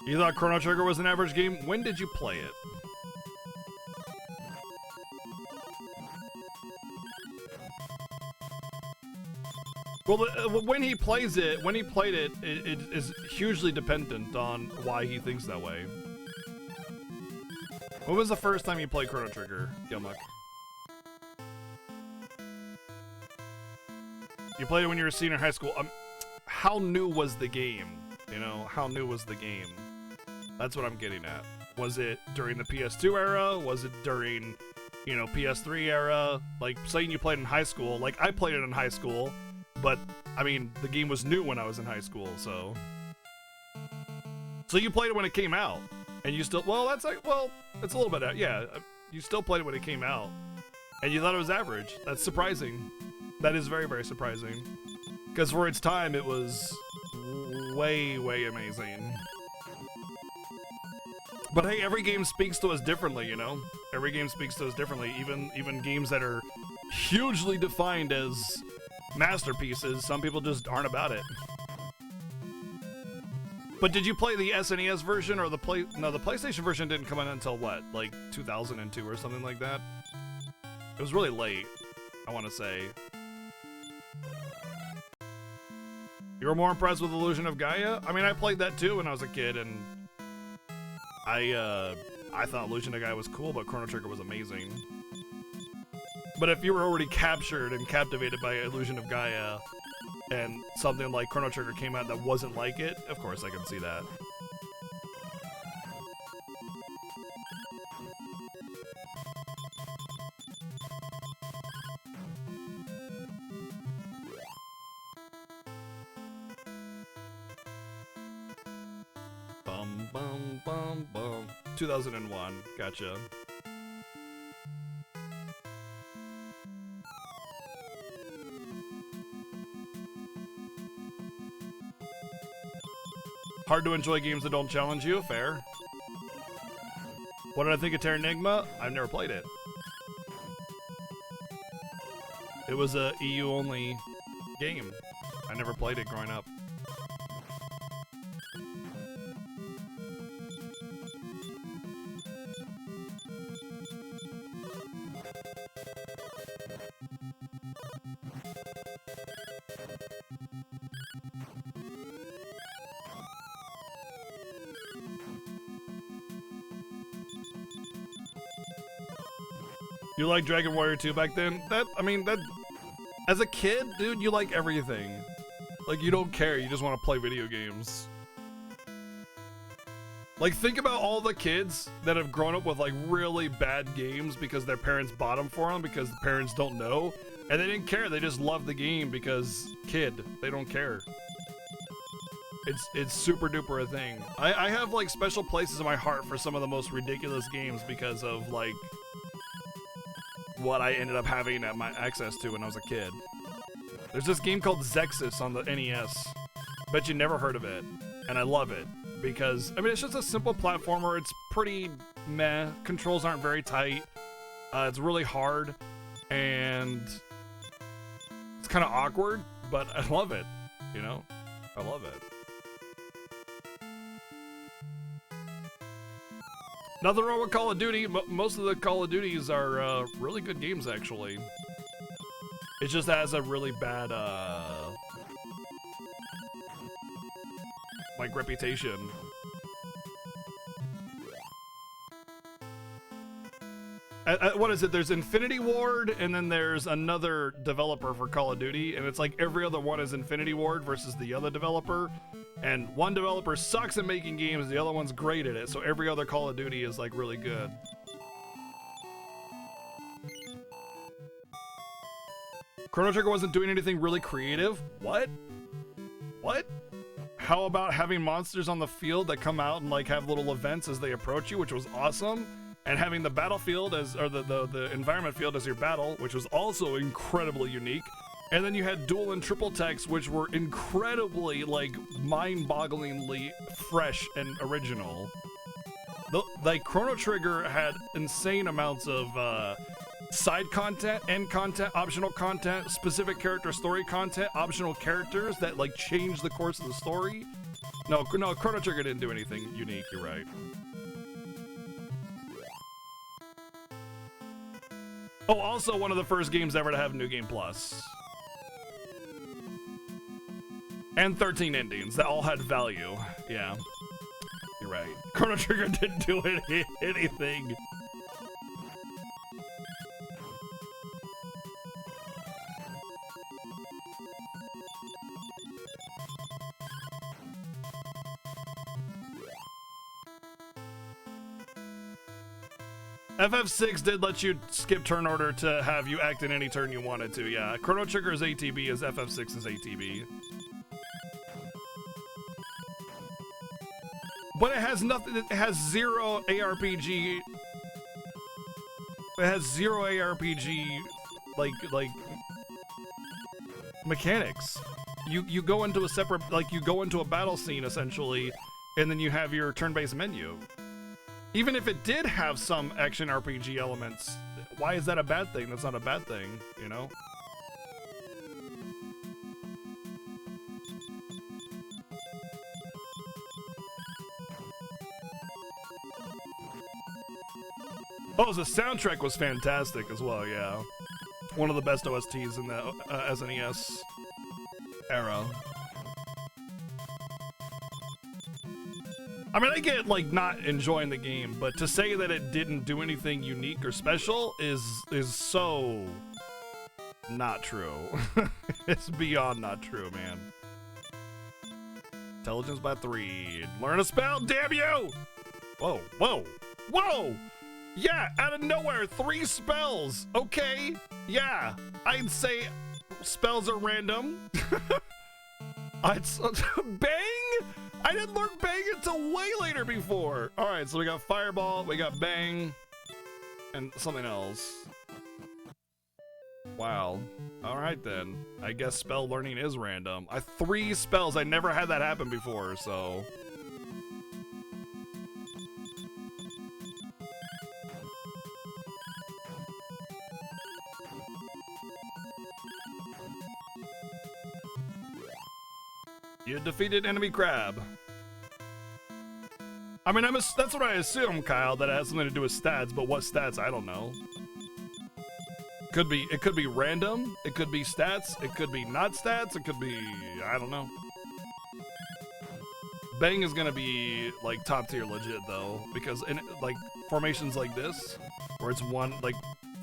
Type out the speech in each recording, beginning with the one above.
You thought Chrono Trigger was an average game? When did you play it? Well, when he played it, it is hugely dependent on why he thinks that way. When was the first time you played Chrono Trigger, Gilmuck? You played it when you were a senior in high school. How new was the game? You know, how new was the game? That's what I'm getting at. Was it during the PS2 era? Was it during, you know, PS3 era? Like, saying you played in high school. Like, I played it in high school. But, I mean, the game was new when I was in high school, so... So you played it when it came out, and you still... Well, that's like... Well, it's a little bit... Yeah, you still played it when it came out, and you thought it was average. That's surprising. That is very, very surprising. Because for its time, it was way, way amazing. But hey, every game speaks to us differently, you know? Every game speaks to us differently, even games that are hugely defined as... masterpieces, some people just aren't about it. But did you play the SNES version or the PlayStation version didn't come out until what, like 2002 or something like that? It was really late, I want to say. You were more impressed with Illusion of Gaia? I mean, I played that too when I was a kid, and I thought Illusion of Gaia was cool, but Chrono Trigger was amazing. But if you were already captured and captivated by Illusion of Gaia, and something like Chrono Trigger came out that wasn't like it, of course I can see that. Bum bum bum bum. 2001, gotcha. Hard to enjoy games that don't challenge you, fair. What did I think of Terranigma? I've never played it. It was a EU-only game. I never played it growing up. You like Dragon Warrior 2 back then? As a kid, dude, you like everything. Like, you don't care, you just want to play video games. Like, think about all the kids that have grown up with, like, really bad games because their parents bought them for them because the parents don't know. And they didn't care, they just love the game because, kid, they don't care. It's super duper a thing. I have, like, special places in my heart for some of the most ridiculous games because of, like, what I ended up having at my access to when I was a kid. There's this game called Zexus on the NES. Bet you never heard of it. And I love it. Because, I mean, it's just a simple platformer. It's pretty meh. Controls aren't very tight. It's really hard. And it's kind of awkward, but I love it. You know? I love it. Nothing wrong with Call of Duty. Most of the Call of Duties are really good games, actually. It just has a really bad, like, reputation. What is it? There's Infinity Ward, and then there's another developer for Call of Duty, and it's like every other one is Infinity Ward versus the other developer. And one developer sucks at making games, the other one's great at it, so every other Call of Duty is, like, really good. Chrono Trigger wasn't doing anything really creative? What? What? How about having monsters on the field that come out and, like, have little events as they approach you, which was awesome? And having the battlefield as, or the environment field as your battle, which was also incredibly unique. And then you had dual and triple text, which were incredibly, like, mind-bogglingly fresh and original. Like, Chrono Trigger had insane amounts of side content, end content, optional content, specific character story content, optional characters that, like, changed the course of the story. No, Chrono Trigger didn't do anything unique, you're right. Oh, also one of the first games ever to have New Game Plus. And 13 endings that all had value. Yeah, you're right. Chrono Trigger didn't do anything. FF6 did let you skip turn order to have you act in any turn you wanted to, yeah. Chrono Trigger's ATB is FF6's ATB. But it has nothing, it has zero ARPG. It has zero ARPG, like mechanics. You go into a separate, like you go into a battle scene essentially, and then you have your turn-based menu. Even if it did have some action RPG elements, why is that a bad thing? That's not a bad thing, you know? Oh, the soundtrack was fantastic as well, yeah. One of the best OSTs in the SNES era. I mean, I get, like, not enjoying the game, but to say that it didn't do anything unique or special is so not true. It's beyond not true, man. Intelligence by 3. Learn a spell, damn you! Whoa, whoa, whoa! Yeah, out of nowhere, 3 spells. Okay, yeah, I'd say spells are random. Bang! I didn't learn Bang until way later before. All right, so we got Fireball, we got Bang, and something else. Wow. All right then. I guess spell learning is random. 3 spells. I never had that happen before, so. You defeated enemy crab. I mean, that's what I assume, Kyle, that it has something to do with stats, but what stats, I don't know. It could be random, it could be stats, it could be not stats, it could be, I don't know. Bang is gonna be, like, top tier legit, though, because in, like, formations like this, where it's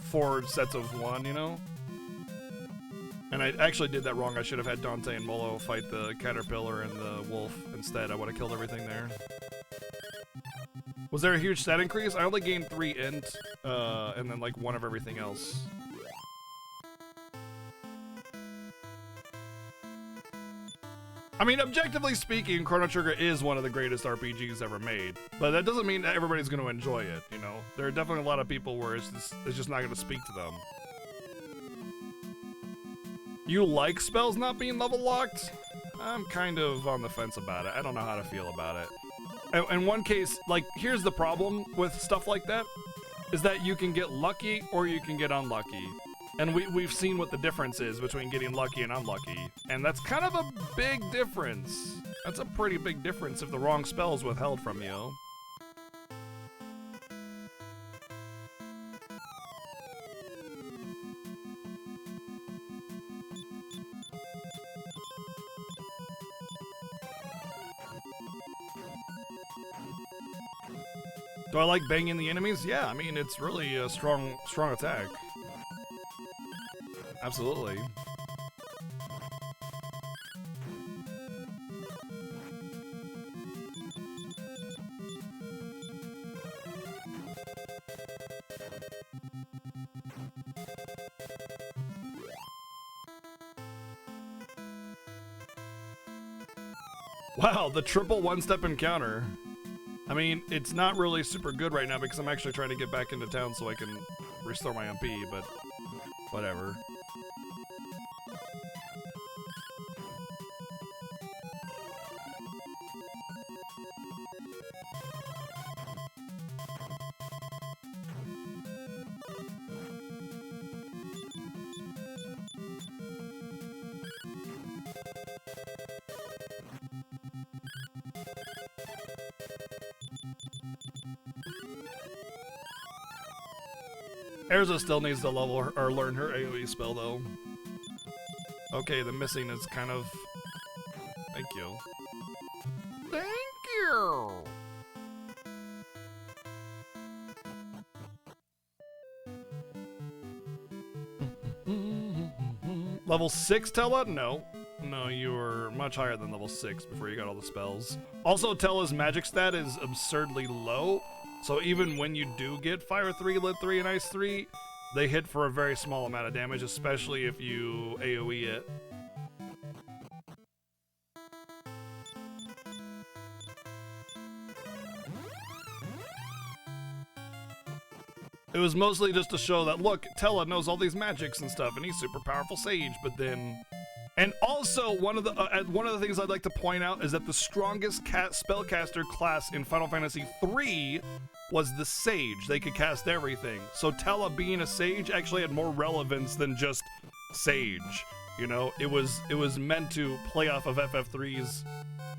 4 sets of 1, you know? And I actually did that wrong. I should have had Dante and Molo fight the caterpillar and the wolf instead. I would have killed everything there. Was there a huge stat increase? I only gained 3 int, and then like 1 of everything else. I mean, objectively speaking, Chrono Trigger is one of the greatest RPGs ever made, but that doesn't mean that everybody's going to enjoy it, you know? There are definitely a lot of people where it's just not going to speak to them. You like spells not being level locked? I'm kind of on the fence about it. I don't know how to feel about it. In one case, like, here's the problem with stuff like that, is that you can get lucky or you can get unlucky. And we've seen what the difference is between getting lucky and unlucky. And that's kind of a big difference. That's a pretty big difference if the wrong spell is withheld from you. Do I like banging the enemies? Yeah, I mean, it's really a strong attack. Absolutely. Wow, the triple one-step encounter. I mean, it's not really super good right now because I'm actually trying to get back into town so I can restore my MP, but whatever. Erza still needs to level her, or learn her AoE spell though. Okay, the missing is kind of. Thank you. Thank you. Level 6, Tella? No. No, you were much higher than level 6 before you got all the spells. Also, Tella's magic stat is absurdly low, so even when you do get Fire 3, Lit 3, and Ice 3, they hit for a very small amount of damage, especially if you AoE it. It was mostly just to show that, look, Tella knows all these magics and stuff, and he's super powerful sage, but then... And also, one of the things I'd like to point out is that the strongest spellcaster class in Final Fantasy III was the sage. They could cast everything. So Tella being a sage actually had more relevance than just sage. You know, it was meant to play off of FF3's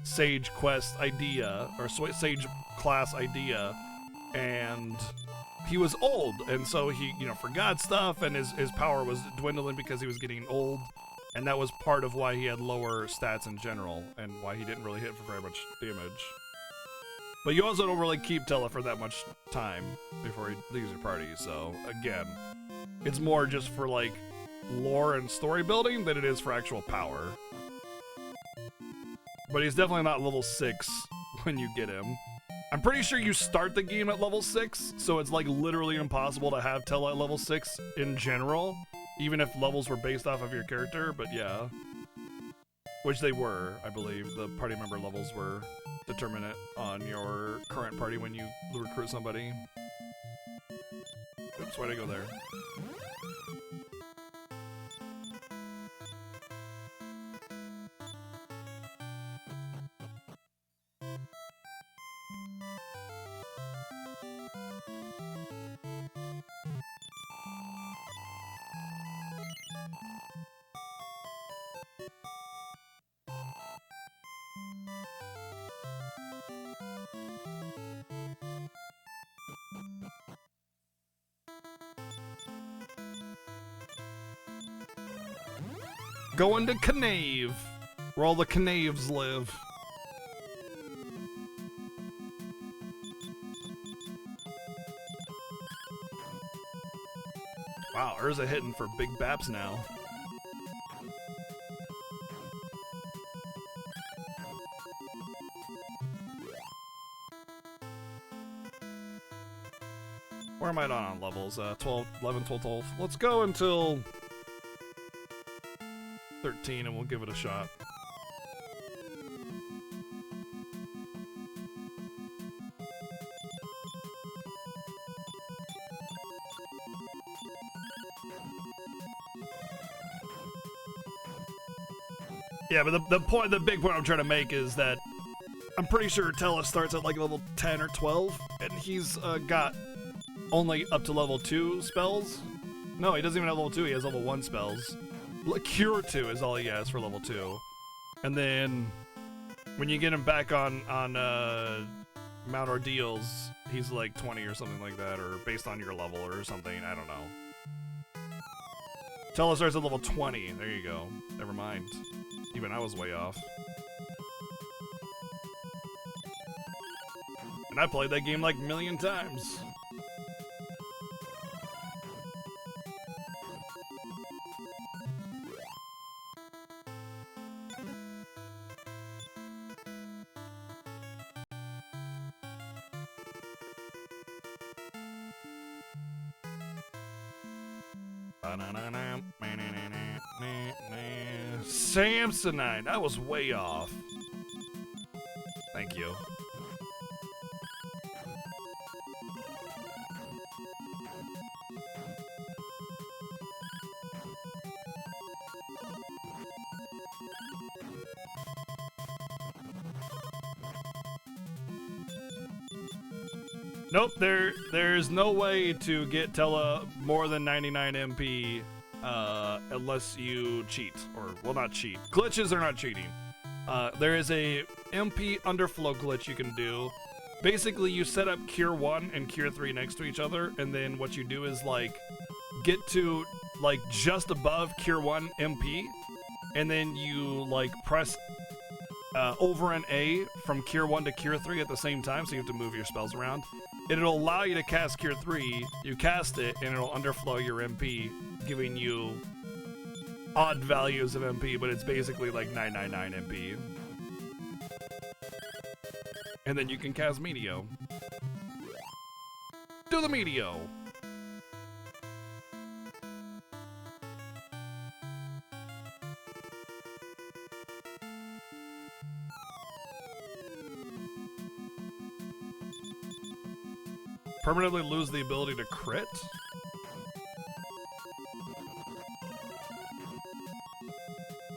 sage quest idea, or sage class idea, and he was old, and so he, you know, forgot stuff, and his power was dwindling because he was getting old. And that was part of why he had lower stats in general, and why he didn't really hit for very much damage. But you also don't really keep Tella for that much time before he leaves your party, so again, it's more just for like lore and story building than it is for actual power. But he's definitely not level 6 when you get him. I'm pretty sure you start the game at level 6, so it's like literally impossible to have Tella at level 6 in general. Even if levels were based off of your character, but yeah. Which they were, I believe. The party member levels were determinate on your current party when you recruit somebody. Oops, why'd I go there? Going to Knave, where all the Knaves live. Wow, Urza hitting for big baps now. Where am I on levels? 12, 11, 12, 12. Let's go until 13 and we'll give it a shot. Yeah, but the big point I'm trying to make is that I'm pretty sure Tella starts at like level 10 or 12, and he's got only up to level 2 spells. No, he doesn't even have level 2, he has level 1 spells. Cure 2 is all he has for level 2. And then when you get him back on Mount Ordeals, he's like 20 or something like that, or based on your level or something, I don't know. Tella starts at level 20, there you go. Never mind. Even I was way off. And I played that game like a million times. Samsonite, I was way off. Thank you. Nope, there's no way to get Tella more than 99 MP unless you cheat, or, well, not cheat. Glitches are not cheating. There is a MP underflow glitch you can do Basically, you set up Cure 1 and Cure 3 next to each other, and then what you do is, like, get to, like, just above Cure 1 MP, and then you, like, press over an A from Cure 1 to Cure 3 at the same time, so you have to move your spells around. And it'll allow you to cast Cure 3, you cast it, and it'll underflow your MP, giving you odd values of MP, but it's basically like 999 MP. And then you can cast Meteo. Do the Meteo! Permanently lose the ability to crit?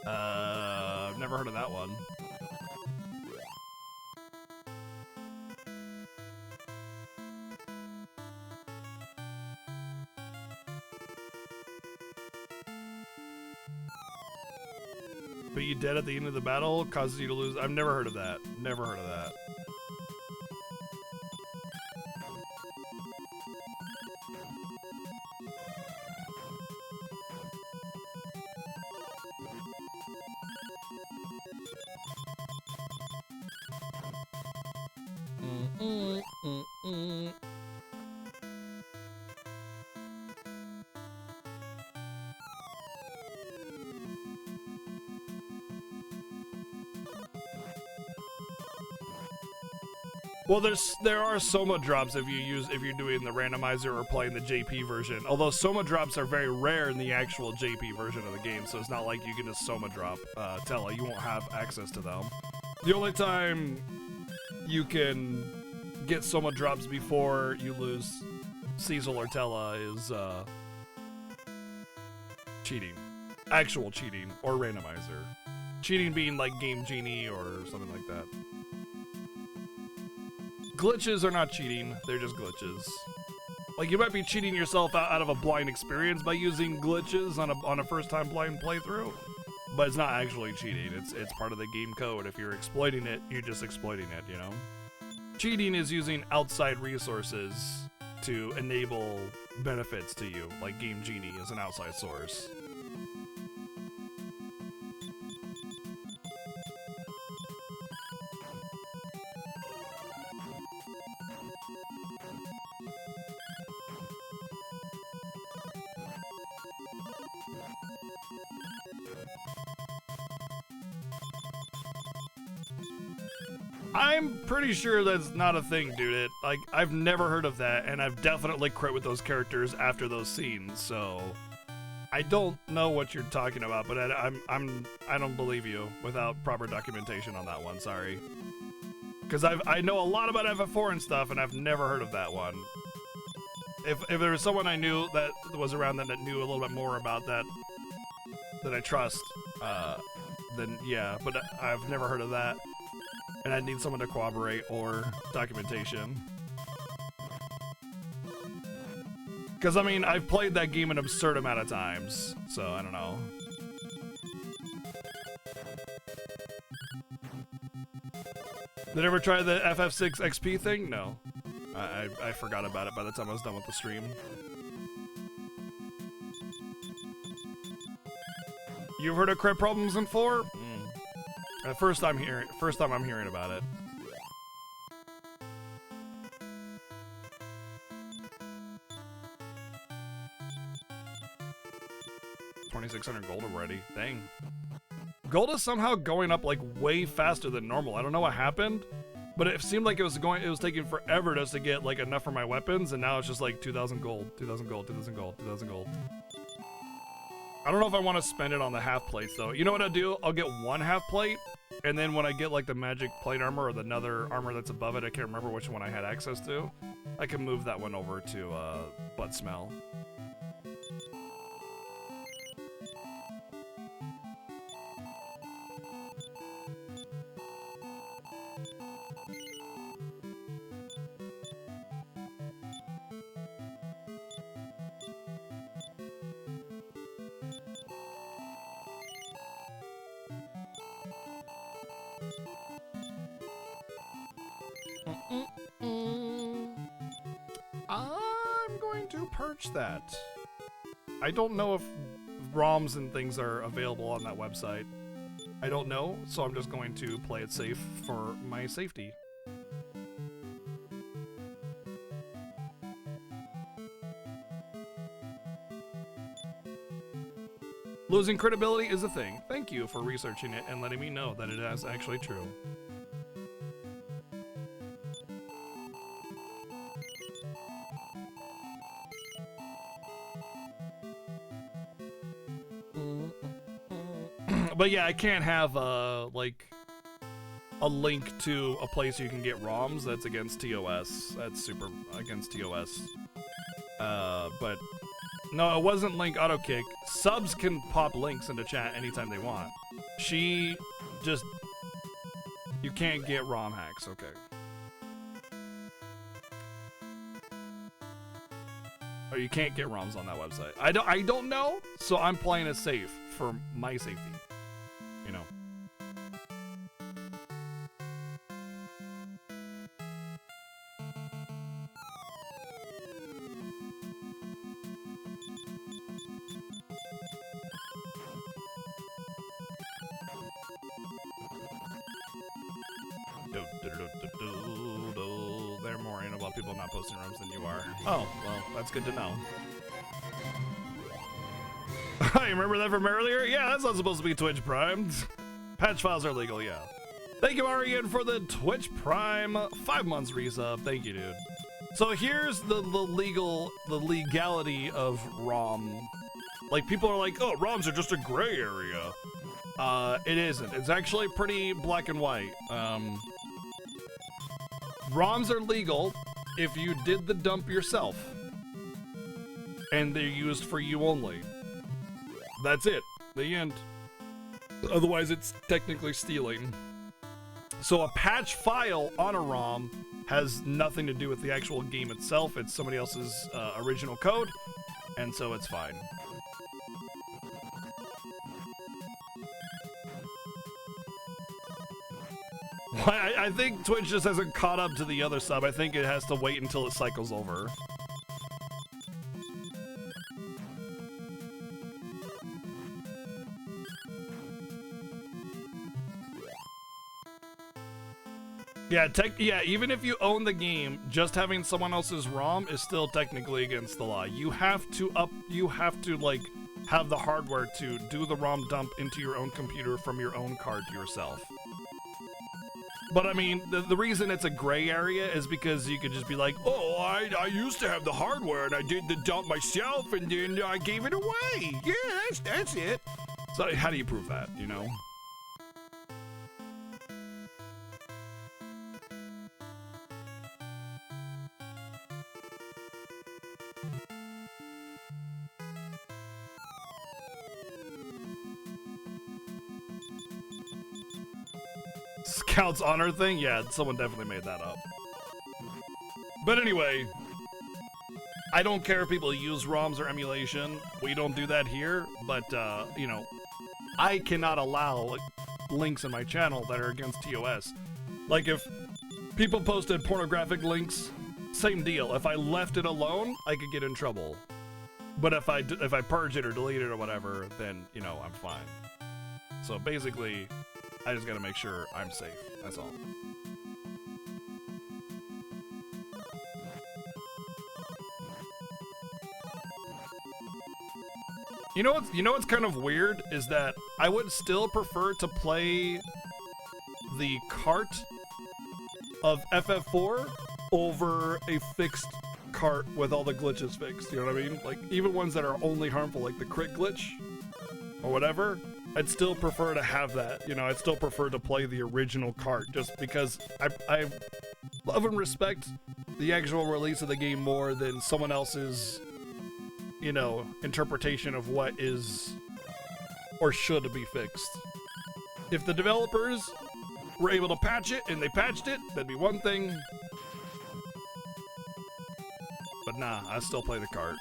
I've never heard of that one. But you dead at the end of the battle causes you to lose. I've never heard of that. Never heard of that. Well, there are Soma drops if you're doing the randomizer or playing the JP version. Although Soma drops are very rare in the actual JP version of the game, so it's not like you can just Soma drop Tella. You won't have access to them. The only time you can get Soma drops before you lose Cecil or Tella is cheating. Actual cheating or randomizer. Cheating being like Game Genie or something like that. Glitches are not cheating, they're just glitches. Like, you might be cheating yourself out of a blind experience by using glitches on a first-time blind playthrough, but it's not actually cheating. It's part of the game code. If you're exploiting it, you're just exploiting it, you know? Cheating is using outside resources to enable benefits to you, like Game Genie is an outside source. I'm pretty sure that's not a thing, dude. I've never heard of that, and I've definitely crit with those characters after those scenes, so I don't know what you're talking about, but I don't believe you without proper documentation on that one. Sorry, because I know a lot about FF4 and stuff, and I've never heard of that one. If there was someone I knew that was around that knew a little bit more about that I trust, then yeah, but I've never heard of that. And I need someone to corroborate or documentation. Because, I mean, I've played that game an absurd amount of times, so I don't know. Did I ever try the FF6 XP thing? No. I forgot about it by the time I was done with the stream. You've heard of crit problems in 4? First time I'm hearing about it. $2,600 gold already. Dang. Gold is somehow going up like way faster than normal. I don't know what happened, but it seemed like it was taking forever just to get like enough for my weapons, and now it's just like 2,000 gold, 2,000 gold, 2,000 gold, 2,000 gold. I don't know if I want to spend it on the half plates though. You know what I'll do? I'll get one half plate, and then when I get like the magic plate armor or the another armor that's above it, I can't remember which one I had access to, I can move that one over to Butt Smell. purge that? I don't know if ROMs and things are available on that website. I don't know, so I'm just going to play it safe for my safety. Losing credibility is a thing. Thank you for researching it and letting me know that it is actually true. But yeah, I can't have like a link to a place you can get ROMs. That's against TOS. That's super against TOS. But no, it wasn't link autokick. Subs can pop links into chat anytime they want. She just, you can't get ROM hacks. Okay. Or you can't get ROMs on that website. I don't know, so I'm playing it safe for my safety. You know. They're more in about people not posting ROMs than you are. Oh, well, that's good to know. You remember that from earlier? Yeah, that's not supposed to be Twitch Prime. Patch files are legal, yeah. Thank you, Arian, for the Twitch Prime 5 months resub. Thank you, dude. So here's the legality of ROM. Like, people are like, oh, ROMs are just a gray area. It isn't. It's actually pretty black and white. ROMs are legal if you did the dump yourself. And they're used for you only. That's it. The end. Otherwise, it's technically stealing. So a patch file on a ROM has nothing to do with the actual game itself. It's somebody else's original code, and so it's fine. I think Twitch just hasn't caught up to the other sub. I think it has to wait until it cycles over. Yeah, even if you own the game, just having someone else's ROM is still technically against the law. You have to like have the hardware to do the ROM dump into your own computer from your own card yourself. But I mean, the reason it's a gray area is because you could just be like, oh, I used to have the hardware and I did the dump myself and then I gave it away. Yeah, that's it. So how do you prove that, you know? Scout's honor thing? Yeah, someone definitely made that up. But anyway, I don't care if people use ROMs or emulation. We don't do that here, but, you know, I cannot allow links in my channel that are against TOS. Like, if people posted pornographic links, same deal. If I left it alone, I could get in trouble. But if I purge it or delete it or whatever, then, you know, I'm fine. So basically, I just gotta make sure I'm safe. That's all. You know what's kind of weird is that I would still prefer to play the cart of FF4 over a fixed cart with all the glitches fixed. You know what I mean? Like, even ones that are only harmful, like the crit glitch or whatever. I'd still prefer to have that, you know, I'd still prefer to play the original cart just because I love and respect the actual release of the game more than someone else's, you know, interpretation of what is or should be fixed. If the developers were able to patch it and they patched it, that'd be one thing. But nah, I still play the cart.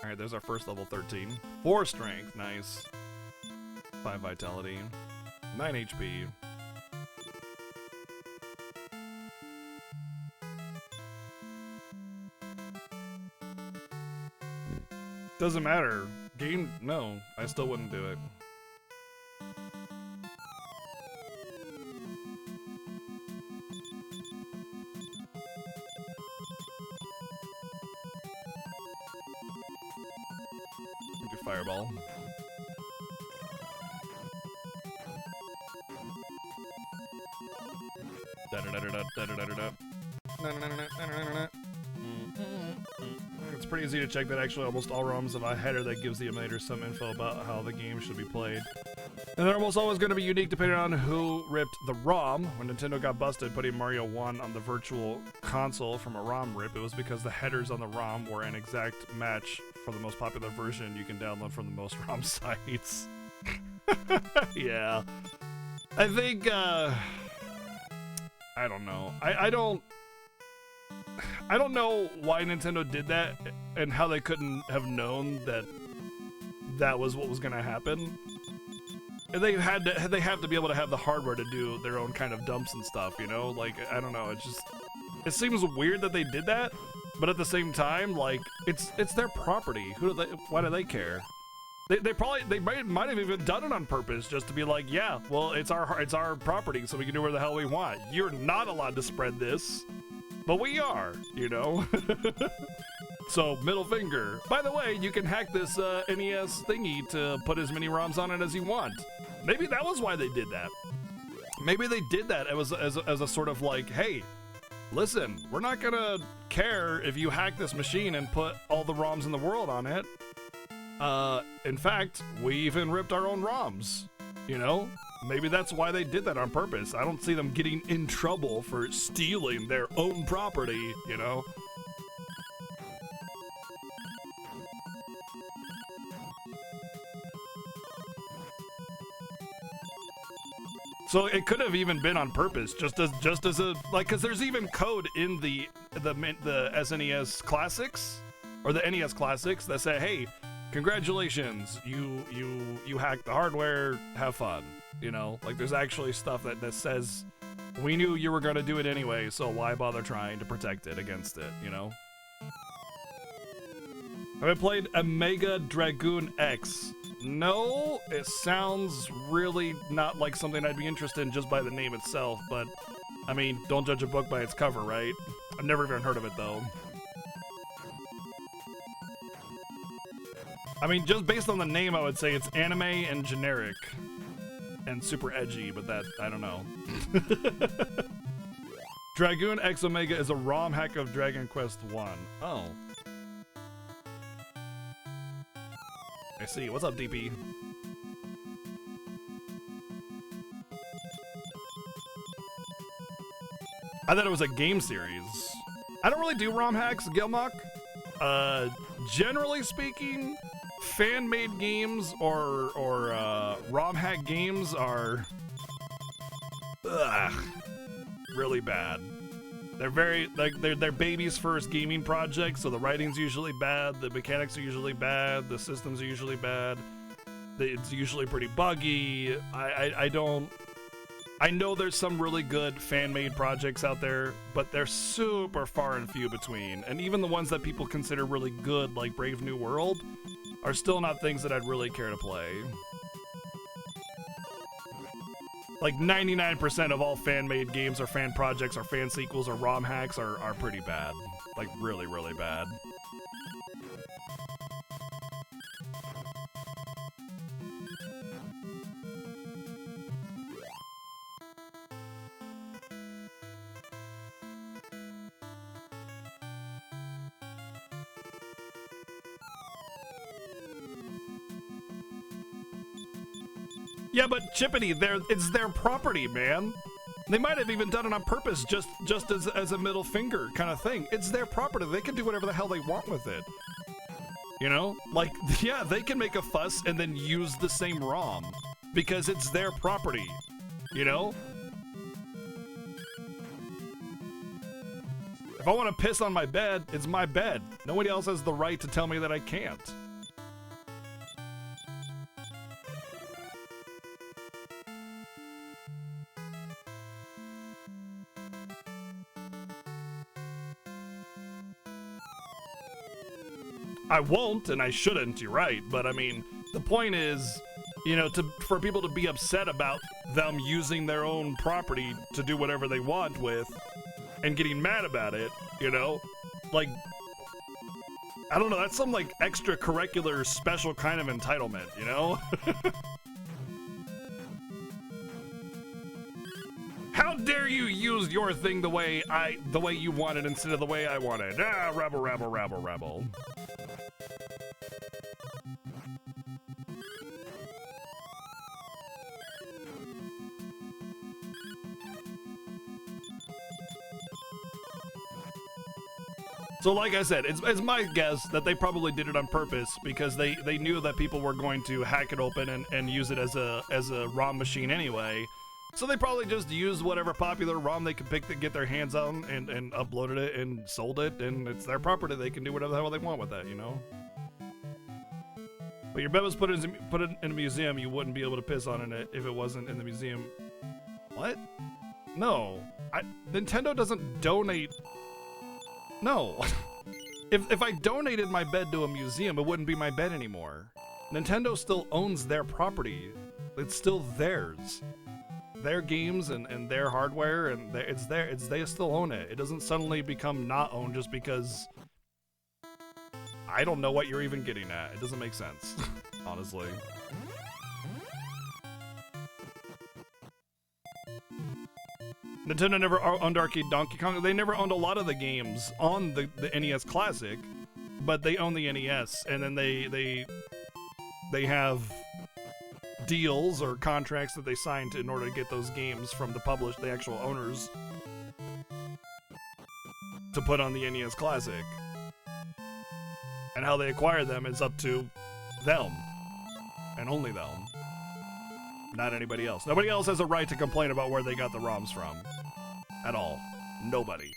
Alright, there's our first level 13. 4 strength, nice. 5 vitality. 9 HP. Doesn't matter. Game, no, I still wouldn't do it. Do fireball. It's pretty easy to check that actually almost all ROMs have a header that gives the emulator some info about how the game should be played. And they're almost always going to be unique depending on who ripped the ROM. When Nintendo got busted putting Mario 1 on the virtual console from a ROM rip, it was because the headers on the ROM were an exact match for the most popular version you can download from the most ROM sites. Yeah. I think, I don't know. I don't know why Nintendo did that and how they couldn't have known that that was what was going to happen. And they have to be able to have the hardware to do their own kind of dumps and stuff, you know? Like, I don't know, it seems weird that they did that, but at the same time, like, it's their property. Why do they care? They might have even done it on purpose just to be like, yeah, well, it's our property, so we can do whatever the hell we want. You're not allowed to spread this, but we are, you know? So, middle finger. By the way, you can hack this NES thingy to put as many ROMs on it as you want. Maybe that was why they did that. Maybe they did that as a sort of like, hey, listen, we're not gonna care if you hack this machine and put all the ROMs in the world on it. In fact, we even ripped our own ROMs, you know? Maybe that's why they did that on purpose. I don't see them getting in trouble for stealing their own property, you know? So it could have even been on purpose, just as a like, because there's even code in the SNES Classics or the NES Classics that say, "Hey, congratulations, you hacked the hardware. Have fun." You know, like there's actually stuff that says, "We knew you were gonna do it anyway, so why bother trying to protect it against it?" You know. Have I played Omega Dragoon X? No, it sounds really not like something I'd be interested in just by the name itself, but, I mean, don't judge a book by its cover, right? I've never even heard of it, though. I mean, just based on the name, I would say it's anime and generic. And super edgy, but that, I don't know. Dragoon X Omega is a ROM hack of Dragon Quest 1. Oh. I see. What's up, DP? I thought it was a game series. I don't really do ROM hacks, Gilmock. Generally speaking, fan-made games or ROM hack games are really bad. They're very they're baby's first gaming projects, so the writing's usually bad, the mechanics are usually bad, the systems are usually bad. It's usually pretty buggy. I know there's some really good fan-made projects out there, but they're super far and few between. And even the ones that people consider really good, like Brave New World, are still not things that I'd really care to play. Like 99% of all fan-made games or fan projects or fan sequels or ROM hacks are pretty bad. Like really, really bad. Yeah, but Chippity, it's their property, man. They might have even done it on purpose, just as a middle finger kind of thing. It's their property. They can do whatever the hell they want with it. You know? Like, yeah, they can make a fuss and then use the same ROM. Because it's their property. You know? If I want to piss on my bed, it's my bed. Nobody else has the right to tell me that I can't. I won't, and I shouldn't, you're right, but I mean, the point is, you know, for people to be upset about them using their own property to do whatever they want with and getting mad about it, you know? Like, I don't know, that's some, like, extracurricular special kind of entitlement, you know? How dare you use your thing the way you want it instead of the way I want it? Ah, rabble, rabble, rabble, rabble. So like I said, it's my guess that they probably did it on purpose because they knew that people were going to hack it open and use it as a ROM machine anyway. So they probably just used whatever popular ROM they could pick to get their hands on and uploaded it and sold it, and it's their property. They can do whatever the hell they want with that, you know? But your bet was put in a museum, you wouldn't be able to piss on it if it wasn't in the museum. What? No. Nintendo doesn't donate... No. If I donated my bed to a museum, it wouldn't be my bed anymore. Nintendo still owns their property. It's still theirs. Their games and their hardware, and they still own it. It doesn't suddenly become not owned just because I don't know what you're even getting at. It doesn't make sense, honestly. Nintendo never owned Arcade Donkey Kong. They never owned a lot of the games on the NES Classic, but they own the NES, and then they have deals or contracts that they signed in order to get those games from the actual owners to put on the NES Classic. And how they acquire them is up to them, and only them. Not anybody else. Nobody else has a right to complain about where they got the ROMs from. At all. Nobody.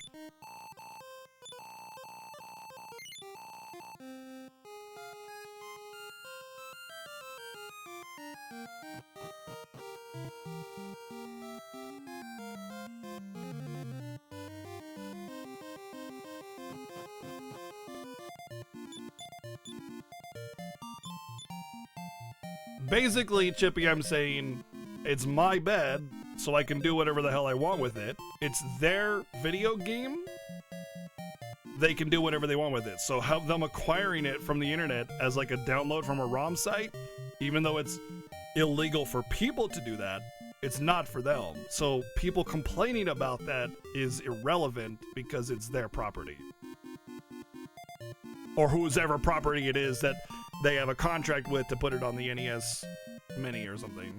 Basically, Chippy, I'm saying it's my bed, so I can do whatever the hell I want with it. It's their video game. They can do whatever they want with it. So have them acquiring it from the internet as like a download from a ROM site, even though it's illegal for people to do that, it's not for them. So people complaining about that is irrelevant because it's their property. Or whoever property it is that they have a contract with to put it on the NES Mini or something.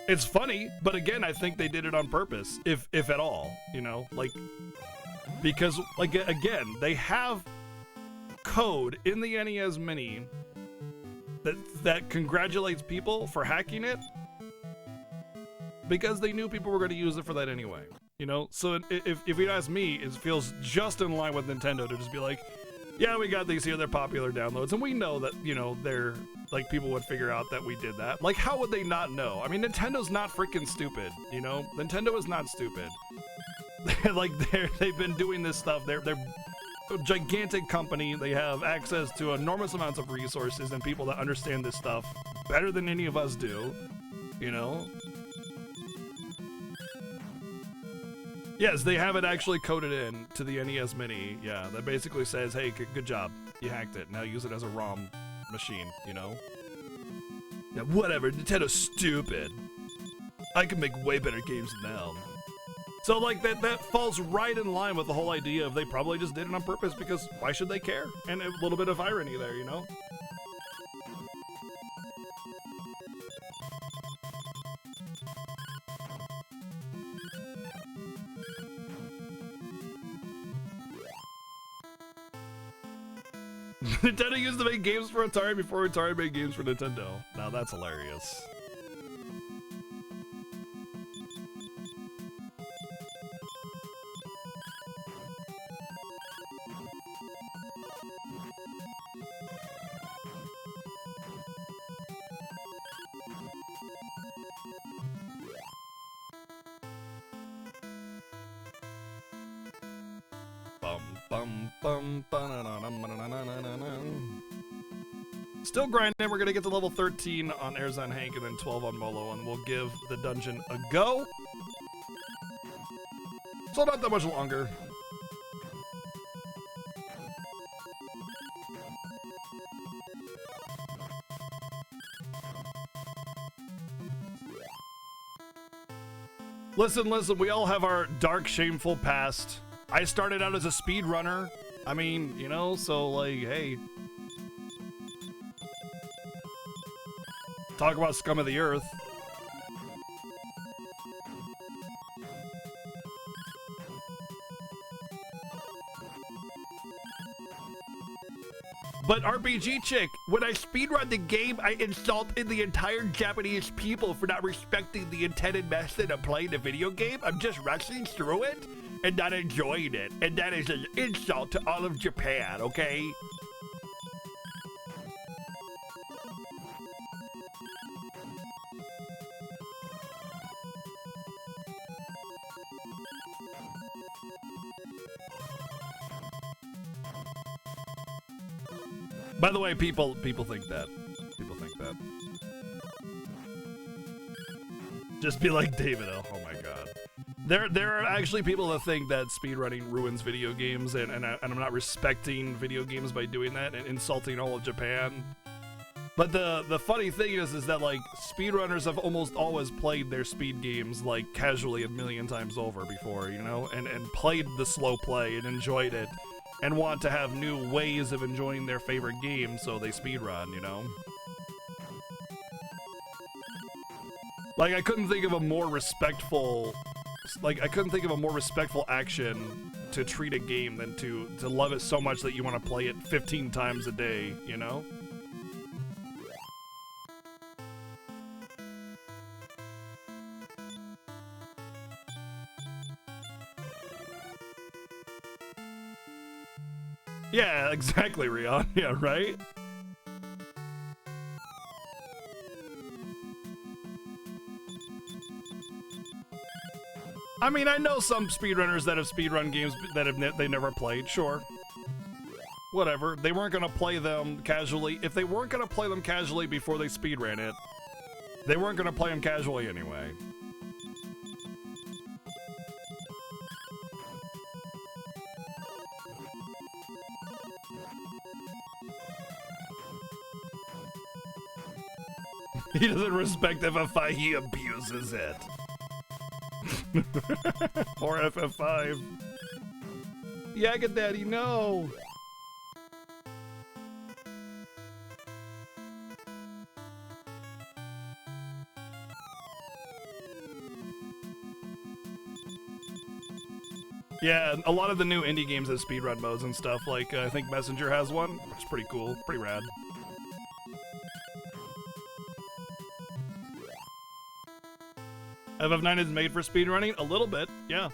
It's funny, but again, I think they did it on purpose, if at all, you know, like, because, like, again, they have code in the NES Mini that congratulates people for hacking it because they knew people were going to use it for that anyway. You know, so if you ask me, it feels just in line with Nintendo to just be like, yeah, we got these here, they're popular downloads, and we know that, you know, they're, like, people would figure out that we did that. Like, how would they not know? I mean, Nintendo's not freaking stupid, you know? Nintendo is not stupid. Like, they've been doing this stuff, they're a gigantic company, they have access to enormous amounts of resources and people that understand this stuff better than any of us do, you know? Yes, they have it actually coded in to the NES Mini, yeah, that basically says, hey, good job, you hacked it, now use it as a ROM machine, you know? Yeah, whatever, Nintendo's stupid. I can make way better games than them. So, like, that falls right in line with the whole idea of they probably just did it on purpose because why should they care? And a little bit of irony there, you know? Nintendo used to make games for Atari before Atari made games for Nintendo. Now that's hilarious. Bum, bum, ba-na-na-na-na-na-na-na-na. Still grinding. We're gonna get to level 13 on Erzan Hank and then 12 on Molo, and we'll give the dungeon a go. So not that much longer. Listen, we all have our dark, shameful past. I started out as a speedrunner. I mean, you know, so like, hey. Talk about scum of the earth. But RPG Chick, when I speedrun the game, I insulted the entire Japanese people for not respecting the intended method of playing the video game. I'm just rushing through it and not enjoying it. And that is an insult to all of Japan, okay? By the way, people think that. People think that. Just be like David O. Oh my god. There are actually people that think that speedrunning ruins video games, and I'm not respecting video games by doing that and insulting all of Japan. But the funny thing is that like speedrunners have almost always played their speed games like casually a million times over before, you know, and played the slow play and enjoyed it. And want to have new ways of enjoying their favorite game, so they speedrun, you know? Like, I couldn't think of a more respectful... Like, I couldn't think of a more respectful action to treat a game than to love it so much that you want to play it 15 times a day, you know? Yeah, exactly, Rion. Yeah, right? I mean, I know some speedrunners that have speedrun games that they never played, sure. Whatever. They weren't going to play them casually. If they weren't going to play them casually before they speedran it, they weren't going to play them casually anyway. He doesn't respect FF5, he abuses it. Or FF5. Yaga Daddy, no! Yeah, a lot of the new indie games have speedrun modes and stuff, like I think Messenger has one, which is pretty cool, pretty rad. FF9 is made for speedrunning? A little bit, yeah.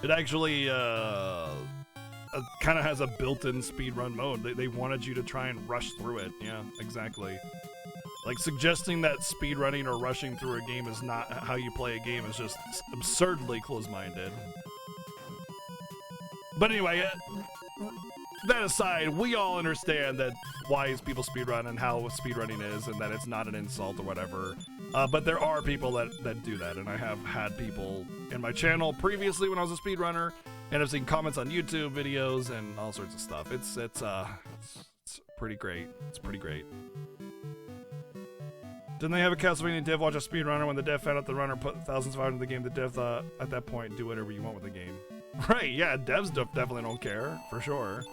It actually kind of has a built-in speedrun mode. They wanted you to try and rush through it. Yeah, exactly. Like, suggesting that speedrunning or rushing through a game is not how you play a game is just absurdly close-minded. But anyway, that aside, we all understand that why people speedrun and how speedrunning is, and that it's not an insult or whatever. But there are people that do that, and I have had people in my channel previously when I was a speedrunner, and I've seen comments on YouTube videos and all sorts of stuff. It's pretty great. It's pretty great. Didn't they have a Castlevania dev watch a speedrunner? When the dev found out the runner put thousands of hours into the game, the dev thought at that point, do whatever you want with the game. Right, yeah, devs definitely don't care, for sure.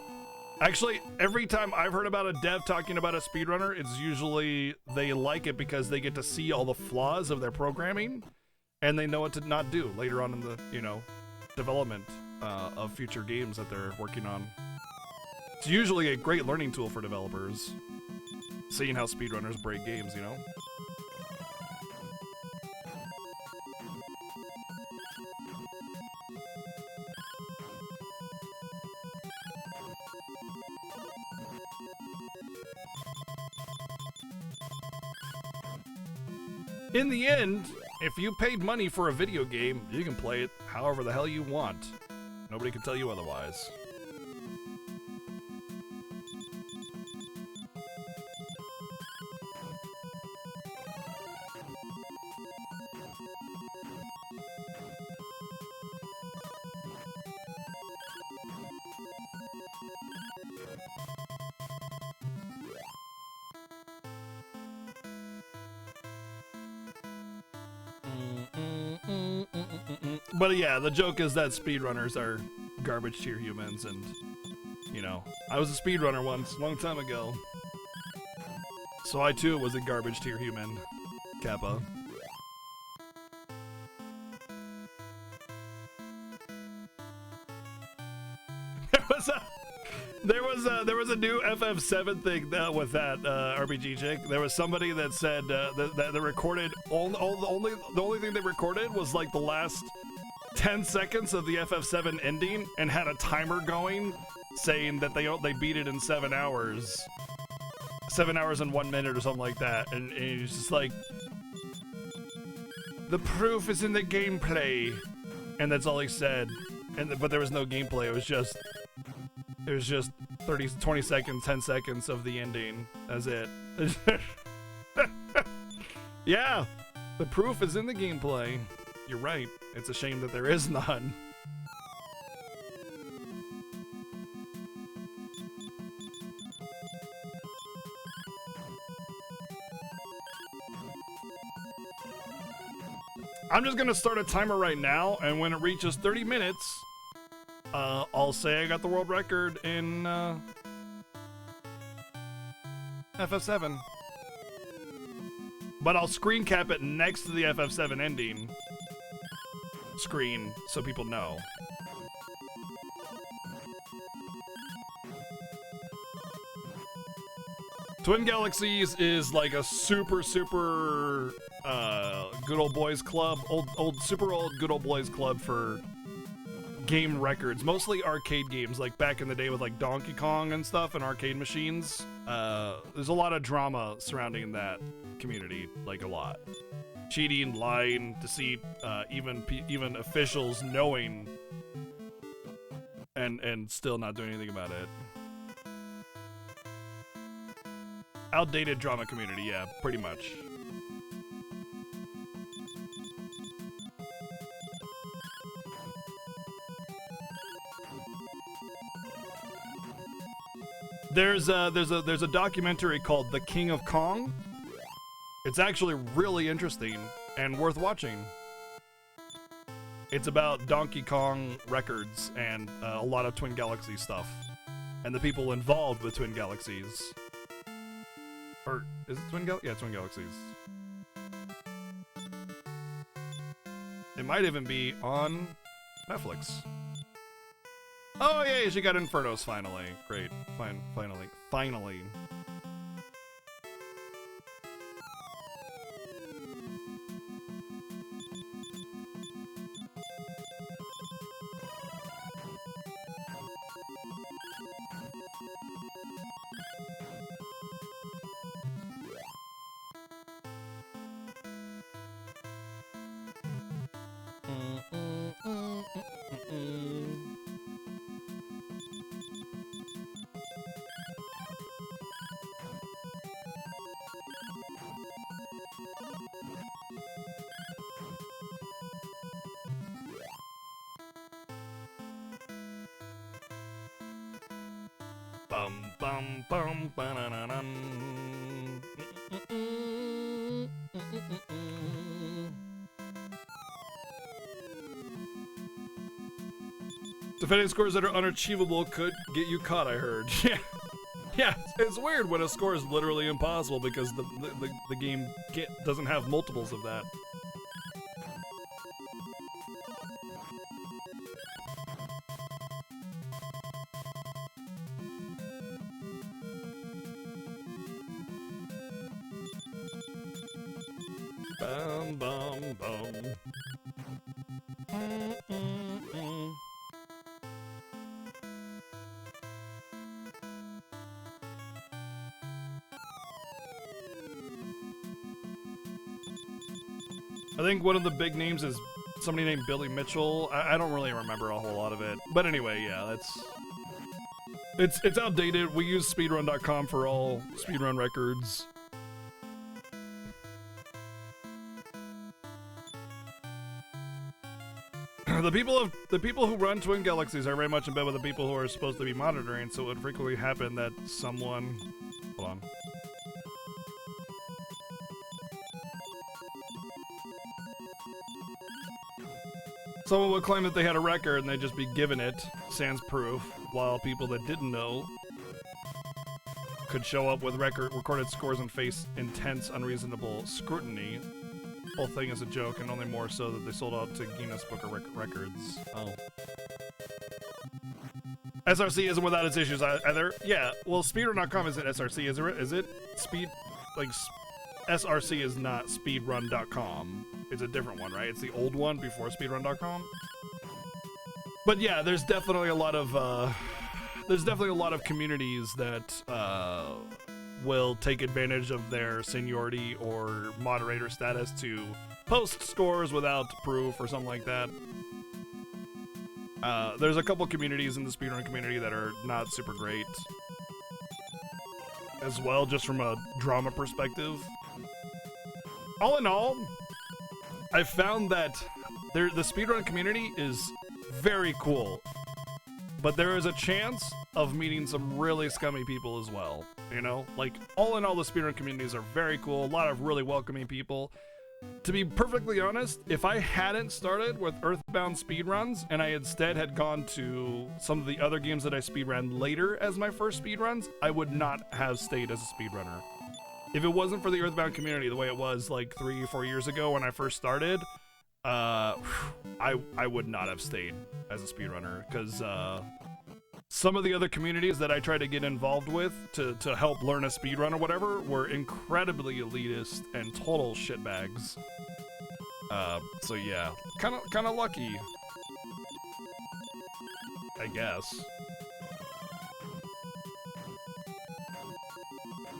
Actually, every time I've heard about a dev talking about a speedrunner, it's usually they like it because they get to see all the flaws of their programming, and they know what to not do later on in the, you know, development of future games that they're working on. It's usually a great learning tool for developers, seeing how speedrunners break games, you know? In the end, if you paid money for a video game, you can play it however the hell you want. Nobody can tell you otherwise. But yeah, the joke is that speedrunners are garbage tier humans, and you know, I was a speedrunner once, a long time ago. So I too was a garbage tier human, Kappa. There was a new FF7 thing with that RPG chick. There was somebody that said that they recorded the only thing they recorded was like the last 10 seconds of the FF7 ending and had a timer going saying that they beat it in 7 hours. 7 hours and 1 minute or something like that, and it's just like, the proof is in the gameplay, and that's all he said. But there was no gameplay. It was just 20 seconds, 10 seconds of the ending. That's it. Yeah, the proof is in the gameplay. You're right. It's a shame that there is none. I'm just gonna start a timer right now, and when it reaches 30 minutes, I'll say I got the world record in FF7. But I'll screen cap it next to the FF7 ending screen so people know. Twin Galaxies is like a super good old boys club, super old good old boys club for game records, mostly arcade games, like back in the day with like Donkey Kong and stuff and arcade machines. There's a lot of drama surrounding that community, like a lot. Cheating, lying, deceit, even officials knowing and still not doing anything about it. Outdated drama community, yeah, pretty much. There's a documentary called The King of Kong. It's actually really interesting and worth watching. It's about Donkey Kong records and a lot of Twin Galaxy stuff and the people involved with Twin Galaxies. Or is it Twin Galaxies? Yeah, Twin Galaxies. It might even be on Netflix. Oh yeah, she got Infernos finally. Great, finally. Defending scores that are unachievable could get you caught, I heard. Yeah, it's weird when a score is literally impossible because the game doesn't have multiples of that. Bum, bum, bum. I think one of the big names is somebody named Billy Mitchell. I don't really remember a whole lot of it. But anyway, yeah, it's outdated. We use speedrun.com for all speedrun records. The people who run Twin Galaxies are very much in bed with the people who are supposed to be monitoring, so it would frequently happen that someone... Hold on. Someone would claim that they had a record and they'd just be given it, sans proof, while people that didn't know could show up with recorded scores and face intense, unreasonable scrutiny. The whole thing is a joke, and only more so that they sold out to Guinness Book of Records. Oh. SRC isn't without its issues either. Yeah, well, speedrun.com isn't SRC, is it? Speed, like, SRC is not speedrun.com. It's a different one, right? It's the old one before speedrun.com. But yeah, there's definitely a lot of communities that will take advantage of their seniority or moderator status to post scores without proof or something like that. There's a couple communities in the speedrun community that are not super great as well, just from a drama perspective. All in all, I've found that the speedrun community is very cool, but there is a chance of meeting some really scummy people as well, you know? Like, all in all, the speedrun communities are very cool, a lot of really welcoming people. To be perfectly honest, if I hadn't started with Earthbound speedruns and I instead had gone to some of the other games that I speedran later as my first speedruns, I would not have stayed as a speedrunner. If it wasn't for the Earthbound community the way it was like 3 or 4 years ago when I first started, I would not have stayed as a speedrunner, because some of the other communities that I tried to get involved with to help learn a speedrun or whatever were incredibly elitist and total shitbags. So yeah, kind of lucky, I guess.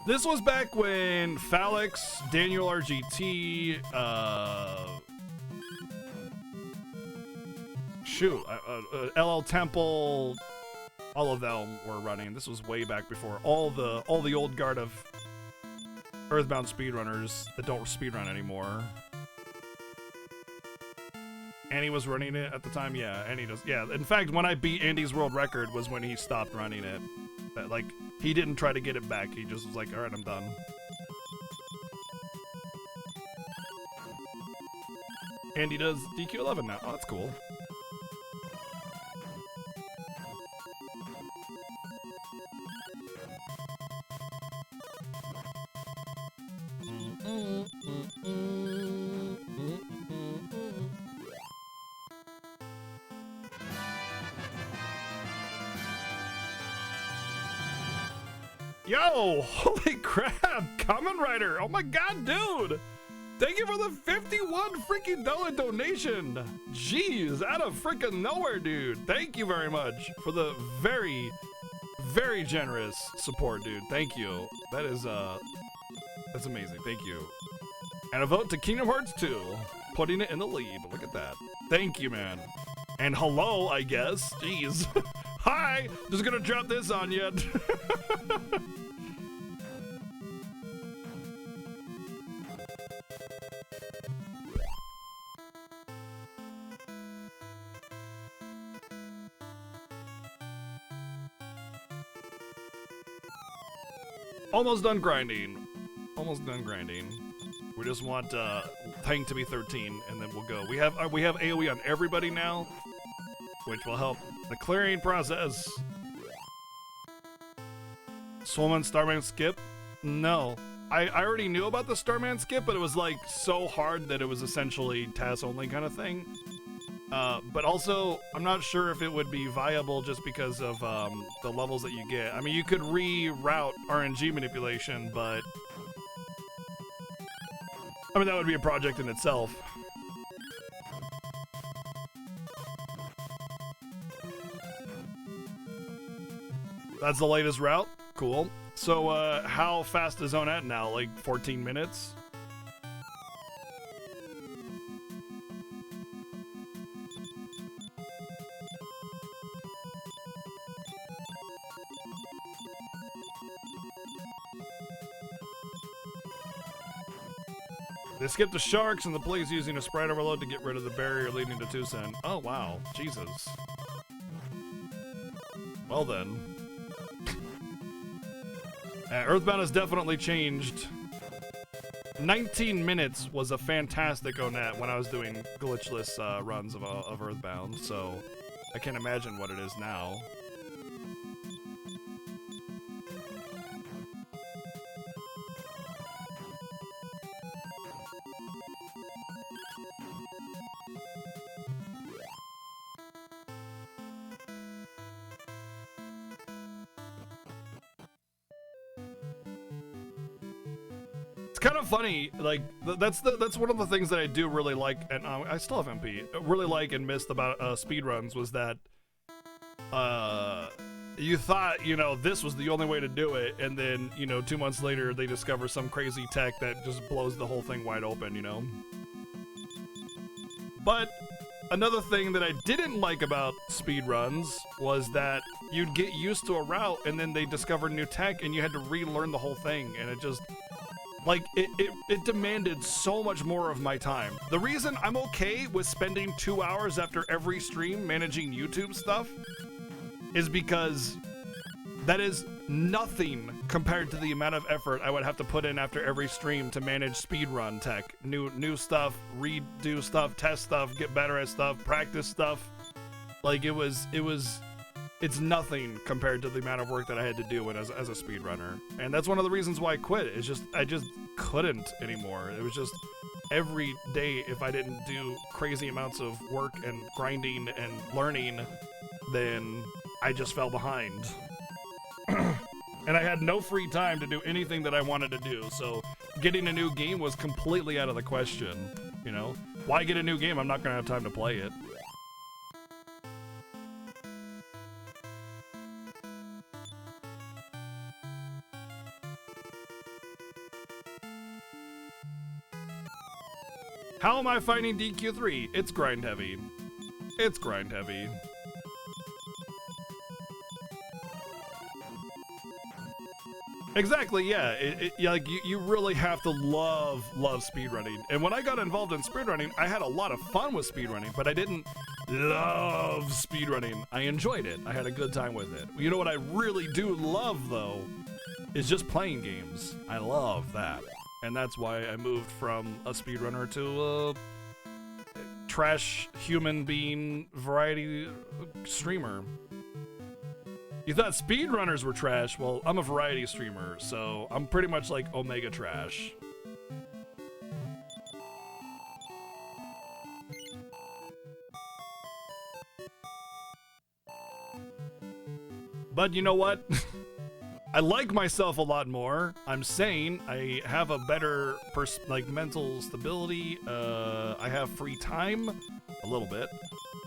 This was back when Phalix, Daniel RGT, LL Temple, all of them were running. This was way back before all the old guard of Earthbound speedrunners that don't speedrun anymore. Andy was running it at the time. Yeah, Andy does. Yeah, in fact, when I beat Andy's world record was when he stopped running it. Like, he didn't try to get it back. He just was like, all right, I'm done. Andy does DQ11 now. Oh, that's cool. Yo, holy crap, Kamen Rider. Oh my god, dude. Thank you for the 51 freaking dollar donation. Jeez, out of freaking nowhere, dude. Thank you very much for the very, very generous support, dude. Thank you. That is, that's amazing. Thank you. And a vote to Kingdom Hearts 2, putting it in the lead. Look at that. Thank you, man. And hello, I guess. Jeez. Hi, just gonna drop this on you. Almost done grinding. Almost done grinding. We just want Tank to be 13, and then we'll go. We have AoE on everybody now, which will help the clearing process. Swollen Starman skip? No. I already knew about the Starman skip, but it was like so hard that it was essentially TAS only kind of thing. But also, I'm not sure if it would be viable just because of the levels that you get. I mean, you could reroute RNG manipulation, but I mean, that would be a project in itself. That's the latest route? Cool. So, how fast is Zone at now? Like 14 minutes? They skipped the sharks and the police using a sprite overload to get rid of the barrier leading to Tucson. Oh, wow. Jesus. Well then. Earthbound has definitely changed 19 minutes was a fantastic ONET when I was doing glitchless runs of Earthbound, so I can't imagine what it is now. Kind of funny, like that's one of the things that I do really like, and I still have MP really like and missed about speedruns was that you thought, you know, this was the only way to do it, and then, you know, 2 months later they discover some crazy tech that just blows the whole thing wide open, you know. But another thing that I didn't like about speedruns was that you'd get used to a route and then they discovered new tech and you had to relearn the whole thing, and it just like, it demanded so much more of my time. The reason I'm okay with spending 2 hours after every stream managing YouTube stuff is because that is nothing compared to the amount of effort I would have to put in after every stream to manage speedrun tech. New stuff, redo stuff, test stuff, get better at stuff, practice stuff. Like, it's nothing compared to the amount of work that I had to do as a speedrunner. And that's one of the reasons why I quit. It's just, I just couldn't anymore. It was just every day, if I didn't do crazy amounts of work and grinding and learning, then I just fell behind. And I had no free time to do anything that I wanted to do. So getting a new game was completely out of the question, you know? Why get a new game? I'm not gonna have time to play it. How am I finding DQ3? It's grind heavy. It's grind heavy. Exactly, yeah. Like you really have to love speedrunning. And when I got involved in speedrunning, I had a lot of fun with speedrunning, but I didn't love speedrunning. I enjoyed it. I had a good time with it. You know what I really do love, though, is just playing games. I love that. And that's why I moved from a speedrunner to a trash human being variety streamer. You thought speedrunners were trash? Well, I'm a variety streamer, so I'm pretty much like Omega Trash. But you know what? I like myself a lot more. I'm sane. I have a better mental stability. I have free time a little bit,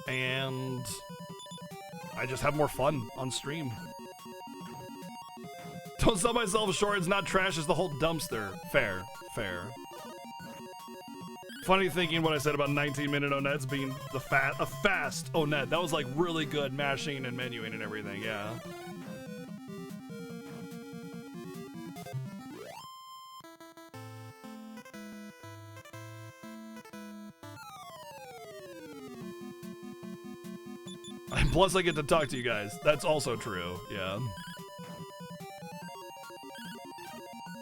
and I just have more fun on stream. Don't sell myself short. It's not trash. It's the whole dumpster. Fair, fair. Funny thinking what I said about 19-minute ONETs being a fast ONET. That was like really good mashing and menuing and everything. Yeah. Plus, I get to talk to you guys. That's also true, yeah.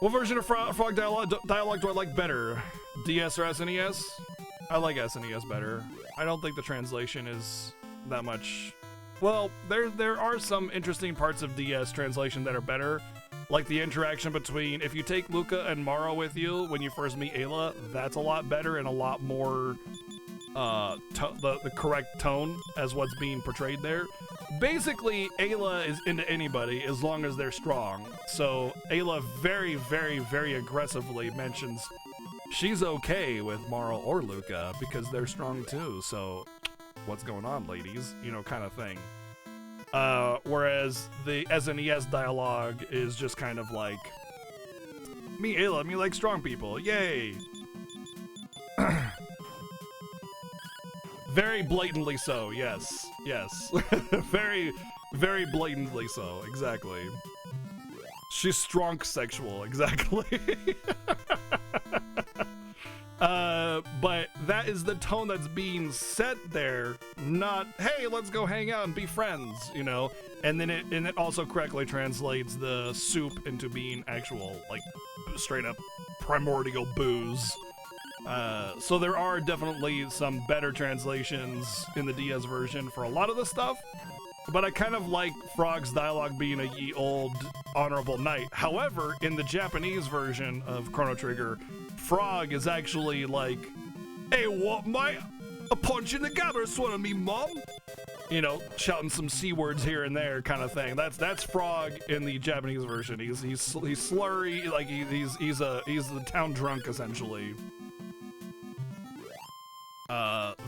What version of Frog dialogue do I like better? DS or SNES? I like SNES better. I don't think the translation is that much... Well, there are some interesting parts of DS translation that are better. Like the interaction between... If you take Luca and Mara with you when you first meet Ayla, that's a lot better and a lot more... the correct tone as what's being portrayed there. Basically, Ayla is into anybody as long as they're strong. So Ayla very, very, very aggressively mentions she's okay with Marl or Luca because they're strong too. So what's going on, ladies? You know, kind of thing. Whereas the SNES dialogue is just kind of like, me, Ayla, me like strong people. Yay! Very blatantly so, yes. Yes. Very, very blatantly so, exactly. She's strong sexual, exactly. But that is the tone that's being set there, not, hey, let's go hang out and be friends, you know? And then it also correctly translates the soup into being actual, like, straight up primordial booze. So there are definitely some better translations in the DS version for a lot of the stuff, but I kind of like Frog's dialogue being a ye old honorable knight. However, in the Japanese version of Chrono Trigger, Frog is actually like, "Hey, what, mate? A punch in the gabber, swallow me, mom." You know, shouting some C words here and there, kind of thing. That's Frog in the Japanese version. He's slurry, like he's the town drunk essentially.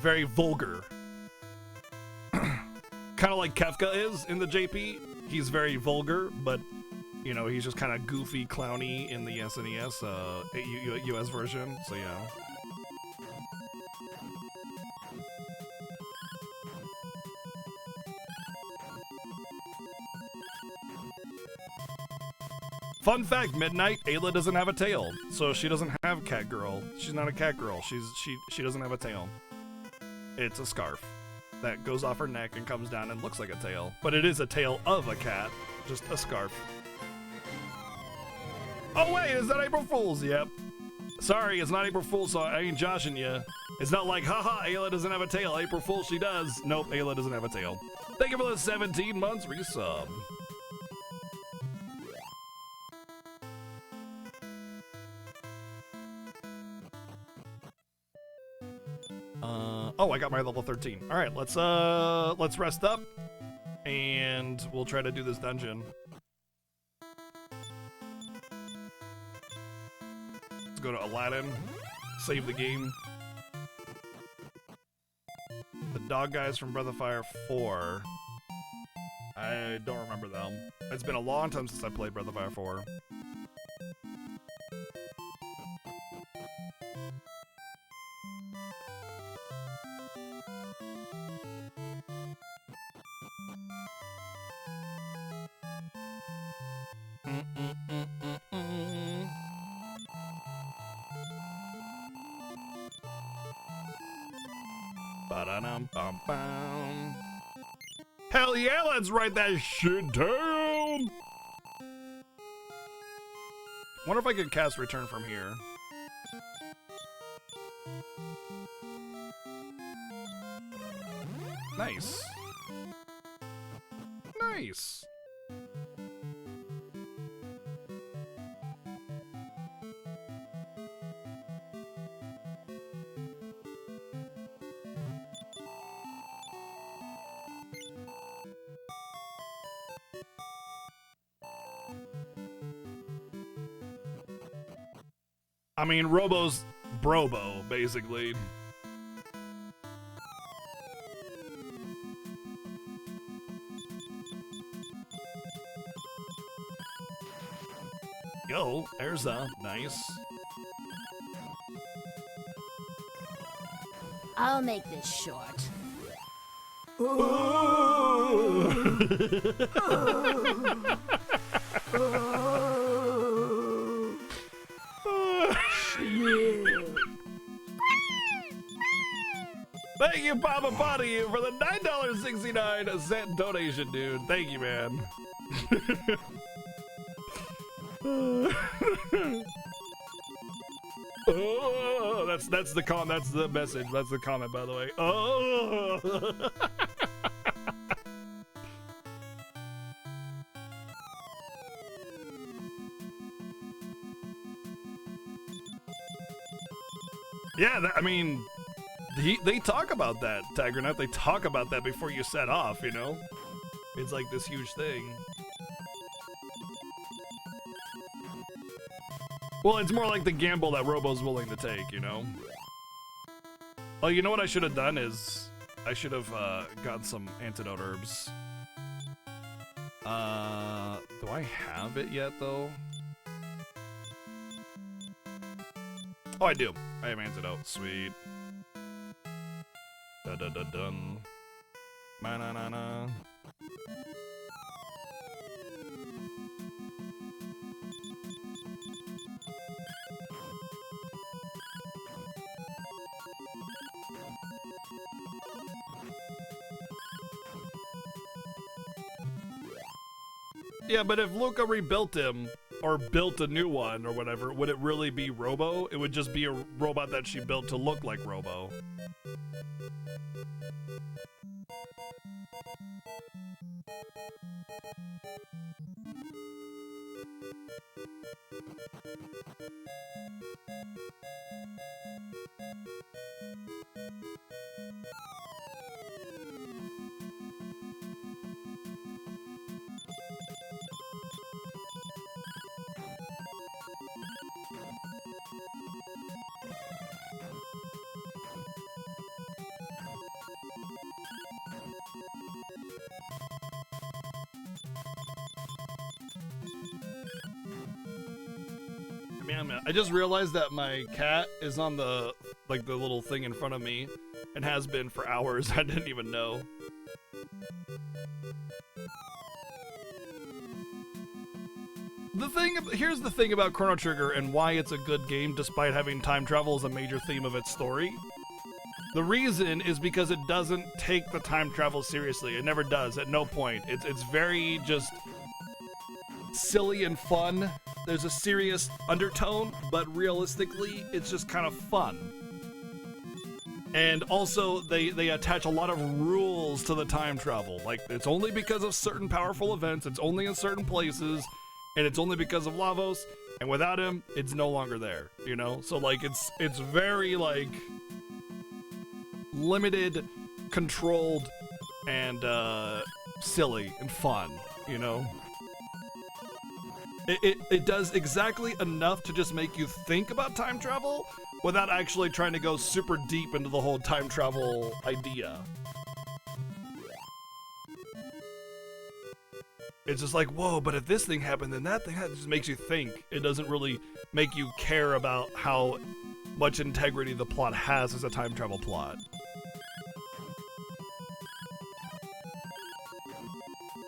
Very vulgar. Kind of like Kefka is in the JP. He's very vulgar, but you know, he's just kind of goofy, clowny in the SNES, US version. So yeah. Fun fact, Midnight, Ayla doesn't have a tail, so she doesn't have cat girl. She's not a cat girl. She doesn't have a tail. It's a scarf that goes off her neck and comes down and looks like a tail, but it is a tail of a cat, just a scarf. Oh wait, is that April Fool's? Yep. Sorry, it's not April Fool's, so I ain't joshing you. It's not like, haha, Ayla doesn't have a tail. April Fool, she does. Nope, Ayla doesn't have a tail. Thank you for the 17 months resub. Oh, I got my level 13. All right, let's rest up, and we'll try to do this dungeon. Let's go to Aladdin, save the game. The dog guys from Breath of Fire 4. I don't remember them. It's been a long time since I played Breath of Fire 4. Ba-da-dum-bum-bum. Hell yeah, let's write that shit down! Wonder if I could cast Return from here. Nice. Nice. I mean, Robo's Brobo, basically. Yo, Erza, nice. I'll make this short. Thank you, Papa Potty, for the $9.69 donation, dude. Thank you, man. Oh, that's the message. That's the comment, by the way. Oh. Yeah, I mean, they talk about that, Tigernet. They talk about that before you set off, you know? It's like this huge thing. Well, it's more like the gamble that Robo's willing to take, you know? Oh, you know what I should have done is I should have gotten some antidote herbs. Do I have it yet, though? Oh, I do. I have antidote. Sweet. Da-da-da-dun. Ma-na-na-na. Yeah, but if Luca rebuilt him, or built a new one or whatever, would it really be Robo? It would just be a robot that she built to look like Robo. Man, I just realized that my cat is on the little thing in front of me and has been for hours. I didn't even know. Here's the thing about Chrono Trigger and why it's a good game despite having time travel as a major theme of its story. The reason is because it doesn't take the time travel seriously. It never does, at no point. It's very just silly and fun. There's a serious undertone, but realistically, it's just kind of fun. And also, they attach a lot of rules to the time travel. Like, it's only because of certain powerful events, it's only in certain places, and it's only because of Lavos, and without him, it's no longer there, you know? So, like, it's very, like, limited, controlled, and, silly and fun, you know? It does exactly enough to just make you think about time travel without actually trying to go super deep into the whole time travel idea. It's just like, whoa, but if this thing happened, then that thing happened. It just makes you think. It doesn't really make you care about how much integrity the plot has as a time travel plot.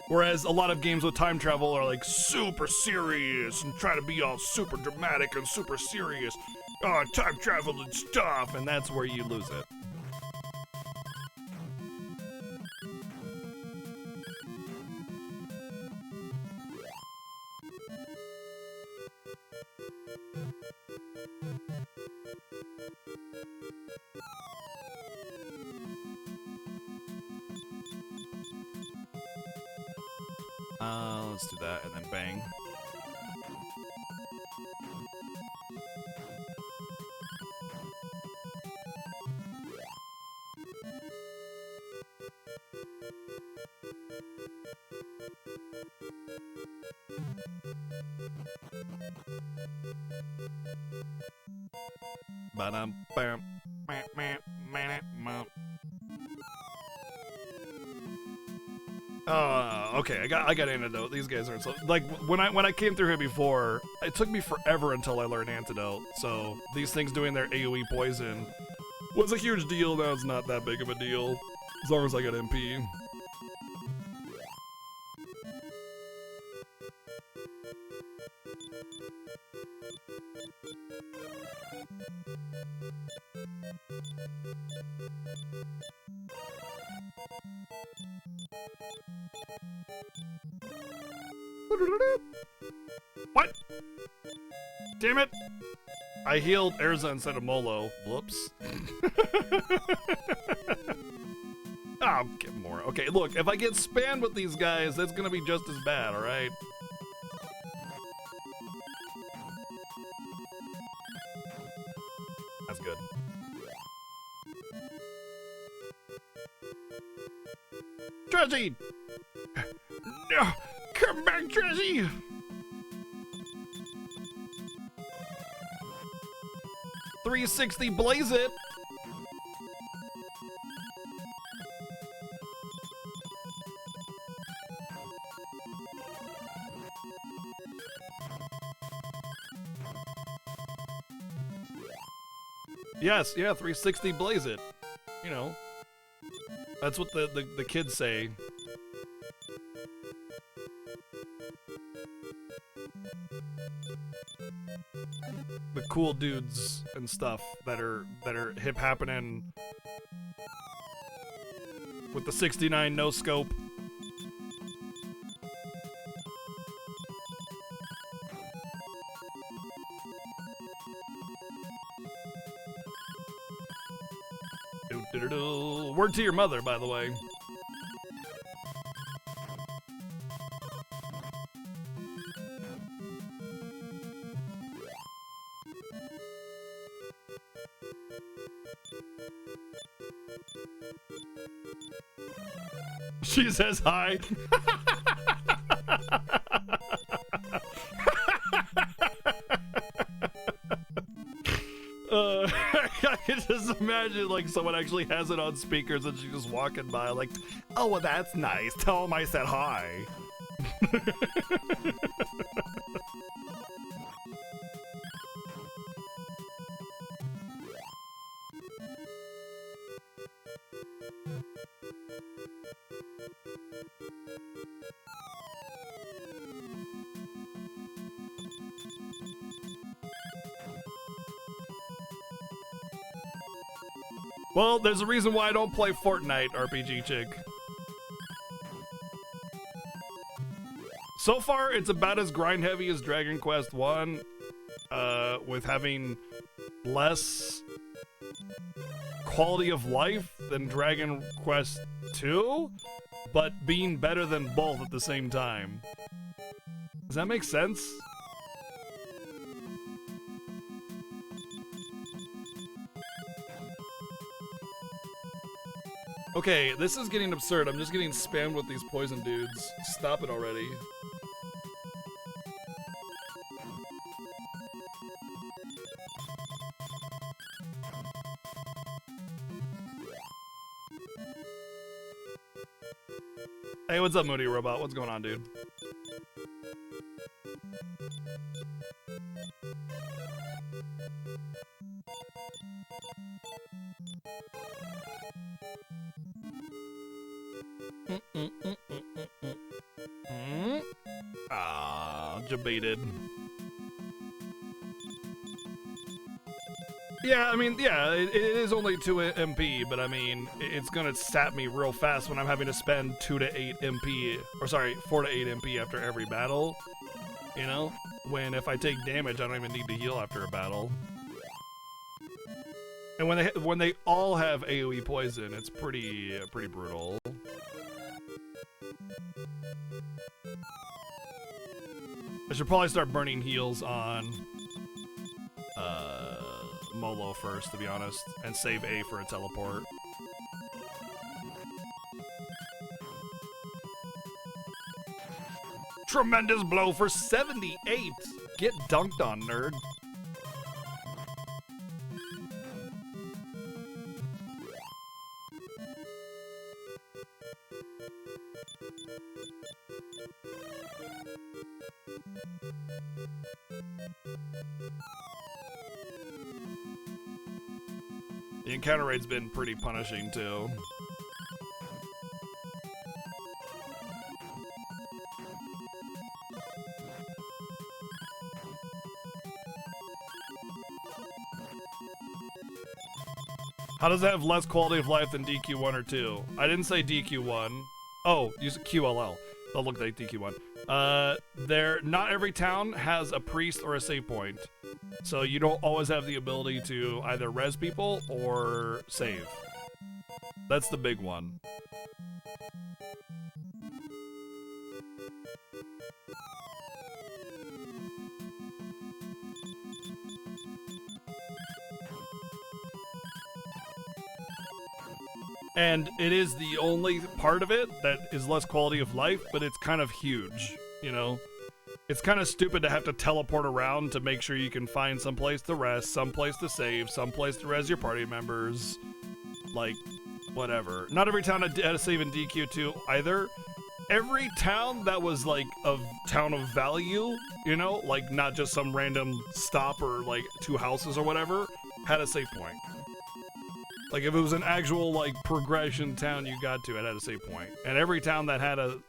Whereas a lot of games with time travel are like super serious and try to be all super dramatic and super serious. Oh, time travel and stuff, and that's where you lose it. Let's do that and then bang. Ba-dum, bam, meh, meh, meh, meh. Okay, I got Antidote. These guys aren't so like when I came through here before, it took me forever until I learned Antidote. So these things doing their AoE poison was a huge deal. Now it's not that big of a deal as long as I got MP. What? Damn it! I healed Erza instead of Molo. Whoops. I'll get more. Okay, look, if I get spammed with these guys, that's gonna be just as bad, alright? That's good. Trezzy! No! Come back, Trezzy! .360 blaze it! Yes, yeah, 360 blaze it. You know, that's what the kids say. The cool dudes and stuff that are hip happening with the 69 no scope. Word to your mother, by the way. She says hi. I can just imagine like someone actually has it on speakers and she's just walking by like, oh, well, that's nice. Tell him I said hi. Well, there's a reason why I don't play Fortnite, RPG chick. So far, it's about as grind heavy as Dragon Quest 1, with having less quality of life than Dragon Quest 2, but being better than both at the same time. Does that make sense? Okay, this is getting absurd. I'm just getting spammed with these poison dudes. Stop it already. Hey, what's up, Moody Robot? What's going on, dude? Debated. Yeah, I mean, yeah, it is only 2 MP, but I mean, it's gonna sap me real fast when I'm having to spend 2 to 8 MP, or sorry, 4 to 8 MP after every battle. You know, when if I take damage, I don't even need to heal after a battle. And when they all have AoE poison, it's pretty brutal. I should probably start burning heals on Molo first, to be honest, and save A for a teleport. Tremendous blow for 78! Get dunked on, nerd. The encounter rate's been pretty punishing, too. How does that have less quality of life than DQ1 or 2? I didn't say DQ1. Oh, use QLL. They'll look like DQ1. Not every town has a priest or a save point. So you don't always have the ability to either res people or save. That's the big one. And it is the only part of it that is less quality of life, but it's kind of huge, you know? It's kind of stupid to have to teleport around to make sure you can find someplace to rest, someplace to save, someplace to res your party members. Like, whatever. Not every town had a save in DQ2 either. Every town that was like a town of value, you know, like not just some random stop or like 2 houses or whatever, had a save point. Like if it was an actual like progression town you got to, it had a save point. And every town that had a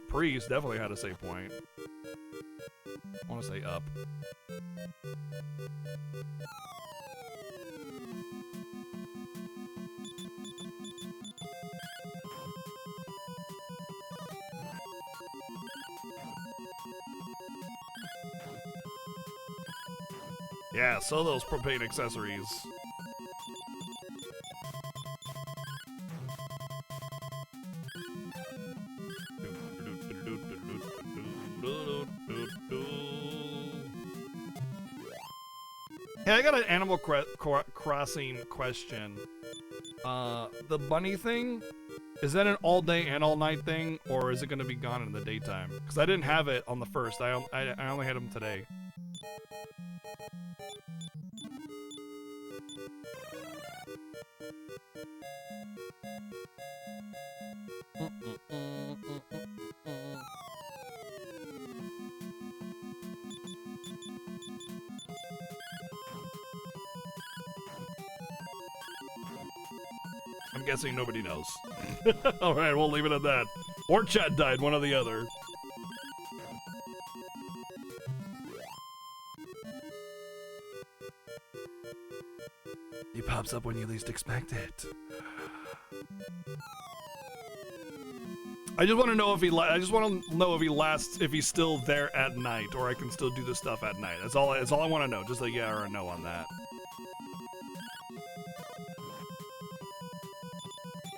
priest definitely had a save point. I want to say up. Yeah, sell those propane accessories. Hey, I got an Animal Crossing question. The bunny thing, is that an all day and all night thing, or is it going to be gone in the daytime? Because I didn't have it on the first. I only had them today. I'm guessing nobody knows. Alright, we'll leave it at that. Or chat died, one or the other. He pops up when you least expect it. I just want to know if he lasts, if he's still there at night, or I can still do the stuff at night. That's all I want to know. Just a yeah or a no on that.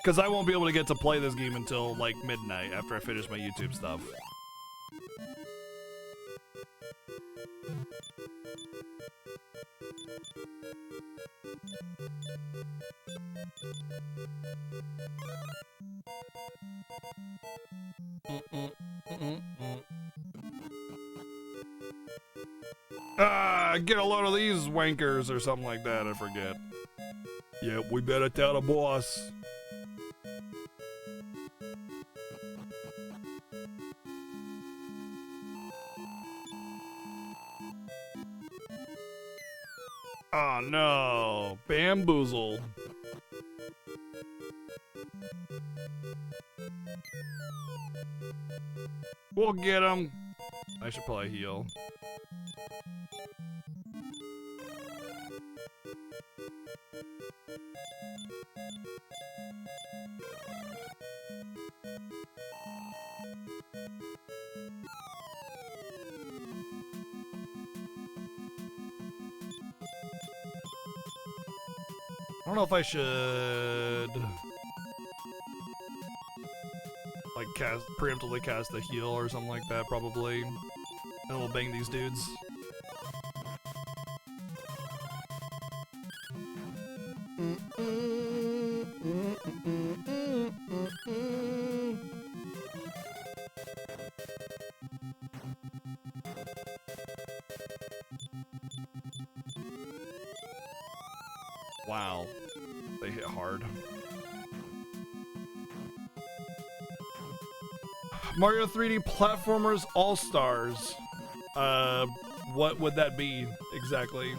Because I won't be able to get to play this game until like midnight after I finish my YouTube stuff. Get a load of these wankers or something like that, I forget. Yeah, we better tell the boss. Oh no, bamboozled. We'll get him. I should probably heal. I don't know if I should like preemptively cast a heal or something like that, probably. And we'll bang these dudes. Wow, they hit hard. Mario 3D Platformers All-Stars. What would that be exactly?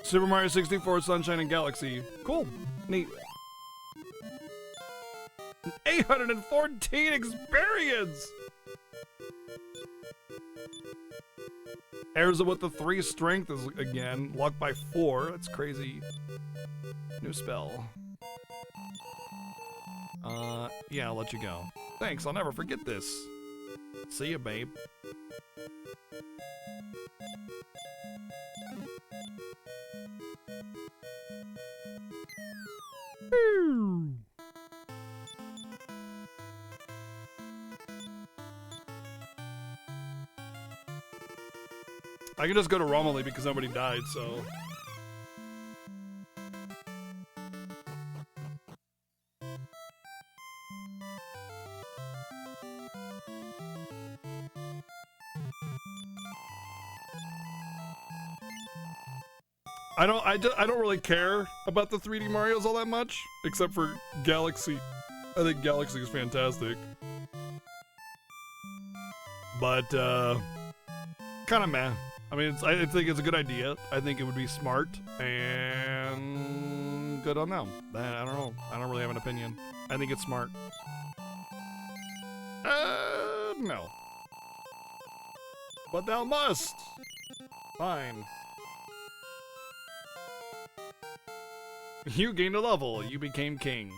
Super Mario 64 Sunshine and Galaxy. Cool. Neat. 814 experience! Erza with the 3 strength is again. Locked by 4. That's crazy. New spell. Yeah, I'll let you go. Thanks, I'll never forget this. See ya, babe. I can just go to Romilly because nobody died, so... I don't really care about the 3D Marios all that much, except for Galaxy. I think Galaxy is fantastic. But, kind of meh. I mean, I think it's a good idea. I think it would be smart, and good on them. I don't know. I don't really have an opinion. I think it's smart. No. But thou must! Fine. You gained a level. You became king.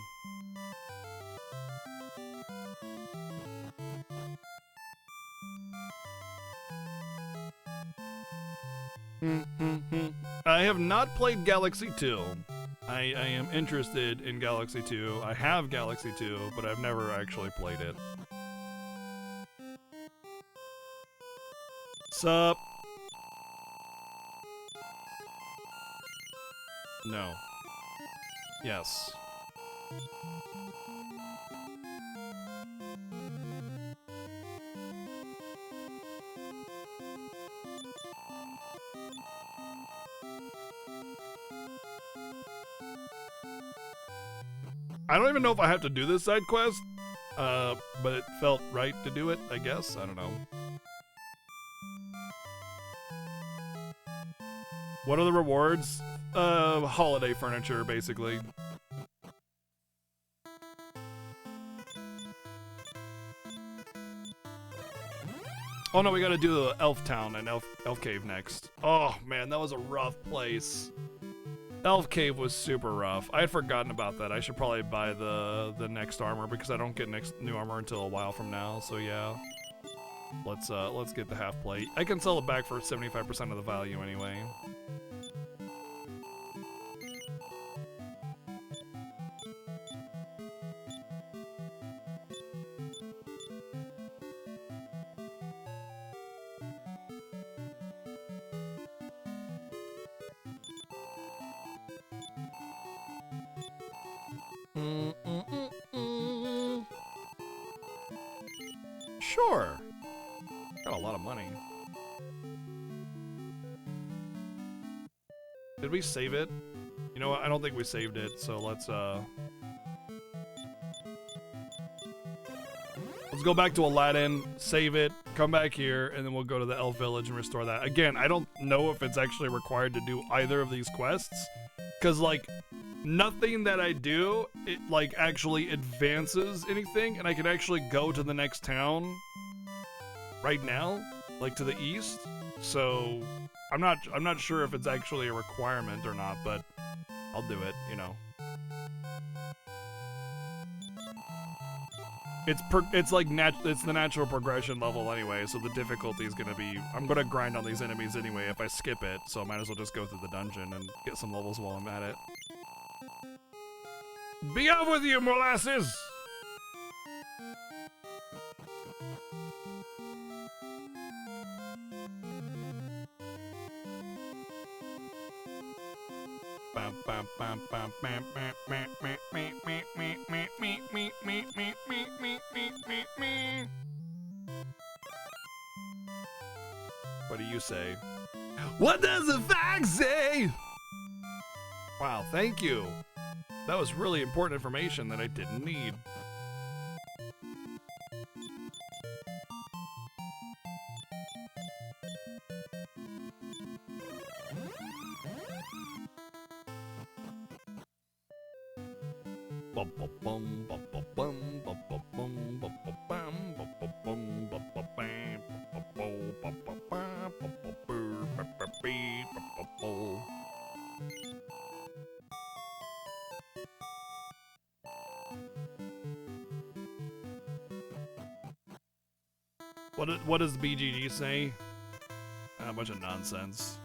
I have not played Galaxy 2. I am interested in Galaxy 2. I have Galaxy 2, but I've never actually played it. Sup? No. Yes. I don't even know if I have to do this side quest, but it felt right to do it, I guess. I don't know. What are the rewards? Holiday furniture, basically. Oh no, we gotta do the Elf Town and Elf Cave next. Oh man, that was a rough place. Elf Cave was super rough. I had forgotten about that. I should probably buy the next armor because I don't get new armor until a while from now. So yeah, let's get the half plate. I can sell it back for 75% of the value anyway. Sure. Got a lot of money. Did we save it? You know what? I don't think we saved it, so let's go back to Aladdin, save it, come back here, and then we'll go to the Elf Village and restore that. Again, I don't know if it's actually required to do either of these quests, because, like, nothing that I do, it, like, actually advances anything, and I can actually go to the next town right now, like, to the east, so I'm not sure if it's actually a requirement or not, but I'll do it, you know. It's like it's the natural progression level anyway, so the difficulty is gonna be, I'm gonna grind on these enemies anyway if I skip it, so I might as well just go through the dungeon and get some levels while I'm at it. Be off with you, molasses! What do you say? What does the fox say? Wow, thank you. That was really important information that I didn't need. What does BGG say? A bunch of nonsense.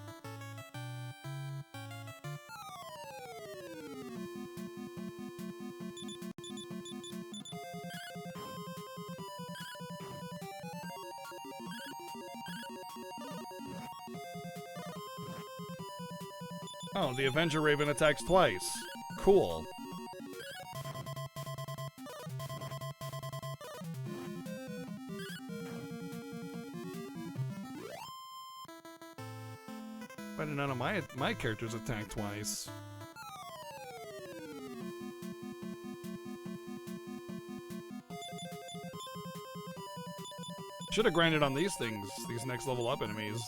Oh, the Avenger Raven attacks twice. Cool. Why did none of my characters attack twice? Should have grinded on these things, these next level up enemies.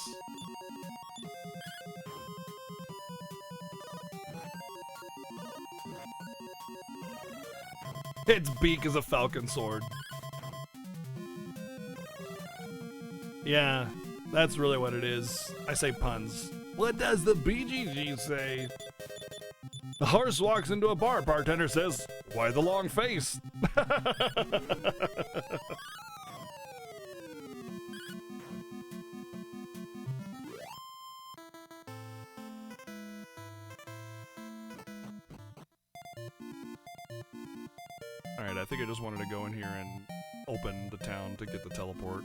Its beak is a falcon sword. Yeah, that's really what it is. I say puns. What does the BGG say? The horse walks into a bar. Bartender says, "Why the long face?" Alright, I think I just wanted to go in here and open the town to get the teleport.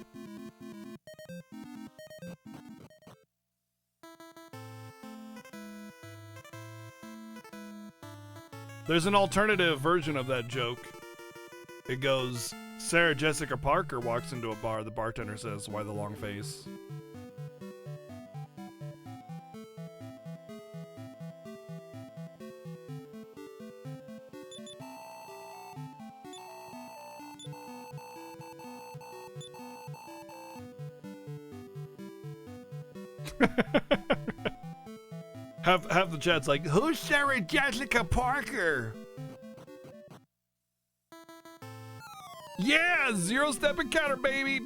There's an alternative version of that joke. It goes, Sarah Jessica Parker walks into a bar. The bartender says, why the long face? Have the chat's like, who's Sarah Jessica Parker? Yeah, zero step encounter, baby.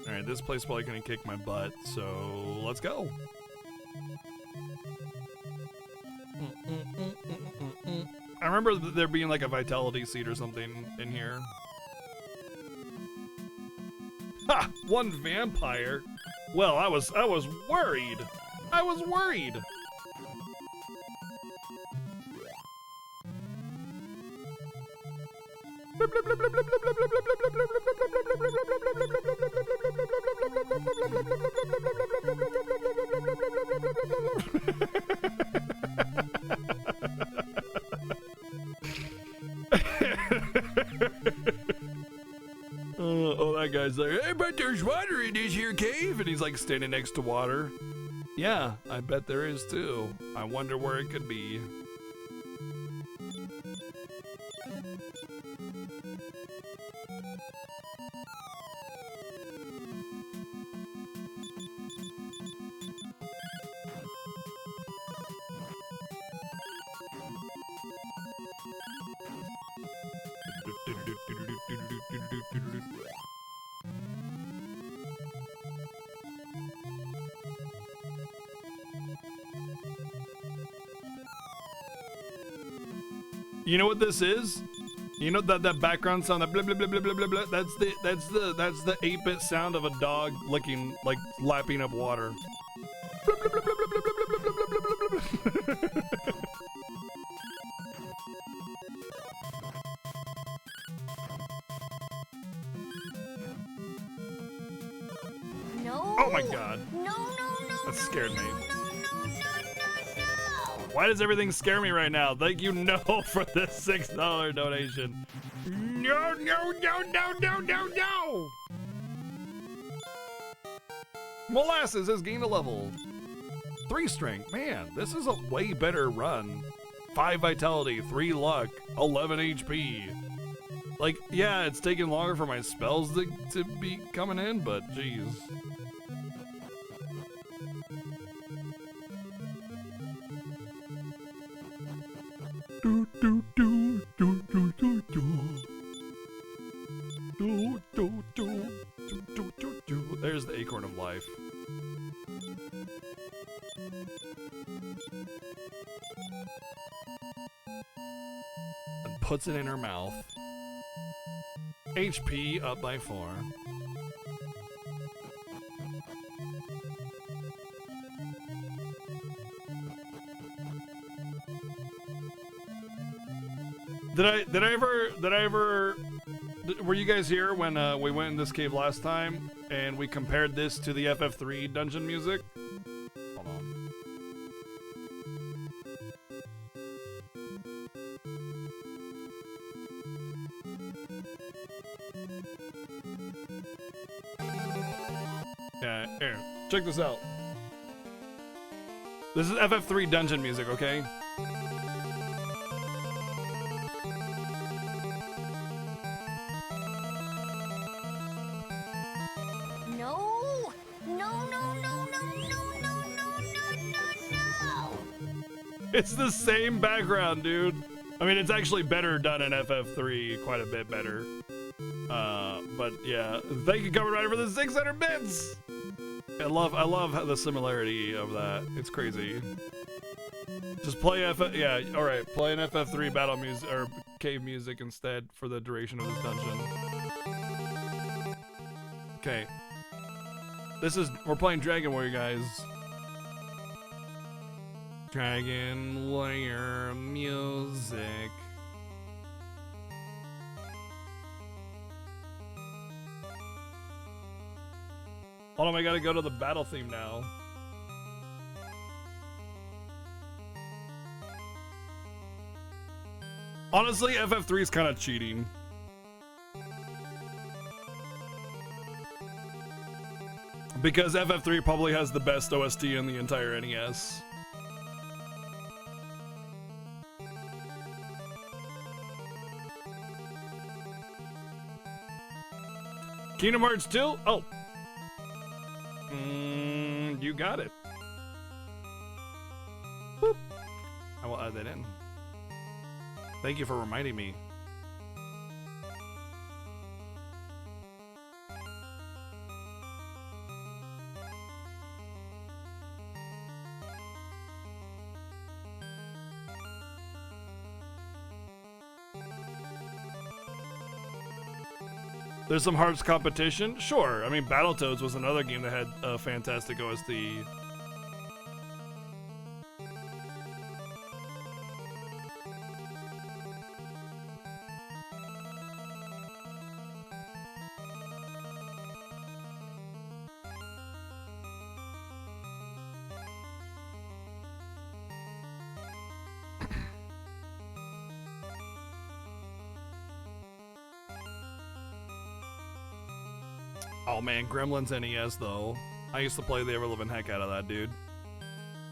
Alright, this place probably gonna kick my butt, so let's go. I remember there being like a vitality seat or something in here. Ha! One vampire? Well, I was worried. I was worried. Oh, that guy's like, hey, but there's water in this here cave, and he's like standing next to water. Yeah, I bet there is too. I wonder where it could be. You know what this is? You know that background sound, that blah blah blah blah blah blah blah. That's the 8-bit sound of a dog licking, like lapping up water. No. Oh my god. No. That scared me. Why does everything scare me right now? Thank you, No, for this $6 donation. No. Molasses has gained a level. 3 strength. Man, this is a way better run. 5 vitality, 3 luck, 11 HP. Like, yeah, it's taking longer for my spells to be coming in, but geez. There's the acorn of life. And puts it in her mouth. HP up by 4. Did I ever were you guys here when we went in this cave last time and we compared this to the FF3 dungeon music? Hold on. Yeah, here, check this out. This is FF3 dungeon music, okay? It's the same background, dude. I mean, it's actually better done in FF3, quite a bit better. But yeah, thank you, Cover Rider, for the 600 bits. I love the similarity of that. It's crazy. Just play yeah, all right. Play an FF3 battle music or cave music instead for the duration of this dungeon. Okay. We're playing Dragon Warrior, guys. Dragon Warrior music. Hold on, I gotta go to the battle theme now. Honestly, FF3 is kind of cheating. Because FF3 probably has the best OST in the entire NES. Kingdom Hearts 2? Oh. You got it. Boop. I will add that in. Thank you for reminding me. There's some Hearts competition? Sure. I mean, Battletoads was another game that had a fantastic OST. Oh man, Gremlins NES though. I used to play the ever-living heck out of that, dude.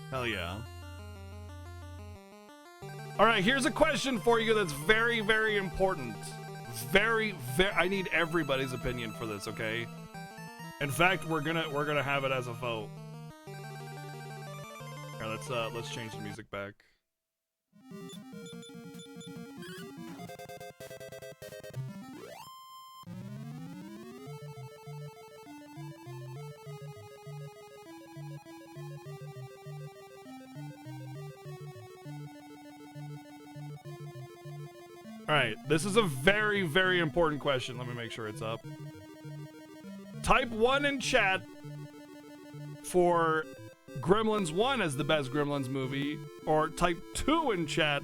Hell yeah. Alright, here's a question for you that's very, very important. I need everybody's opinion for this, okay? In fact, we're gonna have it as a vote. Alright, let's change the music back. Alright, this is a very, very important question. Let me make sure it's up. Type 1 in chat for Gremlins 1 as the best Gremlins movie, or type 2 in chat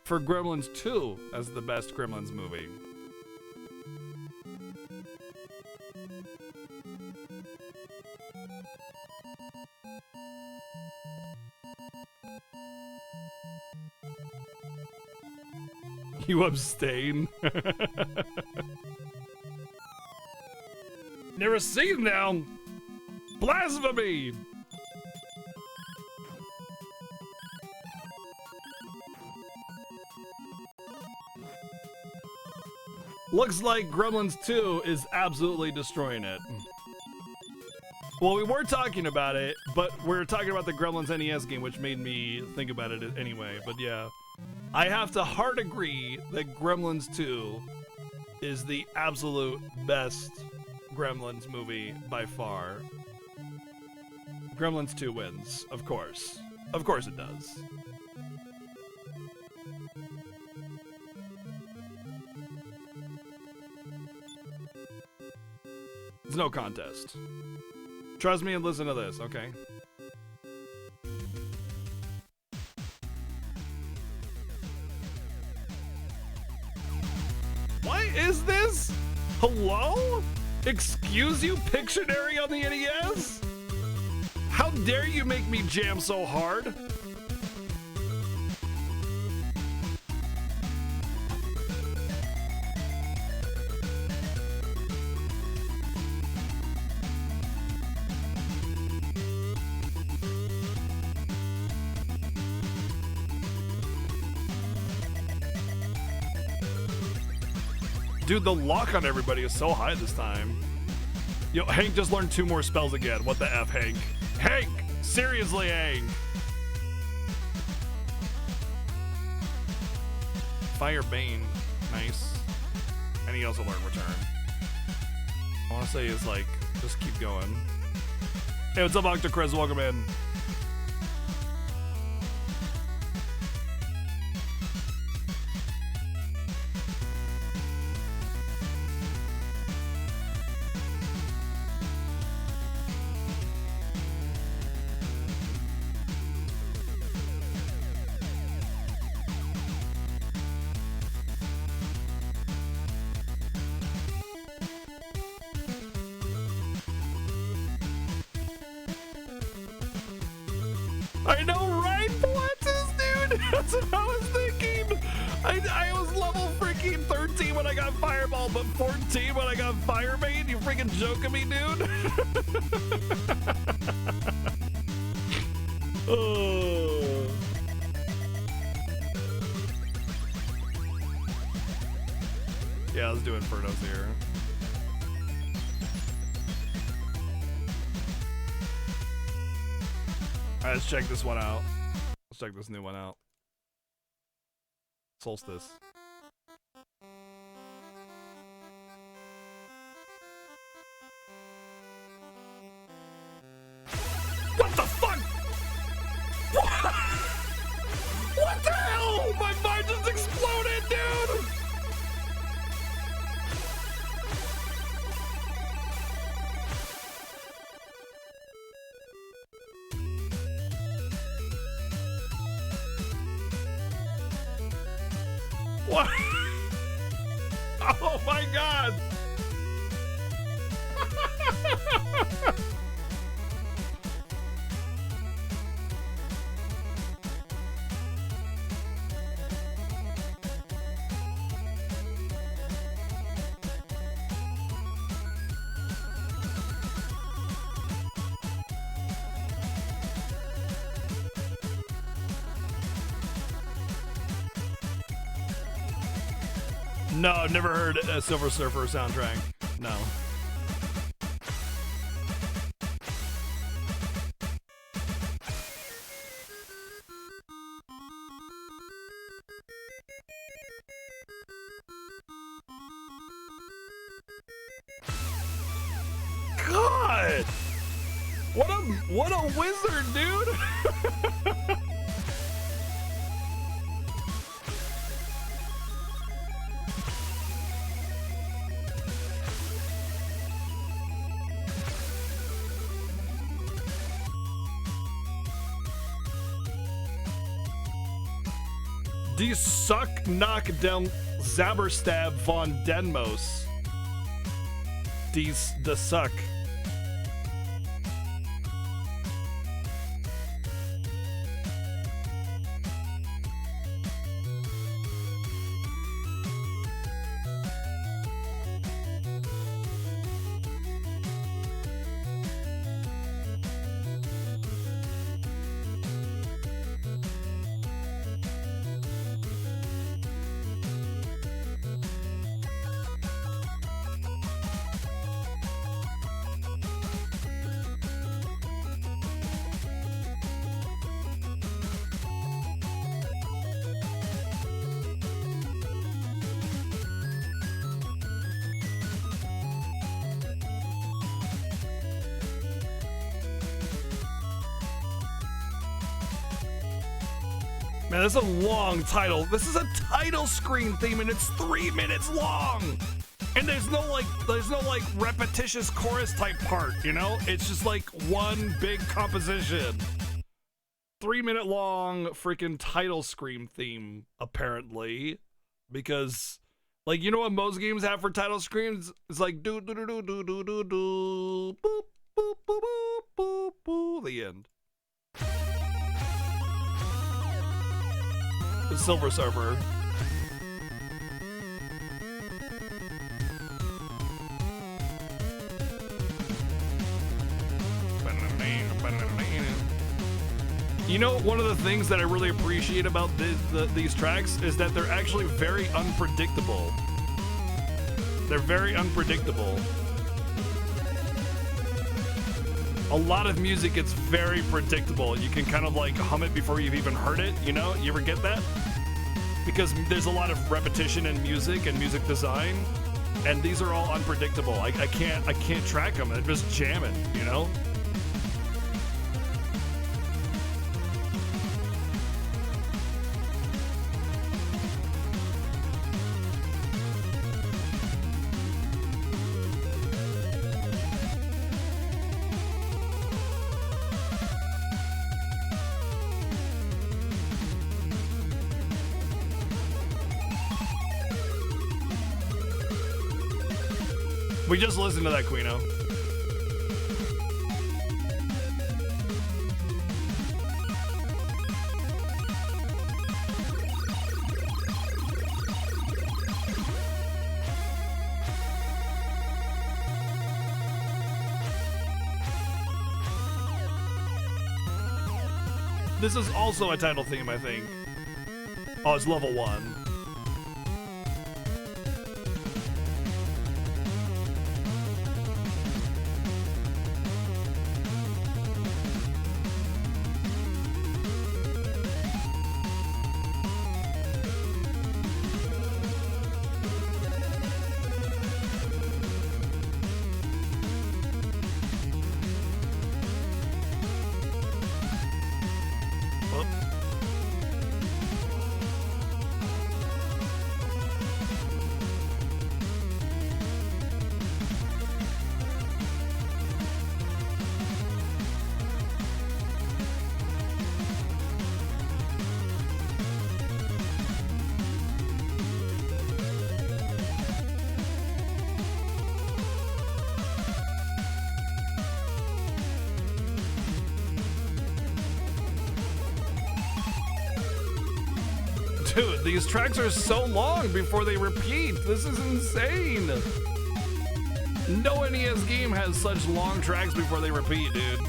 for Gremlins 2 as the best Gremlins movie. You abstain? Never seen them! Blasphemy! Looks like Gremlins 2 is absolutely destroying it. Well, we were talking about it, but we're talking about the Gremlins NES game, which made me think about it anyway, but yeah. I have to hard agree that Gremlins 2 is the absolute best Gremlins movie by far. Gremlins 2 wins, of course. Of course it does. It's no contest. Trust me and listen to this, okay? What is this? Hello? Excuse you, Pictionary on the NES? How dare you make me jam so hard? Dude, the lock on everybody is so high this time. Yo, Hank just learned 2 more spells again. What the F, Hank? Hank! Seriously, Hank! Fire Bane. Nice. NES alert return. I want to say is like, just keep going. Hey, what's up, Octocris? Welcome in. I know, right? Blitzes, dude! That's what I was thinking! I was level freaking 13 when I got Fireball, but 14 when I got Firebait? You freaking joking me, dude? Oh. Yeah, let's do Infernos here. Alright, let's check this one out. Let's check this new one out. Solstice. What the fuck? What the hell? My mind just exploded, dude! What? Oh my god! No, never heard a Silver Surfer soundtrack. No. God! What a wizard, dude! Die Suck Knock Dem Zaberstab von Denmos. Dies the Suck. Man, that's a long title. This is a title screen theme and it's 3 minutes long. And there's no like repetitious chorus type part, you know? It's just like one big composition. 3 minute long freaking title screen theme, apparently. Because, like, you know what most games have for title screens? It's like do do do do do do do do boop boop boop boop boop boop the end. The Silver Surfer. You know, one of the things that I really appreciate about these tracks is that they're actually very unpredictable. They're very unpredictable. A lot of music is very predictable. You can kind of like hum it before you've even heard it, you know? You ever get that? Because there's a lot of repetition in music and music design. and these are all unpredictable. I can't track them. They're just jamming, you know? We just listened to that, Quino. This is also a title theme, I think. Oh, it's level 1. Dude, these tracks are so long before they repeat. This is insane. No NES game has such long tracks before they repeat, dude.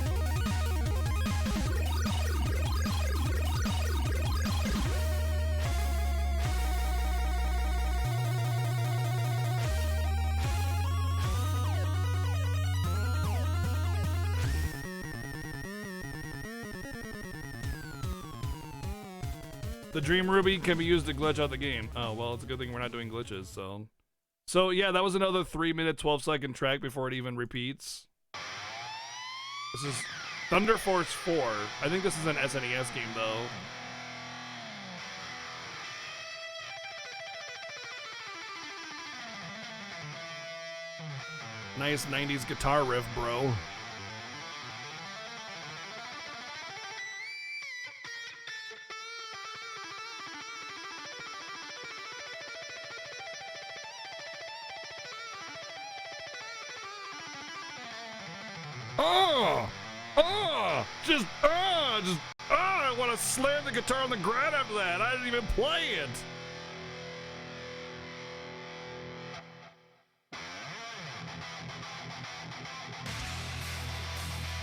The Dream Ruby can be used to glitch out the game. Oh, well, it's a good thing we're not doing glitches, so. So, yeah, that was another 3-minute, 12-second track before it even repeats. This is Thunder Force 4. I think this is an SNES game, though. Nice 90s guitar riff, bro. I want to slam the guitar on the ground after that. I didn't even play it.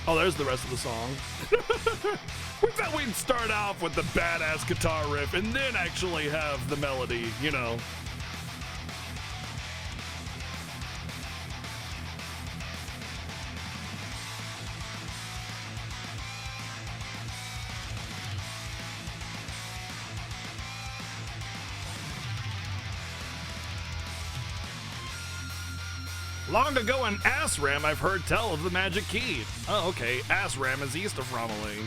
Oh, there's the rest of the song. We thought we'd start off with the badass guitar riff and then actually have the melody, you know. Long ago in Asram, I've heard tell of the magic key. Oh, okay. Asram is east of Romilly.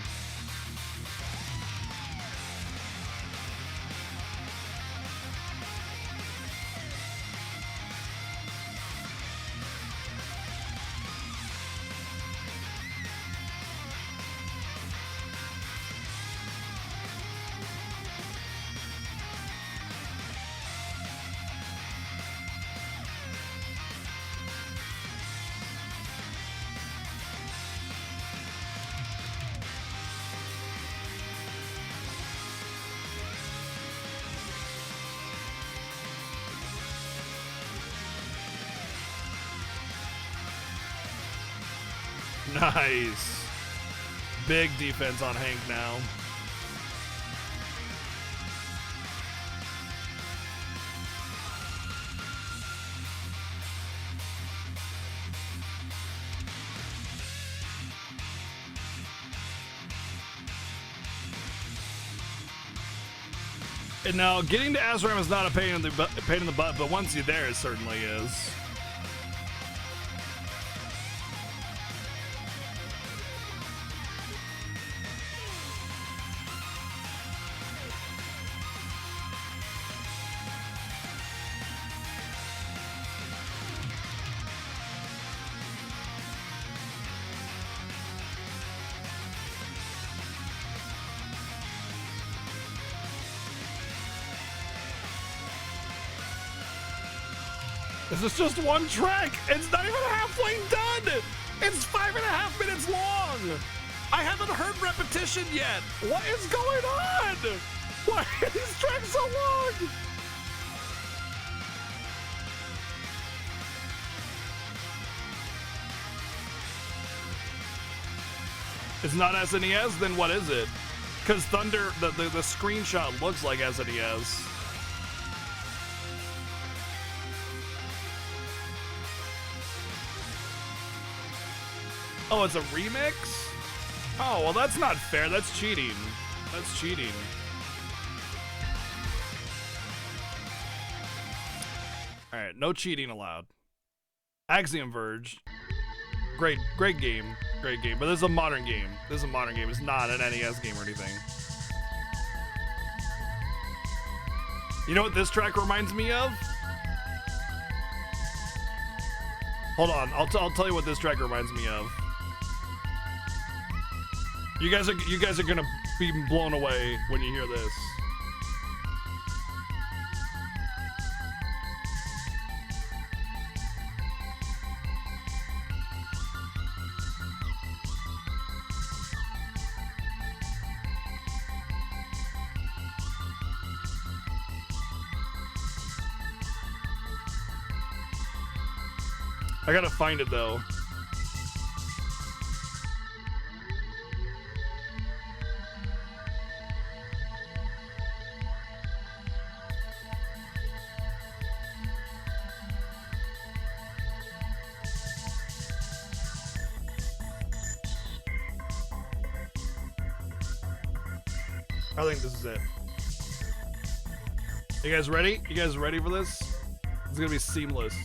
Nice. Big defense on Hank now. And now, getting to Azram is not a pain in the butt, but once you're there, it certainly is. This is just one track. It's not even halfway done. It's 5.5 minutes long. I haven't heard repetition yet. What is going on? Why are these tracks so long? It's not SNES, then what is it? Because Thunder, the screenshot looks like SNES. Oh, it's a remix? Oh, well, that's not fair. That's cheating. That's cheating. All right, no cheating allowed. Axiom Verge. Great game. Great game. But this is a modern game. This is a modern game. It's not an NES game or anything. You know what this track reminds me of? Hold on. I'll tell you what this track reminds me of. You guys are gonna be blown away when you hear this. I gotta find it though. I think this is it. You guys ready? You guys ready for this? It's gonna be seamless.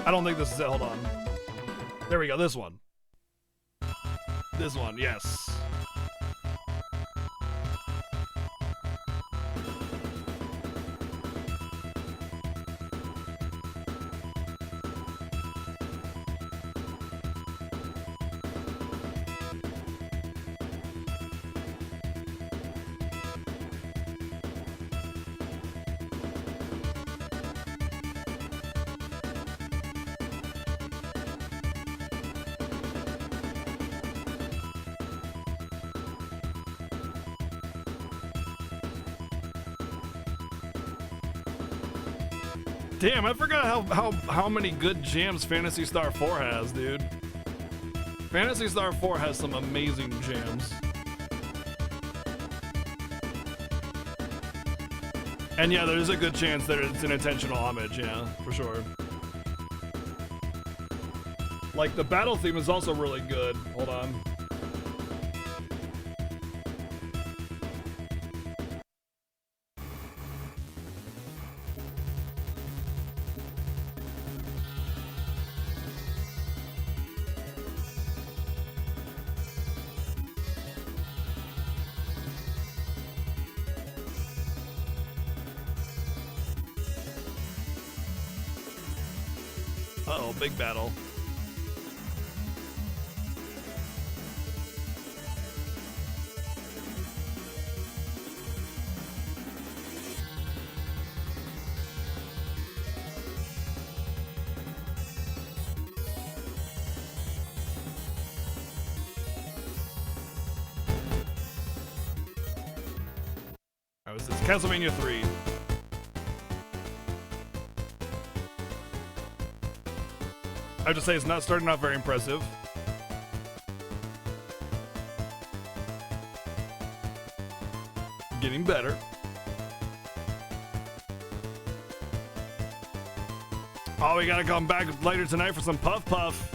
I don't think this is it. Hold on. There we go. This one. This one, yes. Damn, I forgot how many good jams Phantasy Star 4 has, dude. Phantasy Star 4 has some amazing jams. And yeah, there's a good chance that it's an intentional homage, yeah, for sure. Like, the battle theme is also really good. Hold on. Uh-oh, big battle. Alright, what's this? Castlevania 3. I have to say, it's not starting off very impressive. Getting better. Oh, we gotta come back later tonight for some Puff Puff.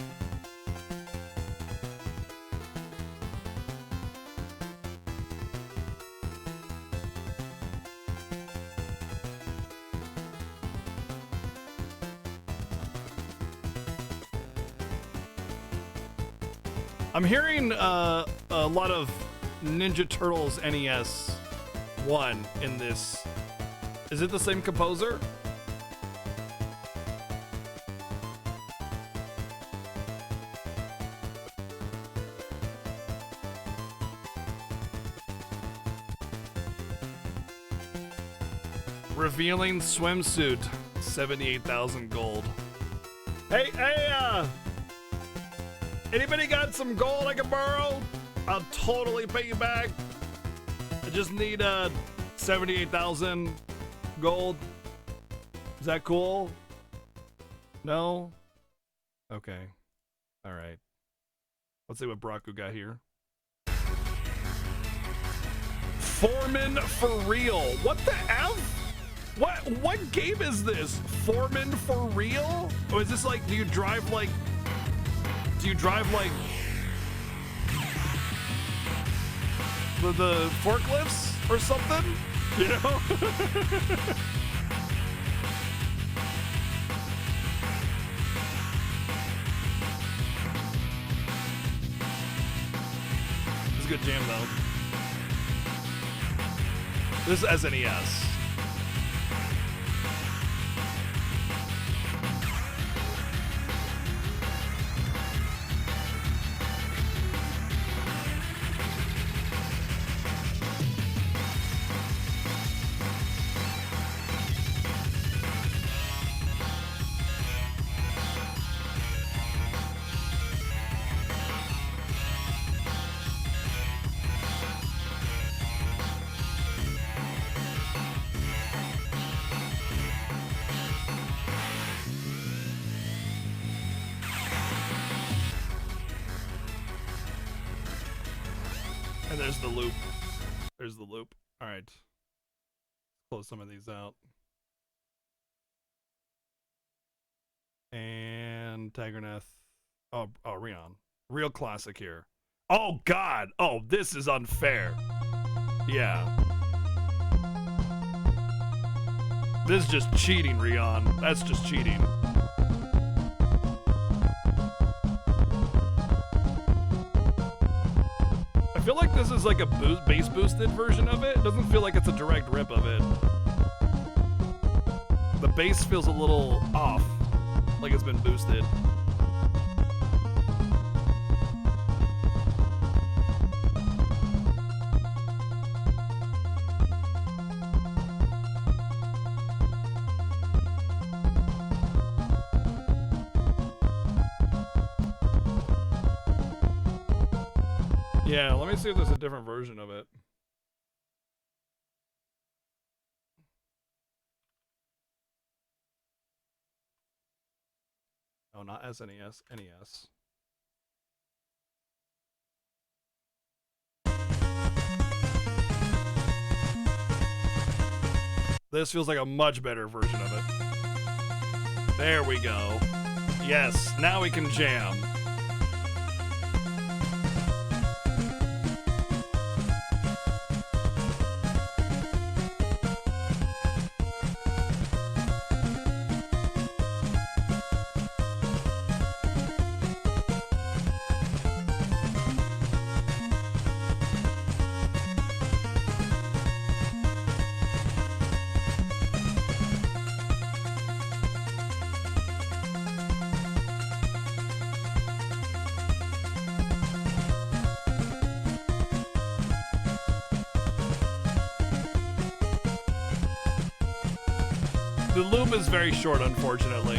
I'm hearing a lot of Ninja Turtles NES 1 in this. Is it the same composer? Revealing swimsuit, 78,000 gold. Hey, anybody got some gold I can borrow? I'll totally pay you back. I just need 78,000 gold. Is that cool? No? Okay. All right. Let's see what Braku got here. Foreman for real. What the F? What game is this? Foreman for real? Or is this like, do you drive like the forklifts or something? You know? It's a good jam though. This is SNES. And there's the loop. There's the loop. All right. Close some of these out. And Tigrerneth. Oh, Rion. Real classic here. Oh, God. Oh, this is unfair. Yeah. This is just cheating, Rion. That's just cheating. I feel like this is like a bass boosted version of it. It doesn't feel like it's a direct rip of it. The bass feels a little off, like it's been boosted. Yeah, let me see if there's a different version of it. Oh, not SNES, NES. This feels like a much better version of it. There we go. Yes, now we can jam. The loop is very short, unfortunately.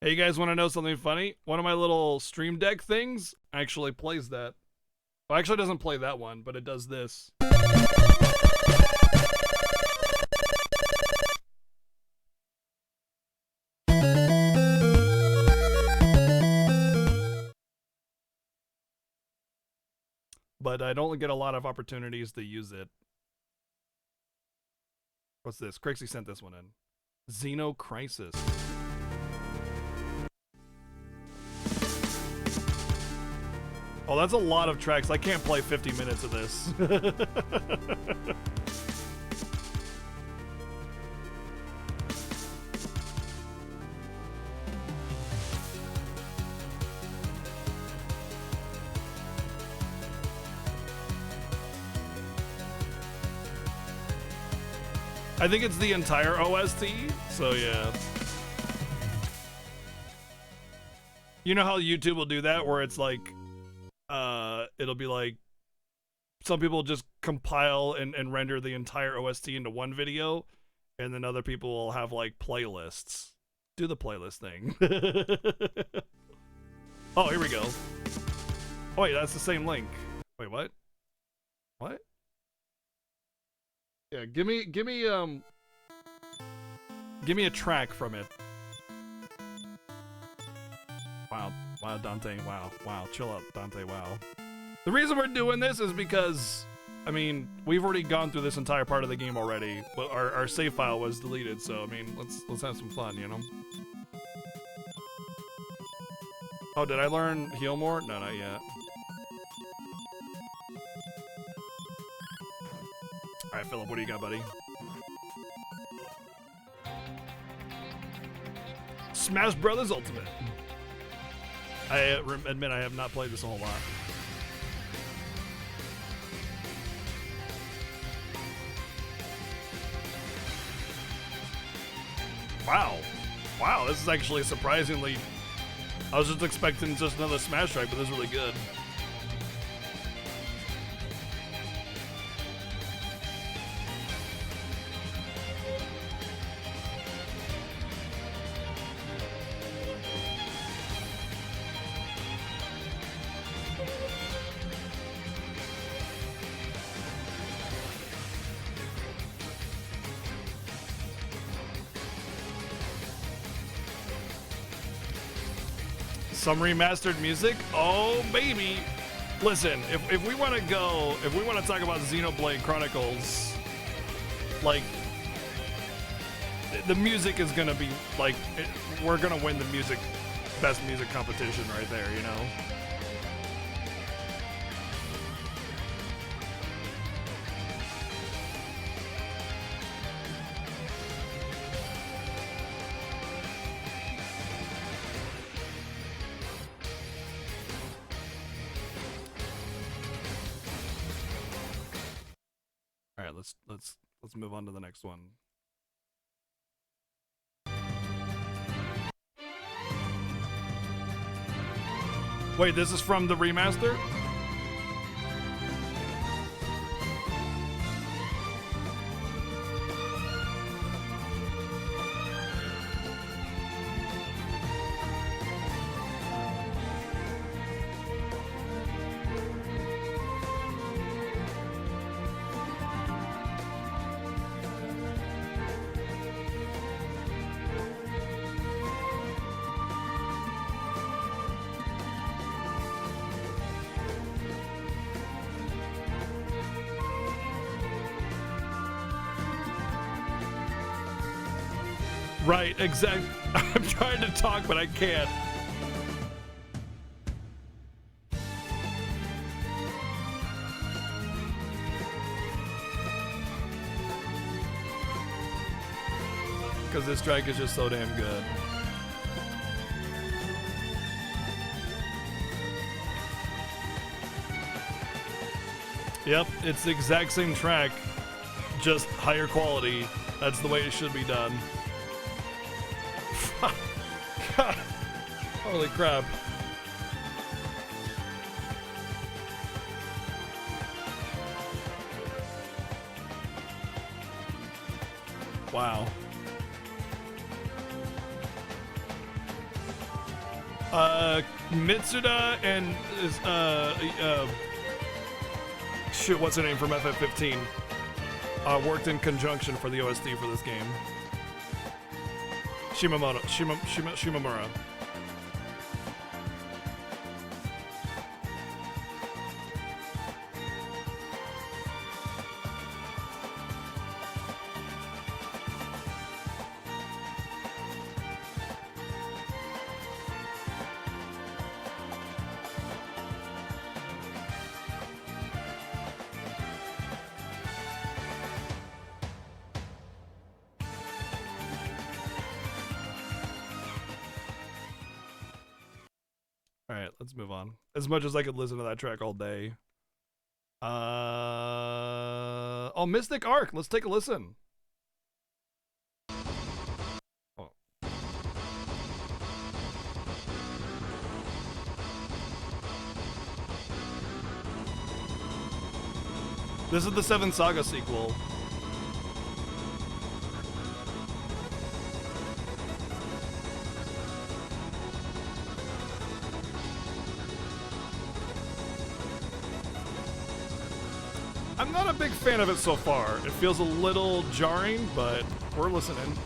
Hey, you guys want to know something funny? One of my little Stream Deck things actually plays that. Well, actually, it doesn't play that one, but it does this. but I don't get a lot of opportunities to use it. What's this? Crixie sent this one in. Xeno Crisis. Oh, that's a lot of tracks. I can't play 50 minutes of this. I think it's the entire OST, so yeah. You know how YouTube will do that, where it's like, it'll be like, some people just compile and render the entire OST into one video, and then other people will have like playlists. Do the playlist thing. Oh, here we go. Oh wait, that's the same link. Wait, what? What? Yeah, give me a track from it. Wow, Dante, wow, chill out, Dante, wow. The reason we're doing this is because, I mean, we've already gone through this entire part of the game already, but our save file was deleted, so I mean, let's have some fun, you know? Oh, did I learn heal more? No, not yet. Alright, Philip, what do you got, buddy? Smash Brothers Ultimate. I admit I have not played this a whole lot. Wow, this is actually surprisingly... I was just expecting just another Smash track, but this is really good. Some remastered music? Oh, baby. Listen, if we want to go, if we want to talk about Xenoblade Chronicles, like, the music is going to be, like, we're going to win the best music competition right there, you know? Let's move on to the next one. Wait, this is from the remaster? Right, exactly. I'm trying to talk, but I can't. Because this track is just so damn good. Yep, it's the exact same track, just higher quality. That's the way it should be done. Holy crap. Wow. Mitsuda and shoot, what's her name from FF15? Worked in conjunction for the OST for this game. Shimamura. All right, let's move on. As much as I could listen to that track all day. Oh, Mystic Arc. Let's take a listen. Oh. This is the Seven Saga sequel. I'm not a big fan of it so far. It feels a little jarring, but we're listening.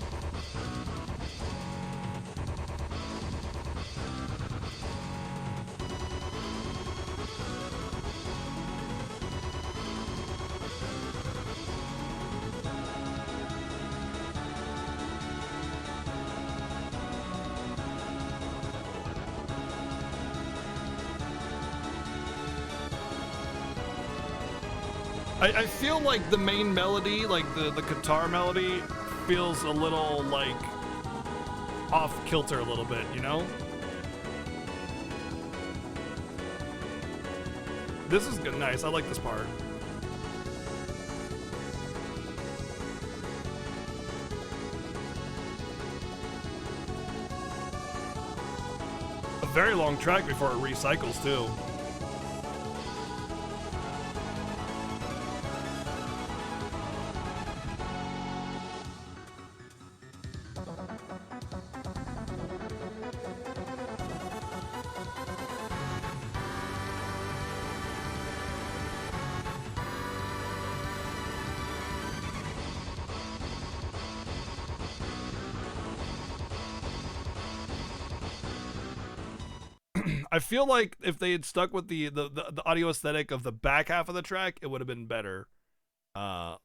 I feel like the main melody, like the guitar melody, feels a little like off kilter a little bit, you know? This is good, nice. I like this part. A very long track before it recycles too. I feel like if they had stuck with the audio aesthetic of the back half of the track, it would have been better.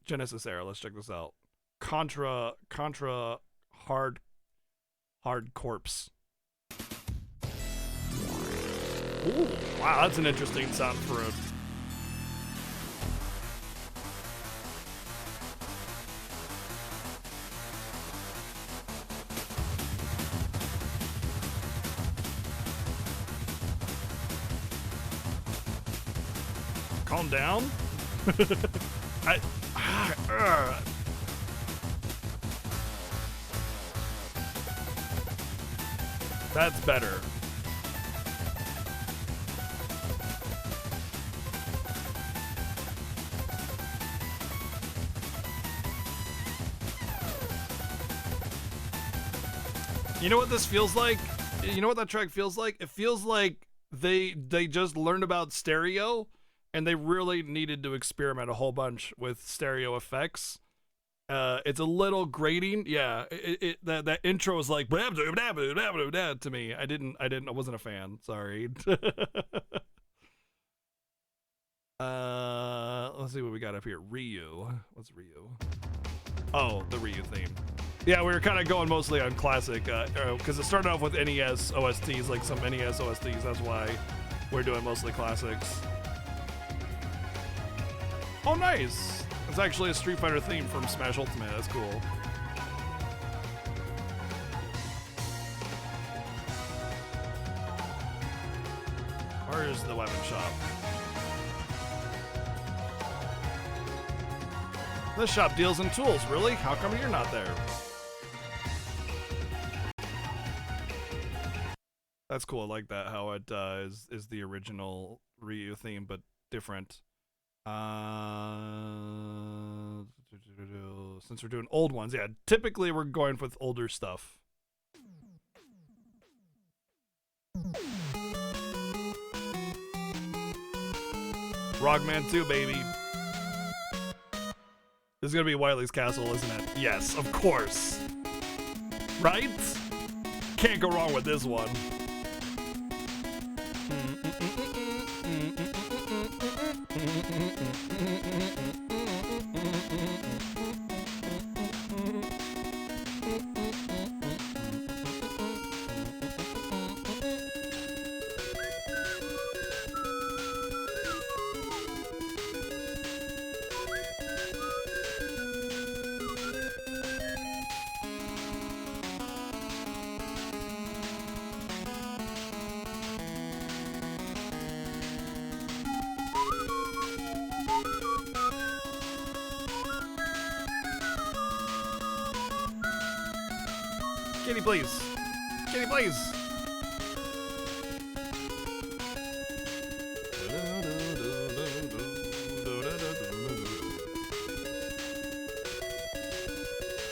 Genesis era, let's check this out. Contra hard corpse. Ooh, wow, that's an interesting sound for a calm down. That's better. You know what this feels like? You know what that track feels like? It feels like they just learned about stereo and they really needed to experiment a whole bunch with stereo effects. It's a little grating. Yeah, that intro was like to me. I wasn't a fan. Sorry. Let's see what we got up here. Ryu. What's Ryu? Oh, the Ryu theme. Yeah, we were kind of going mostly on classic, because it started off with NES OSTs, like some NES OSTs. That's why we're doing mostly classics. Oh, nice! It's actually a Street Fighter theme from Smash Ultimate. That's cool. Where's the weapon shop? This shop deals in tools. Really? How come you're not there? That's cool. I like that. How it is the original Ryu theme, but different. Since we're doing old ones, yeah. Typically, we're going with older stuff. Rockman 2, baby. This is gonna be Wily's Castle, isn't it? Yes, of course. Right? Can't go wrong with this one. Kitty, please. Kitty, please.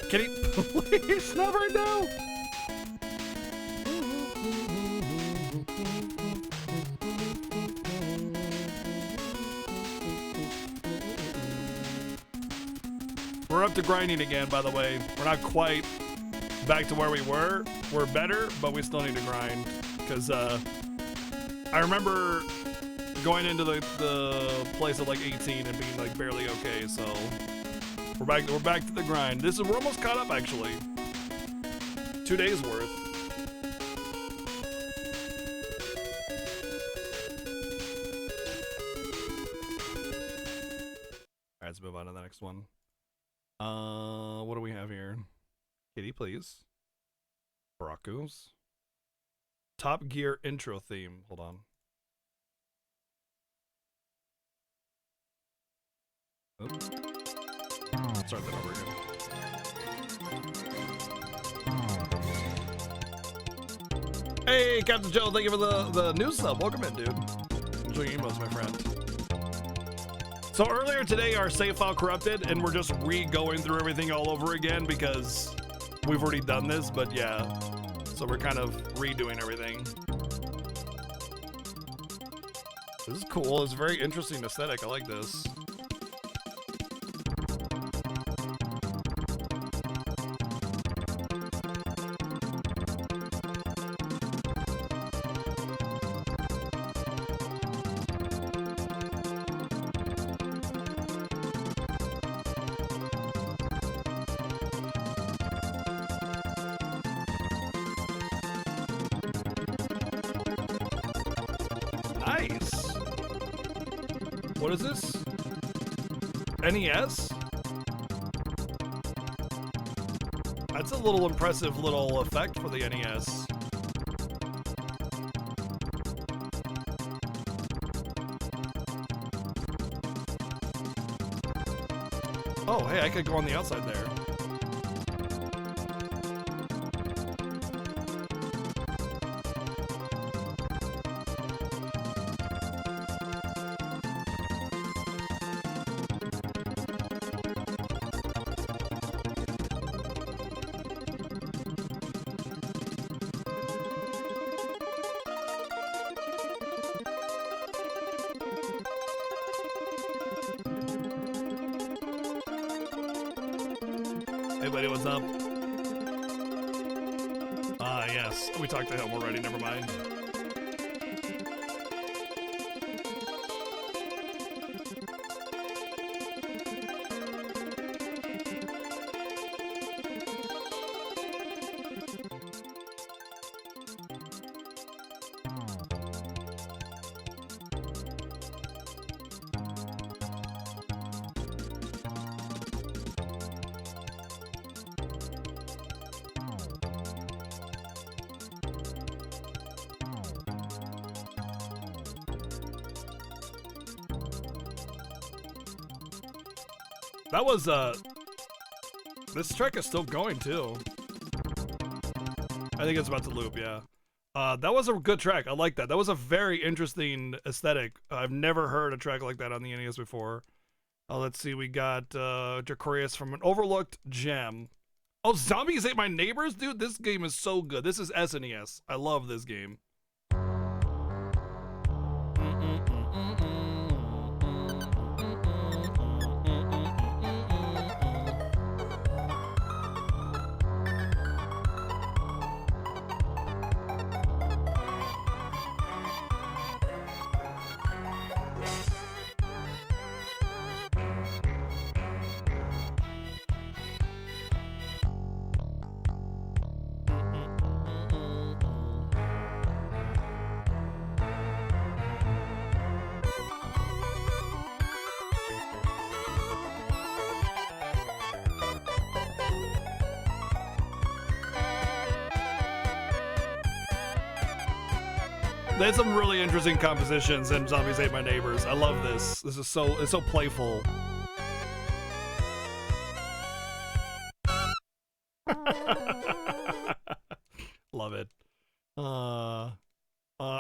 Kitty, please, not right now. We're up to grinding again, by the way. We're not quite back to where we were. We're better, but we still need to grind. Because I remember going into the place at like 18 and being like barely okay, so we're back to the grind. We're almost caught up actually. 2 days worth. Alright, let's move on to the next one. What do we have here? Kitty, please. Barakus. Top Gear intro theme. Hold on. Oops. Start that over again. Hey, Captain Joe, thank you for the new sub. Welcome in, dude. Enjoy your emos, my friend. So earlier today, our save file corrupted, and we're just re-going through everything all over again because we've already done this, but yeah. So we're kind of redoing everything. This is cool. It's a very interesting aesthetic. I like this. Nice. What is this? NES? That's a little impressive little effect for the NES. Oh, hey, I could go on the outside there. Hey buddy, what's up? Ah, yes. We talked to him already, never mind. That was, this track is still going, too. I think it's about to loop, yeah. That was a good track. I like that. That was a very interesting aesthetic. I've never heard a track like that on the NES before. Let's see, we got, Jacorius from an overlooked gem. Oh, Zombies Ate My Neighbors? Dude, this game is so good. This is SNES. I love this game. They had some really interesting compositions in Zombies Ate My Neighbors. I love this. This is it's so playful.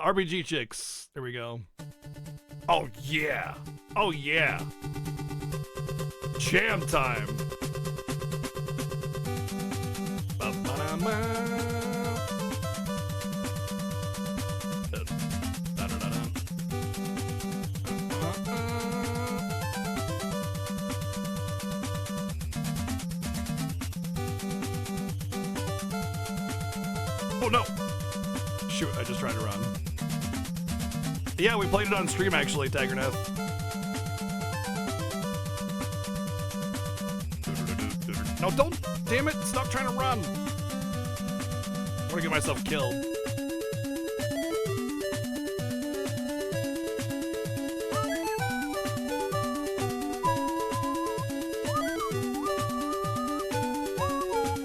RPG chicks. There we go. Oh yeah. Oh yeah. Jam time. Oh no! Shoot, I just tried to run. Yeah, we played it on stream actually, Tigrerneth. No, don't! Damn it! Stop trying to run! I want to get myself killed.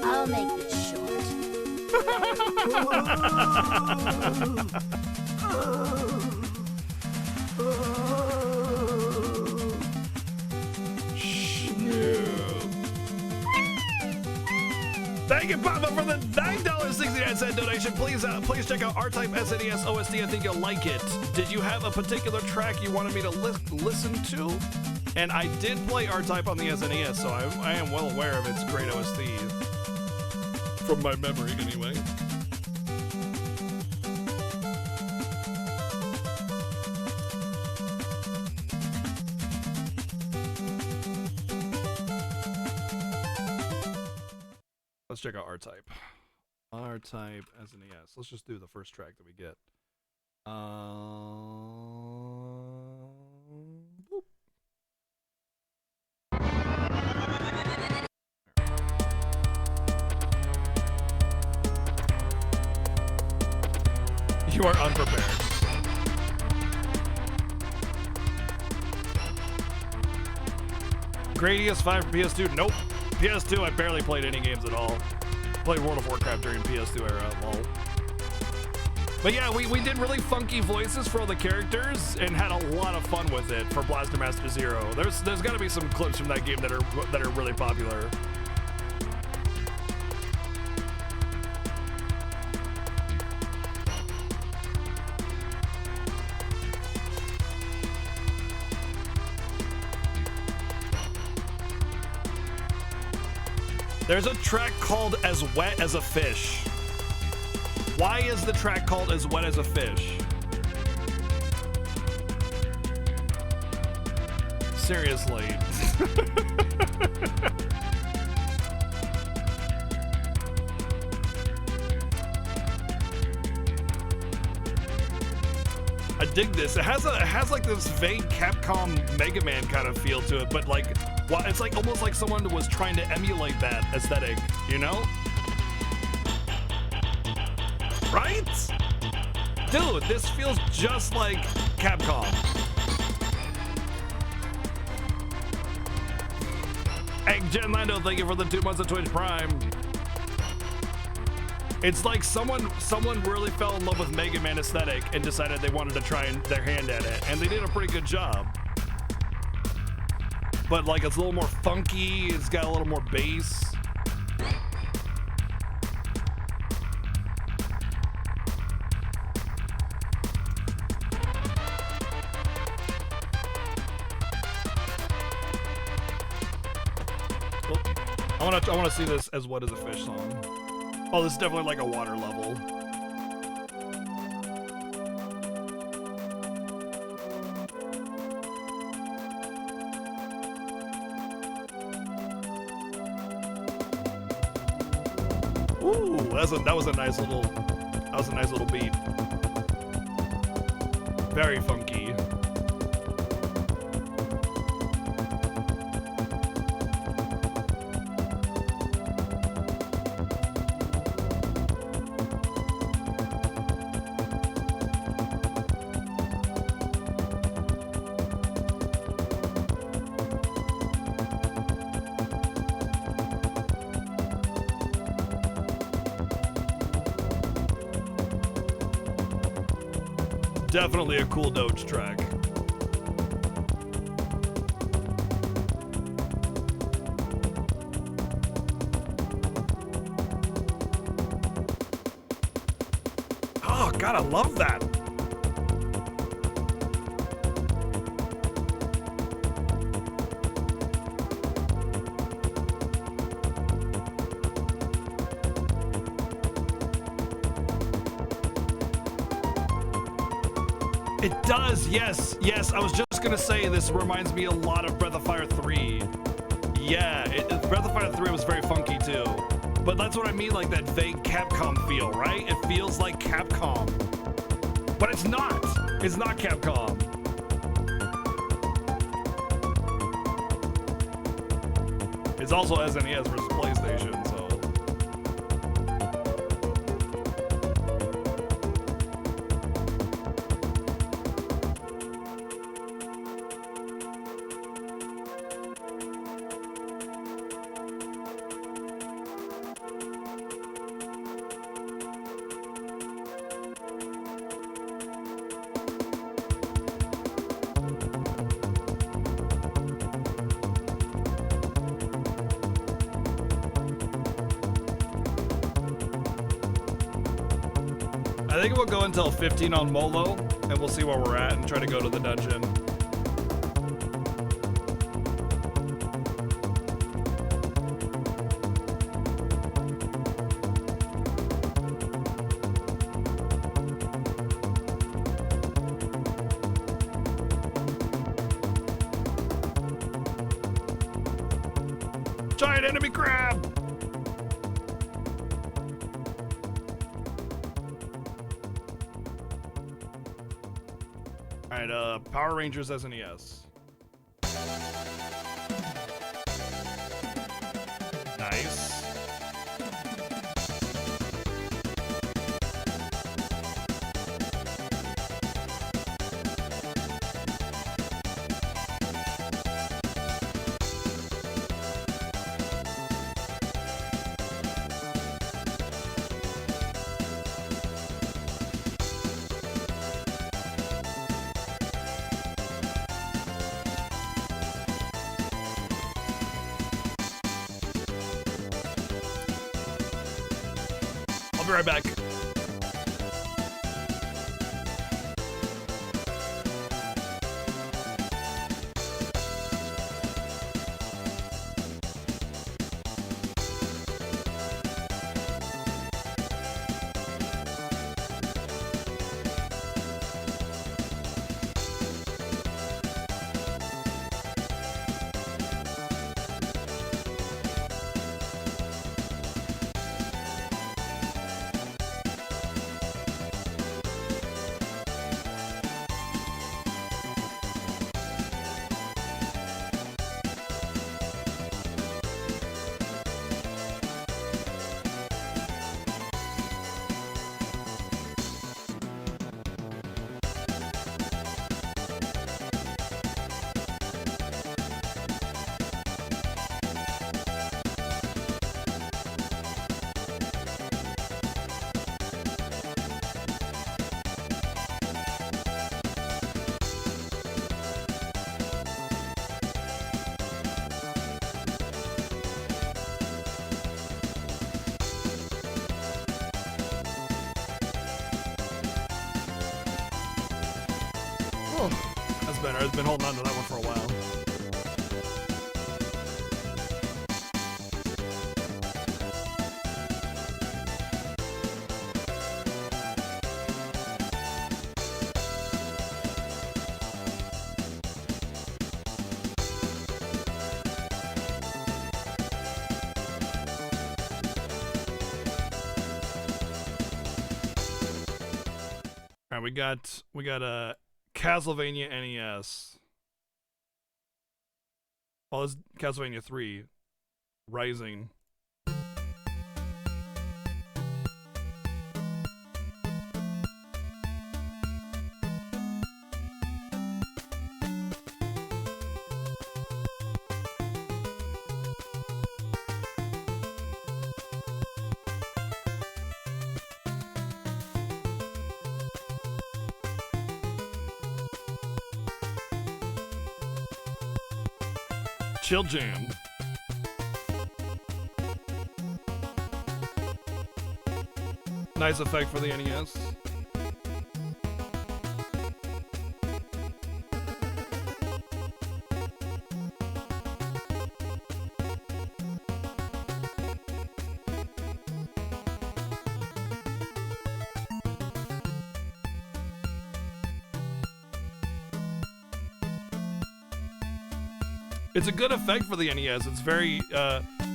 I'll make this short. Thank you, Papa, for the $9.69 donation. Please check out R-Type SNES OST. I think you'll like it. Did you have a particular track you wanted me to listen to? And I did play R-Type on the SNES, so I am well aware of its great OST. From my memory, anyway. Let's check out R-Type. R-Type SNES. Let's just do the first track that we get. Boop. You are unprepared. Gradius 5 for PS2. Nope. PS2, I barely played any games at all. Played World of Warcraft during PS2 era, lol. But yeah, we did really funky voices for all the characters and had a lot of fun with it for Blaster Master Zero. There's got to be some clips from that game that are really popular. There's a track called As Wet as a Fish. Why is the track called As Wet as a Fish? Seriously. I dig this. It has like this vague Capcom Mega Man kind of feel to it, but like, well, it's like almost like someone was trying to emulate that aesthetic, you know? Right? Dude, this feels just like Capcom. Hey, Jen Lando, thank you for the 2 months of Twitch Prime. It's like someone really fell in love with Mega Man aesthetic and decided they wanted to try their hand at it, and they did a pretty good job. But like it's a little more funky, it's got a little more bass. I want to see this As Wet as a Fish song. Oh, this is definitely like a water level. Ooh, that was a nice little beat. Very funky. Definitely a cool Doge track. Oh, God, I love that. It does, yes, yes. I was just gonna say this reminds me a lot of Breath of Fire 3. Yeah, Breath of Fire 3 was very funky too. But that's what I mean, like that vague Capcom feel, right? It feels like Capcom. But it's not. It's not Capcom. It's also SNES versus PlayStation, so. I think we'll go until 15 on Molo, and we'll see where we're at and try to go to the dungeon. Giant enemy crab! Alright, Power Rangers SNES. Nice. I'll be right back. That's better. I've been holding on to that one for a while. All right, we got a Castlevania NES. Well, it's Castlevania 3 Rising. Chill Jam. Nice effect for the NES. It's a good effect for the NES. It's very,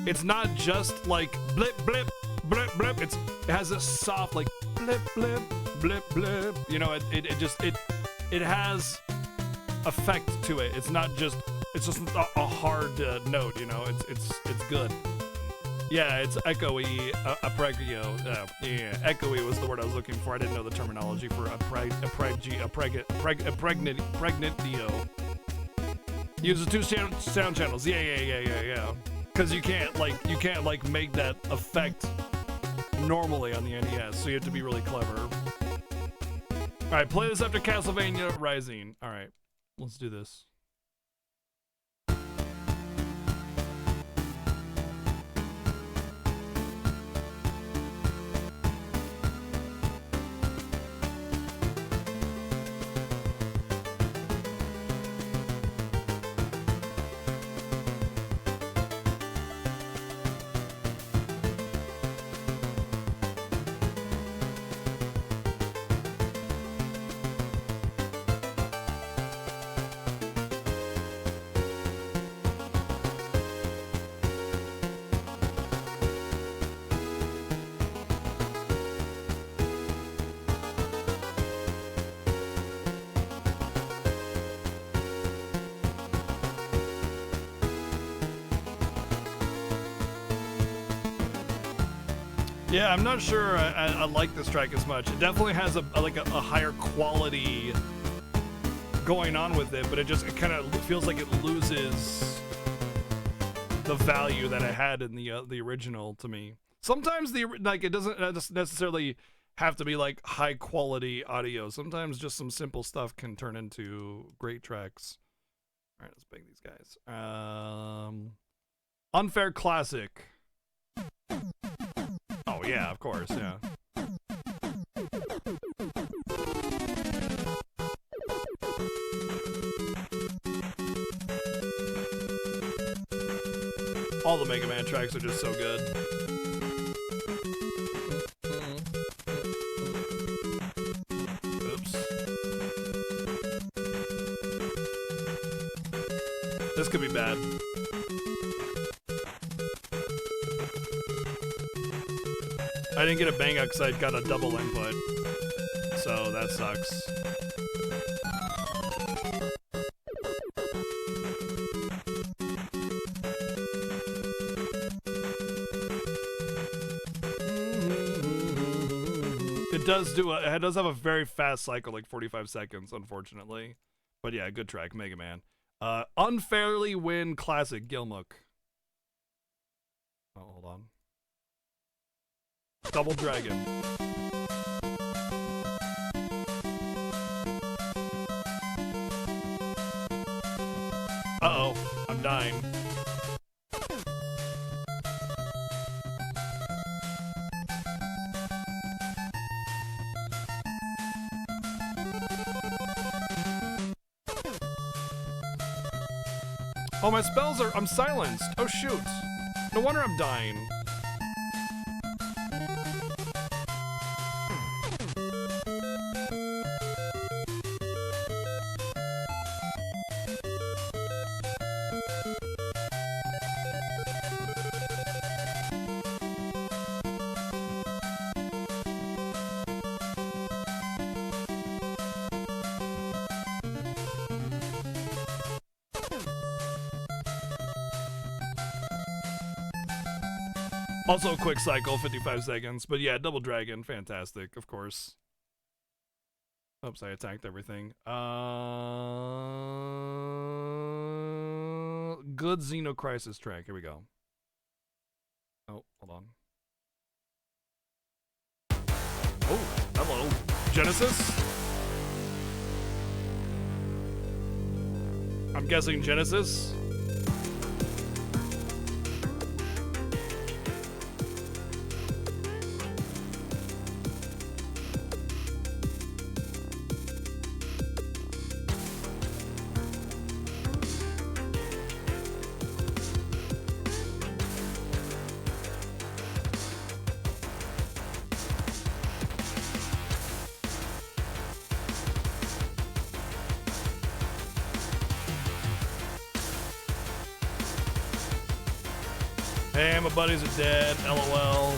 it's not just like blip, blip, blip, blip. It has a soft like blip, blip, blip, blip. You know, it has effect to it. It's not just, it's just a hard note. You know, it's good. Yeah, it's echoey, apregio. Yeah, echoey was the word I was looking for. I didn't know the terminology for pregnantio. Uses 2 sound channels. Yeah. Because you can't make that effect normally on the NES, so you have to be really clever. All right, play this after Castlevania Rising. All right, let's do this. Yeah, I'm not sure I like this track as much. It definitely has a higher quality going on with it, but it kind of feels like it loses the value that it had in the original to me. Sometimes it doesn't necessarily have to be like high quality audio. Sometimes just some simple stuff can turn into great tracks. All right, let's bang these guys. Unfair Classic. Oh yeah, of course, yeah. All the Mega Man tracks are just so good. Oops. This could be bad. I didn't get a bang out because I got a double input, so that sucks. It does have a very fast cycle, like 45 seconds, unfortunately. But yeah, good track, Mega Man. Unfairly Win Classic, Gilmook. Oh, hold on. Double Dragon. Uh-oh, I'm dying. Oh, my spells I'm silenced. Oh, shoot. No wonder I'm dying. Also a quick cycle, 55 seconds. But yeah, Double Dragon, fantastic, of course. Oops, I attacked everything. Good Xenocrisis track. Here we go. Oh, hold on. Oh, hello. Genesis? I'm guessing Genesis? Hey, my buddies are dead. LOL.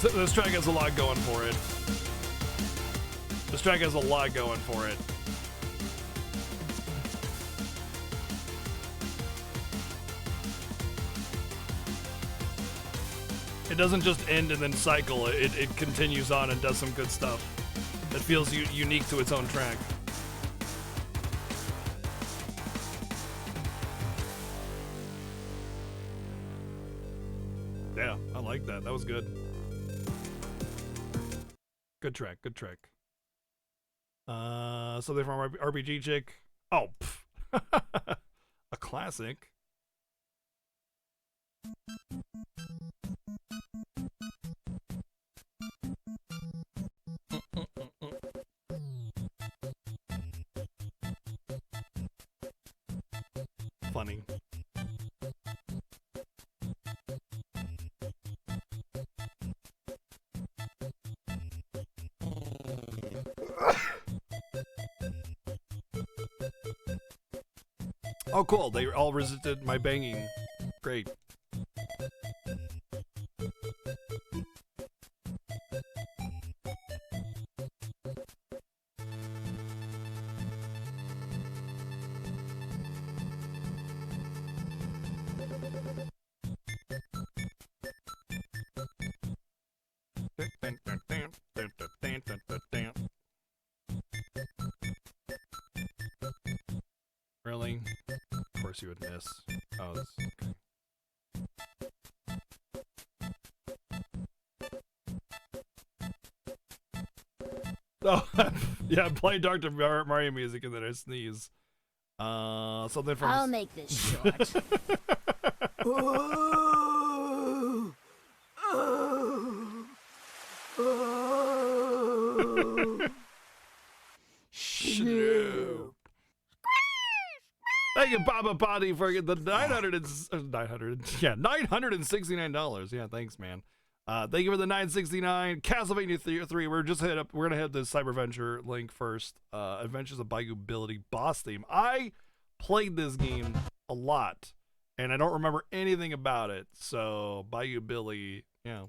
This track has a lot going for it. This track has a lot going for it. It doesn't just end and then cycle. It continues on and does some good stuff that feels unique to its own track. Yeah, I like that. That was good. Good track, good track. Something from RPG Chick. Oh, a classic. Funny. Oh, cool. They all resisted my banging. Great. Really? Of course you would miss. Oh, that's okay. Oh, yeah, play Dr. Mario music and then I sneeze. Something from... I'll make this short. Shnoop. Thank you, Baba Body, for the $969. Yeah, thanks, man. Thank you for the $969. Castlevania 3. We're gonna hit the Cyberventure link first. Adventures of Bayou Billy boss theme. I played this game a lot, and I don't remember anything about it. So Bayou Billy, yeah.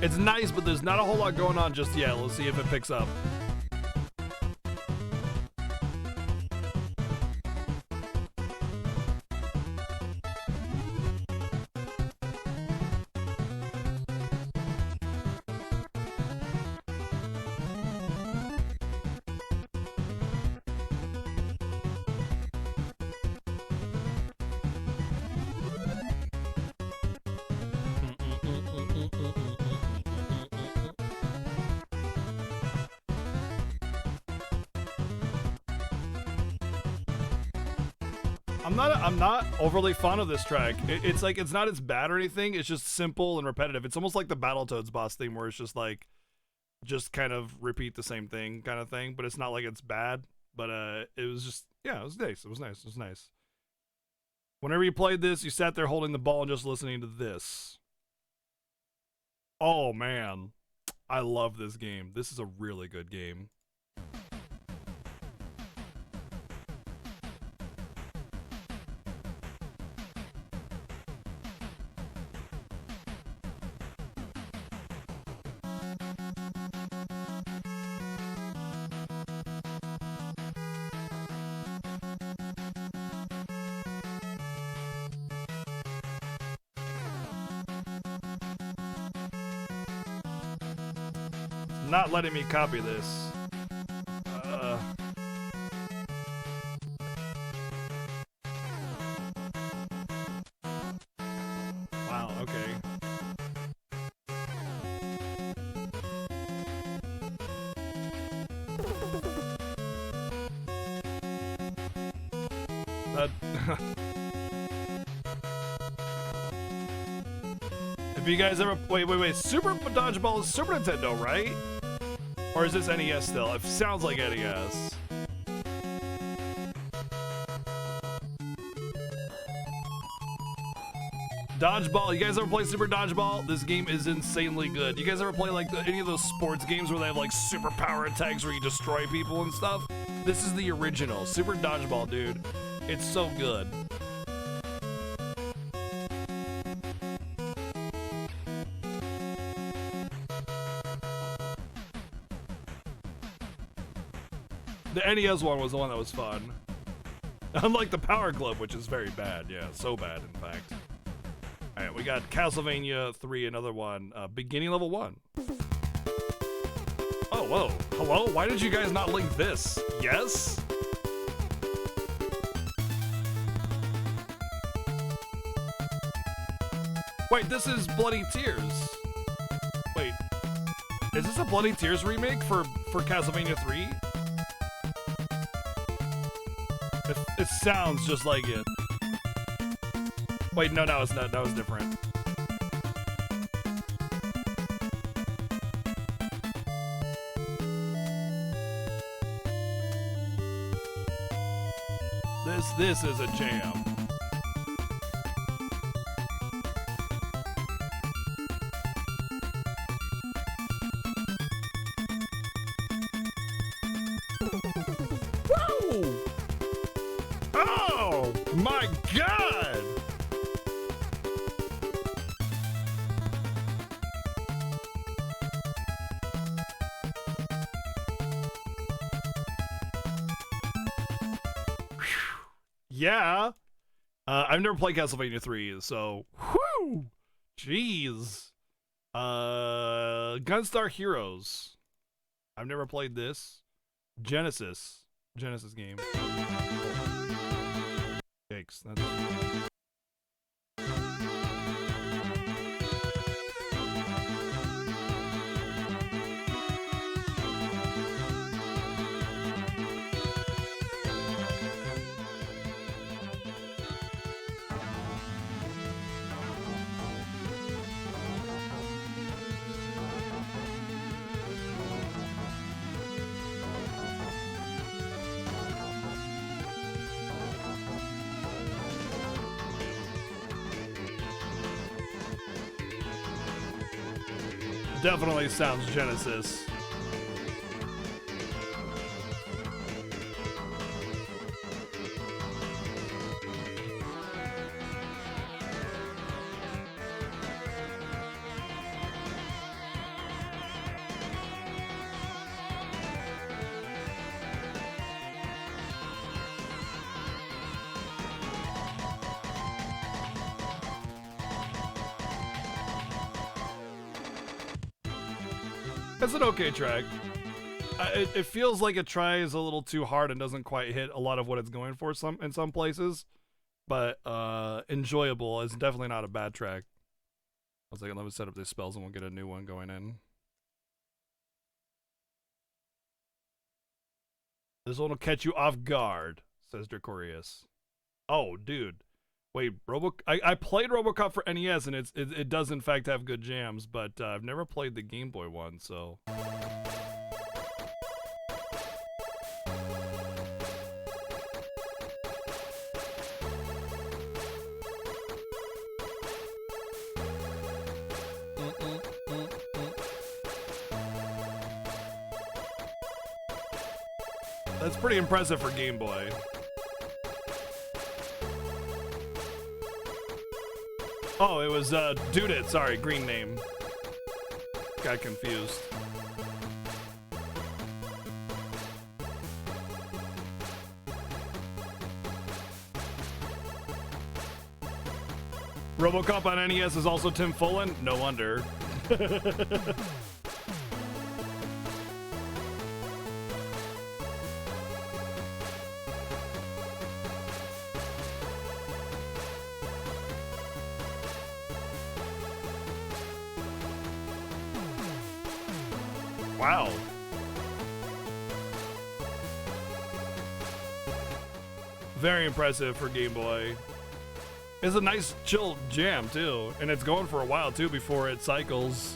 It's nice, but there's not a whole lot going on just yet. Let's see if it picks up. I'm not overly fond of this track. It's like, it's not as bad or anything. It's just simple and repetitive. It's almost like the Battletoads boss theme where it's just like, just kind of repeat the same thing kind of thing. But it's not like it's bad. But it was just, yeah, it was nice. It was nice. It was nice. Whenever you played this, you sat there holding the ball and just listening to this. Oh man, I love this game. This is a really good game. not letting me copy this. Wow, okay. That If you guys ever wait, Super Dodgeball is Super Nintendo, right? Or is this NES still? It sounds like NES. Dodgeball, you guys ever play Super Dodgeball? This game is insanely good. You guys ever play like any of those sports games where they have like super power attacks where you destroy people and stuff? This is the original, Super Dodgeball, dude. It's so good. The NES one was the one that was fun. Unlike the Power Glove, which is very bad. Yeah, so bad, in fact. Alright, we got Castlevania 3, another one. Beginning level 1. Oh, whoa. Hello? Why did you guys not link this? Yes? Wait, this is Bloody Tears. Wait. Is this a Bloody Tears remake for Castlevania 3? It sounds just like it. Wait, no, that was not. That was different. This is a jam. Whoa! Oh my God! Yeah. I've never played Castlevania 3, so whoo! Jeez. Gunstar Heroes. I've never played this. Genesis game. Yikes. That's... Definitely sounds Genesis. It's an okay track. It feels like it tries a little too hard and doesn't quite hit a lot of what it's going for in some places, but enjoyable. It's definitely not a bad track. I was like, let me set up these spells and we'll get a new one going in. This one will catch you off guard, says Dracorius. Oh, dude. Wait, I played RoboCop for NES, and it does in fact have good jams, but I've never played the Game Boy one, so... That's pretty impressive for Game Boy. Oh, it was, Dude It, sorry, green name. Got confused. RoboCop on NES is also Tim Fullen? No wonder. Wow. Very impressive for Game Boy. It's a nice chill jam too, and it's going for a while too before it cycles.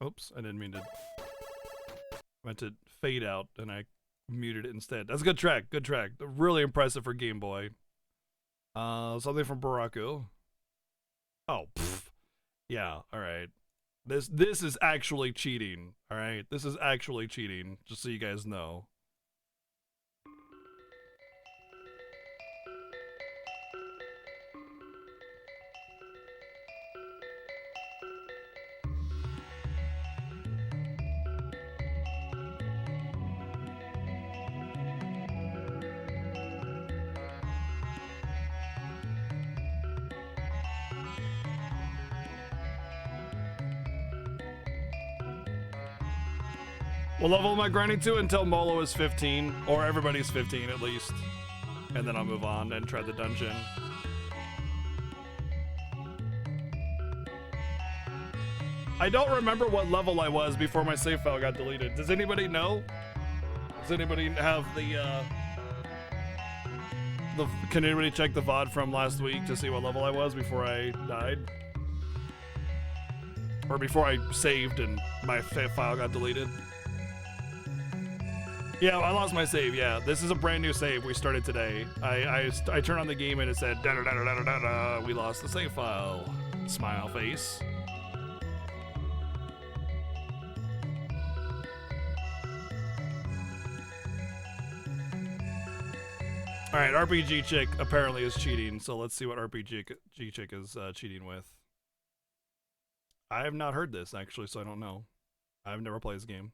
Oops, I didn't mean to. I meant to fade out and I muted it instead. That's a good track. Good track. Really impressive for Game Boy. Something from Baraku. Oh, pfft. Yeah, alright. This is actually cheating. Alright? This is actually cheating, just so you guys know. What level am I grinding to until Molo is 15, or everybody's 15 at least. And then I'll move on and try the dungeon. I don't remember what level I was before my save file got deleted. Does anybody know? Does anybody have can anybody check the VOD from last week to see what level I was before I died? Or before I saved and my file got deleted? Yeah, I lost my save, yeah. This is a brand new save we started today. I turned on the game and it said, da da da da da da da, we lost the save file. Smile face. Alright, RPG Chick apparently is cheating, so let's see what RPG Chick is cheating with. I have not heard this, actually, so I don't know. I've never played this game.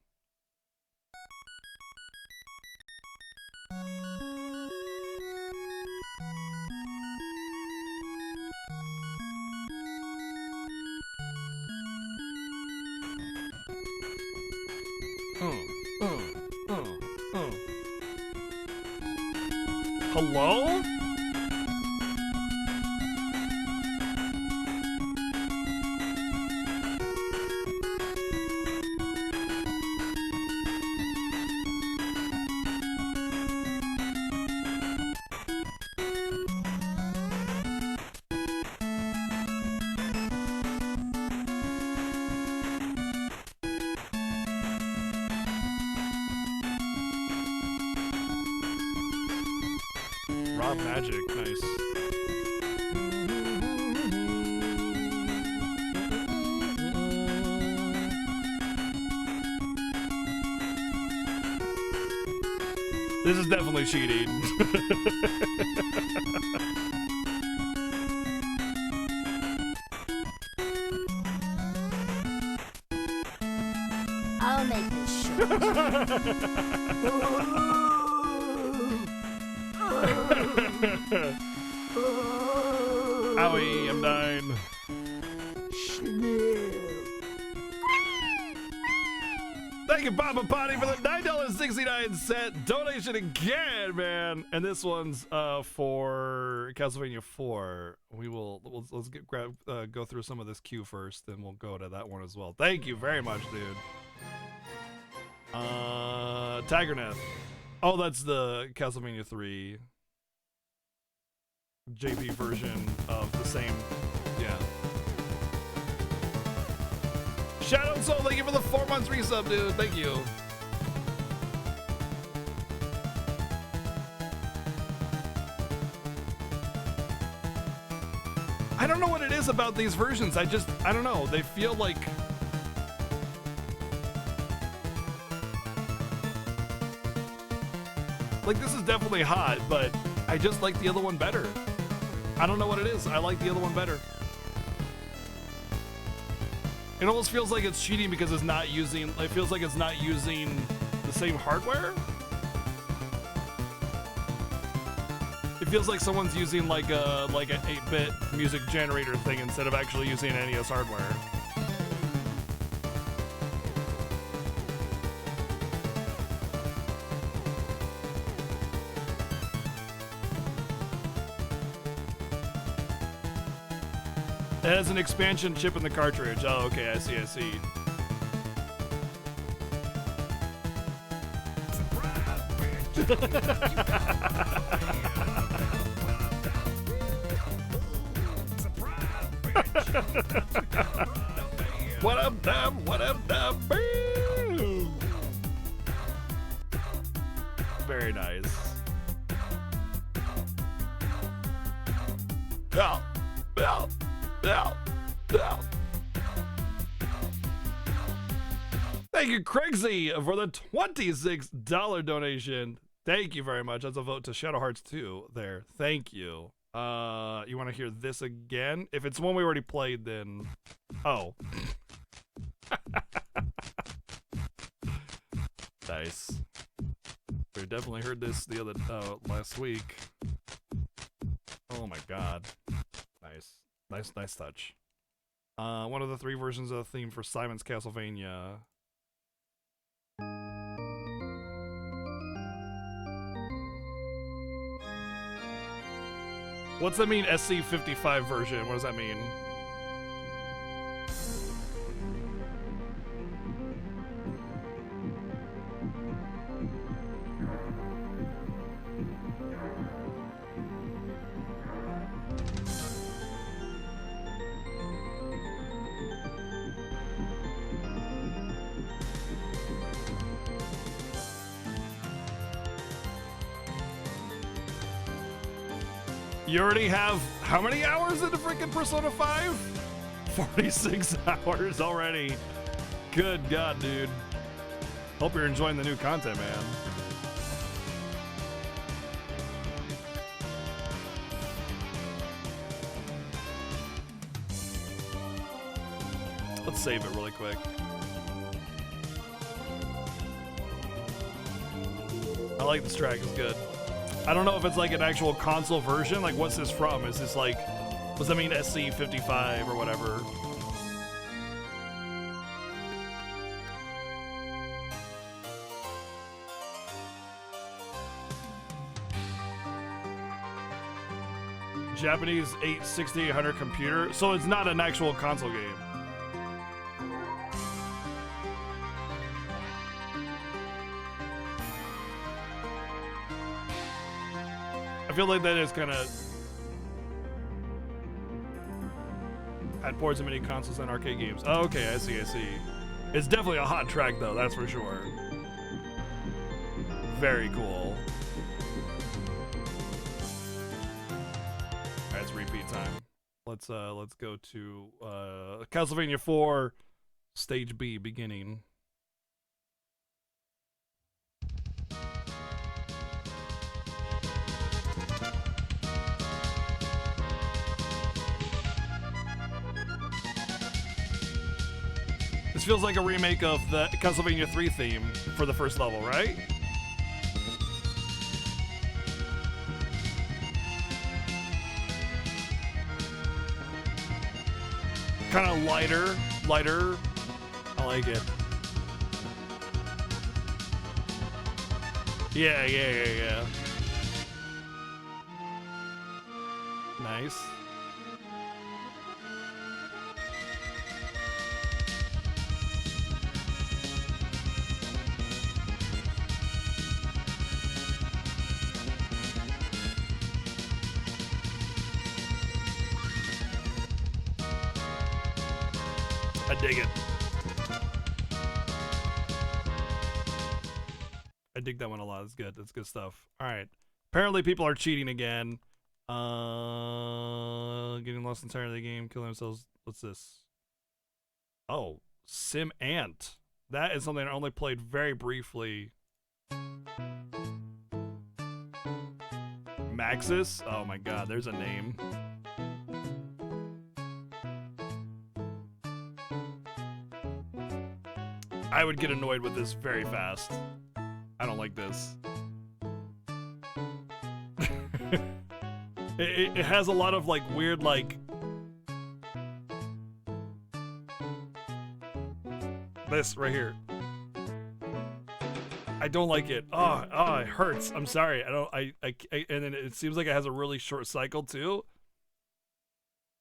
Hello? Rob Magic, nice. This is definitely cheating. I'll make this short. Owie, I'm dying. Thank you, Papa Potty, for the $9.69 donation again, man. And this one's for Castlevania 4. Let's go through some of this queue first, then we'll go to that one as well. Thank you very much, dude. Tigrerneth. Oh, that's the Castlevania 3 JP version of the same, yeah. Shadow Soul, thank you for the 4 months resub, dude. Thank you. I don't know what it is about these versions. I don't know. They feel like... Like, this is definitely hot, but I just like the other one better. I don't know what it is. I like the other one better. It almost feels like it's cheating because it's not using... It feels like it's not using the same hardware. It feels like someone's using like an 8-bit music generator thing instead of actually using NES hardware. It has an expansion chip in the cartridge. Oh, okay, I see, I see. What up, Dub? What up, Dub? Boo! Very nice. Ow! Ow! Ow! Ow! Thank you, Craigsy, for the $26 donation. Thank you very much. That's a vote to Shadow Hearts 2 there. Thank you. You want to hear this again? If it's one we already played, then... Oh. Nice. We definitely heard this the other last week. Oh my god. Nice. Nice touch. One of the 3 versions of the theme for Simon's Castlevania. What's that mean, SC55 version? What does that mean? You already have how many hours into freaking Persona 5? 46 hours already. Good God, dude. Hope you're enjoying the new content, man. Let's save it really quick. I like this track, it's good. I don't know if it's like an actual console version. Like, what's this from? Is this like, does that mean SC55 or whatever? Japanese 6800 computer. So it's not an actual console game. I feel like that is kind of had ports of many consoles and arcade games. Oh, okay, I see. It's definitely a hot track though, that's for sure. Very cool. Alright, it's repeat time. Let's go to Castlevania 4 Stage B beginning. This feels like a remake of the Castlevania 3 theme for the first level, right? Kind of lighter. I like it. Yeah. Nice. I dig it. I dig that one a lot. It's good. That's good stuff. All right. Apparently people are cheating again. Getting lost entirely in the game, killing themselves. What's this? Oh, Sim Ant. That is something I only played very briefly. Maxis? Oh my god, there's a name. I would get annoyed with this very fast. I don't like this. It has a lot of like weird like this right here. I don't like it. Oh, it hurts. I'm sorry. I and then it seems like it has a really short cycle too.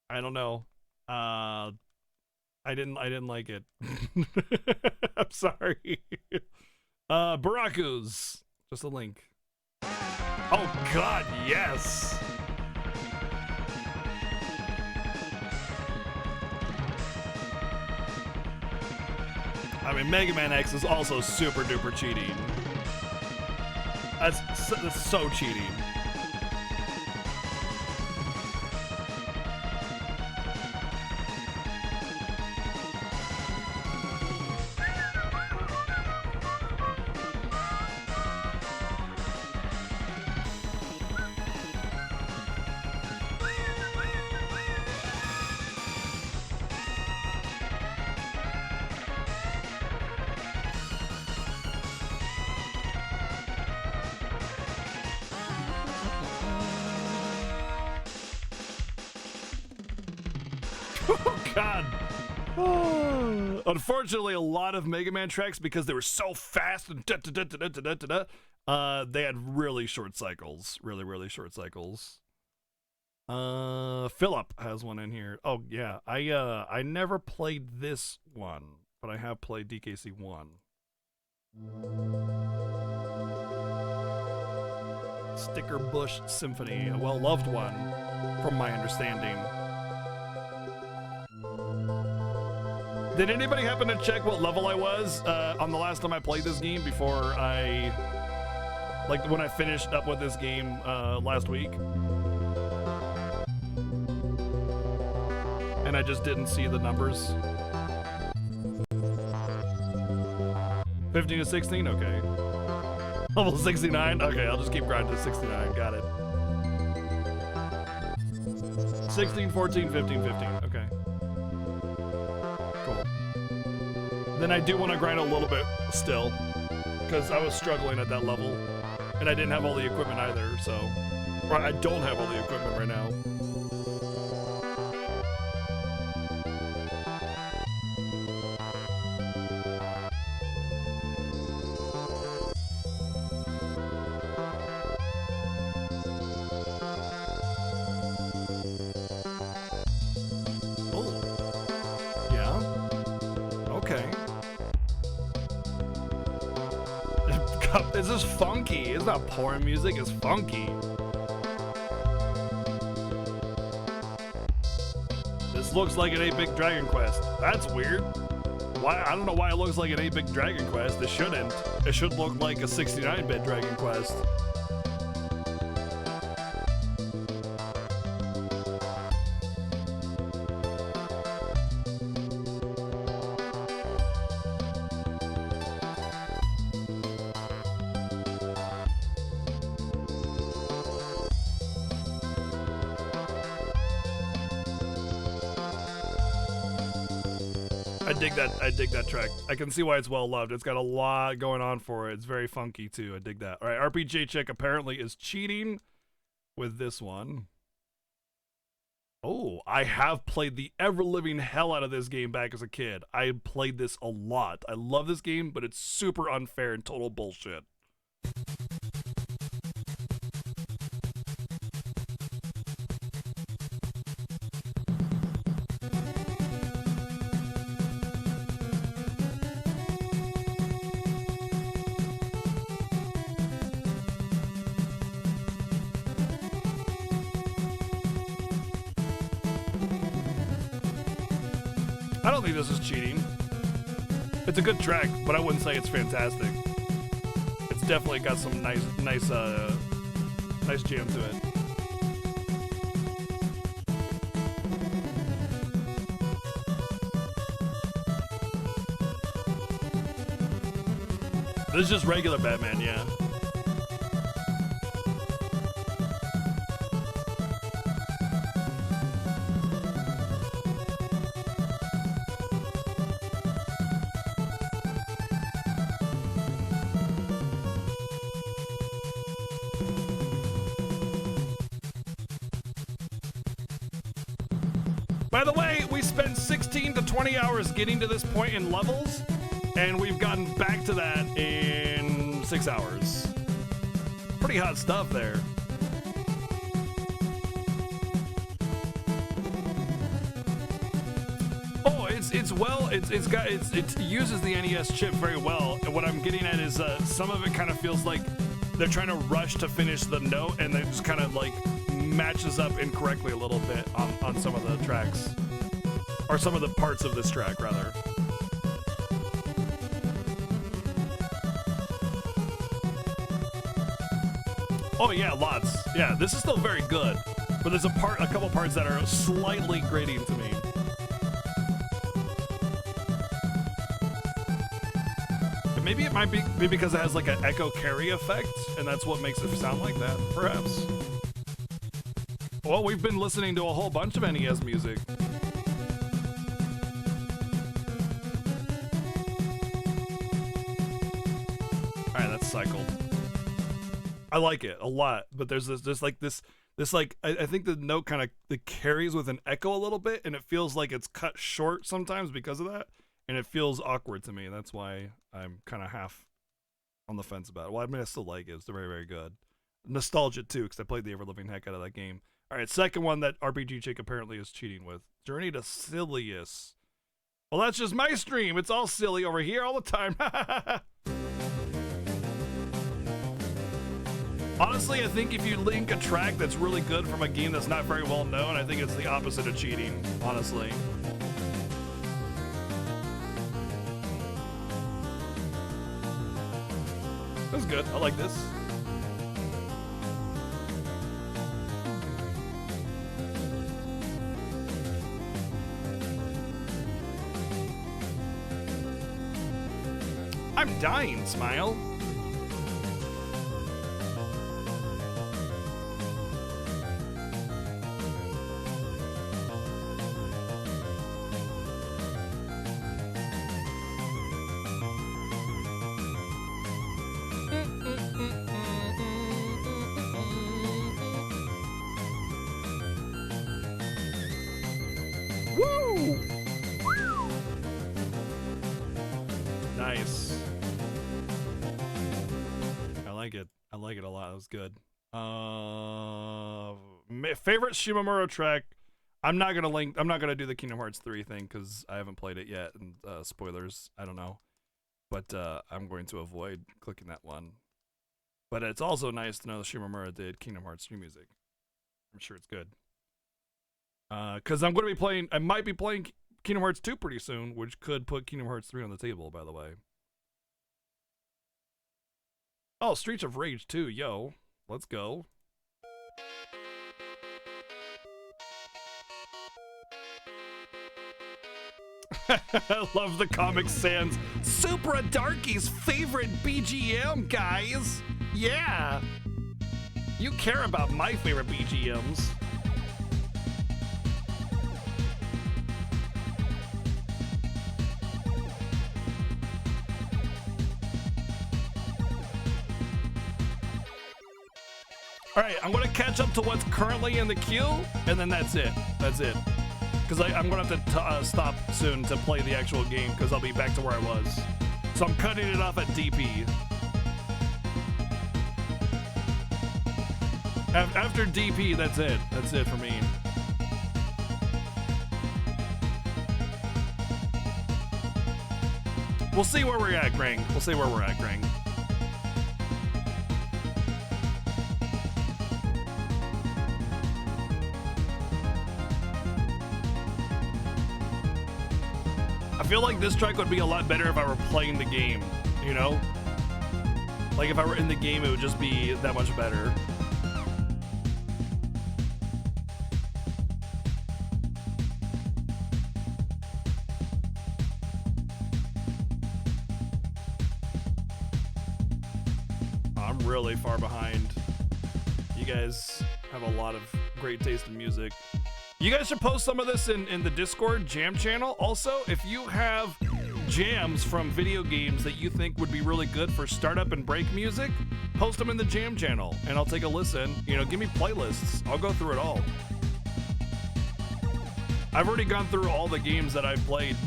I don't know. I didn't like it. I'm sorry. Barakus. Just a link. Oh god, yes. I mean, Mega Man X is also super duper cheating. That's so cheating. God. Oh. Unfortunately, a lot of Mega Man tracks, because they were so fast and they had really short cycles. Really short cycles. Philip has one in here. Oh yeah, I never played this one, but I have played DKC 1. Sticker Bush Symphony, a well-loved one, from my understanding. Did anybody happen to check what level I was on the last time I played this game before like when I finished up with this game last week? And I just didn't see the numbers. 15 to 16? Okay. Level 69? Okay, I'll just keep grinding to 69. Got it. 16, 14, 15, 15. Okay. Cool. Then I do want to grind a little bit still, because I was struggling at that level, and I didn't have all the equipment either, so... Or I don't have all the equipment right now. This is funky. It's not porn music, it's funky. This looks like an 8-bit Dragon Quest. That's weird. Why? I don't know why it looks like an 8-bit Dragon Quest. It shouldn't. It should look like a 69-bit Dragon Quest. I dig that track. I can see why it's well loved. It's got a lot going on for it. It's very funky too. I dig that. All right, RPG Chick apparently is cheating with this one. Oh, I have played the ever-living hell out of this game back as a kid. I played this a lot. I love this game, but it's super unfair and total bullshit. I don't think this is cheating. It's a good track, but I wouldn't say it's fantastic. It's definitely got some nice jam to it. This is just regular Batman, yeah. By the way, we spent 16 to 20 hours getting to this point in levels, and we've gotten back to that in 6 hours. Pretty hot stuff there. Oh, it uses the NES chip very well. And what I'm getting at is some of it kind of feels like they're trying to rush to finish the note, and they just kind of like matches up incorrectly a little bit on some of the tracks, or some of the parts of this track rather. Oh yeah, lots. Yeah, this is still very good, but there's a couple parts that are slightly grating to me. Maybe it might be because it has like an echo carry effect, and that's what makes it sound like that, perhaps. Well, we've been listening to a whole bunch of NES music. Alright, that's cycled. I like it a lot, but there's this I think the note kind of carries with an echo a little bit, and it feels like it's cut short sometimes because of that, and it feels awkward to me. That's why I'm kind of half on the fence about it. Well, I mean, I still like it. It's very, very good. Nostalgia too, because I played the ever-living heck out of that game. All right, second one that RPG Chick apparently is cheating with. Journey to Silliest. Well, that's just my stream. It's all silly over here all the time. Honestly, I think if you link a track that's really good from a game that's not very well known, I think it's the opposite of cheating, honestly. This is good. I like this. I'm dying, Smile. Woo! Nice. I like it a lot. That was good. Favorite Shimamura track. I'm not gonna do the Kingdom Hearts 3 thing because I haven't played it yet, and spoilers, I don't know. But I'm going to avoid clicking that one. But it's also nice to know that Shimamura did Kingdom Hearts 3 music. I'm sure it's good. Because I might be playing Kingdom Hearts 2 pretty soon, which could put Kingdom Hearts 3 on the table, by the way. Oh, Streets of Rage 2, yo. Let's go. I love the Comic Sans. Supra Darky's favorite BGM, guys. Yeah. You care about my favorite BGMs. All right, I'm gonna catch up to what's currently in the queue, and then that's it. That's it. Because I'm gonna have to stop soon to play the actual game, because I'll be back to where I was. So I'm cutting it off at DP. After DP, that's it. That's it for me. We'll see where we're at, Grang. We'll see where we're at, Grang. I feel like this track would be a lot better if I were playing the game, you know? Like if I were in the game, it would just be that much better. I'm really far behind. You guys have a lot of great taste in music. You guys should post some of this in the Discord jam channel. Also, if you have jams from video games that you think would be really good for startup and break music, post them in the jam channel and I'll take a listen. You know, give me playlists. I'll go through it all. I've already gone through all the games that I've played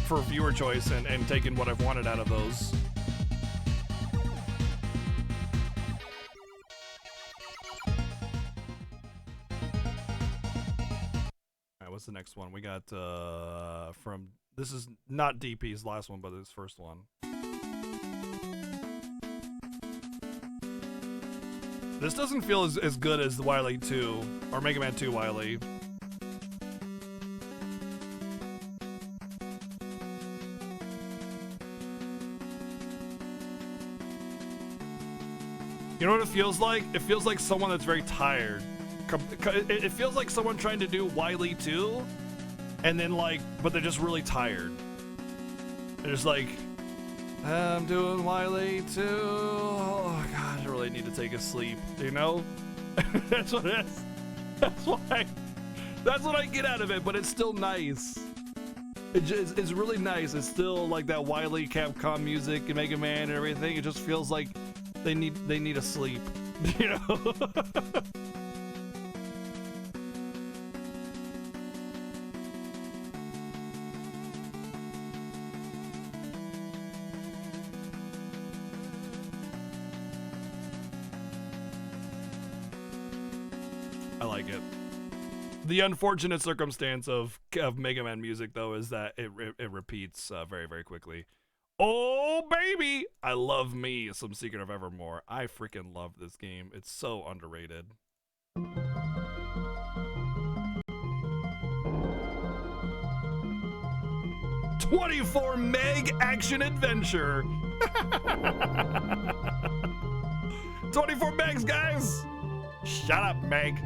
for viewer choice and taken what I've wanted out of those. What's the next one? We got from, this is not DP's last one, but his first one. This doesn't feel as good as the Wily 2 or Mega Man 2 Wily. You know what it feels like? It feels like someone that's very tired. It feels like someone trying to do Wily 2 and then like, but they're just really tired. They're just like, I'm doing Wily 2. Oh God, I really need to take a sleep, you know? That's what it is. That's what I get out of it, but it's still nice. It's really nice. It's still like that Wily Capcom music and Mega Man and everything. It just feels like they need a sleep, you know? I like it. The unfortunate circumstance of Mega Man music, though, is that it repeats very, very quickly. Oh, baby! I love me some Secret of Evermore. I freaking love this game. It's so underrated. "24 meg action adventure." 24 megs, guys! Shut up, Meg.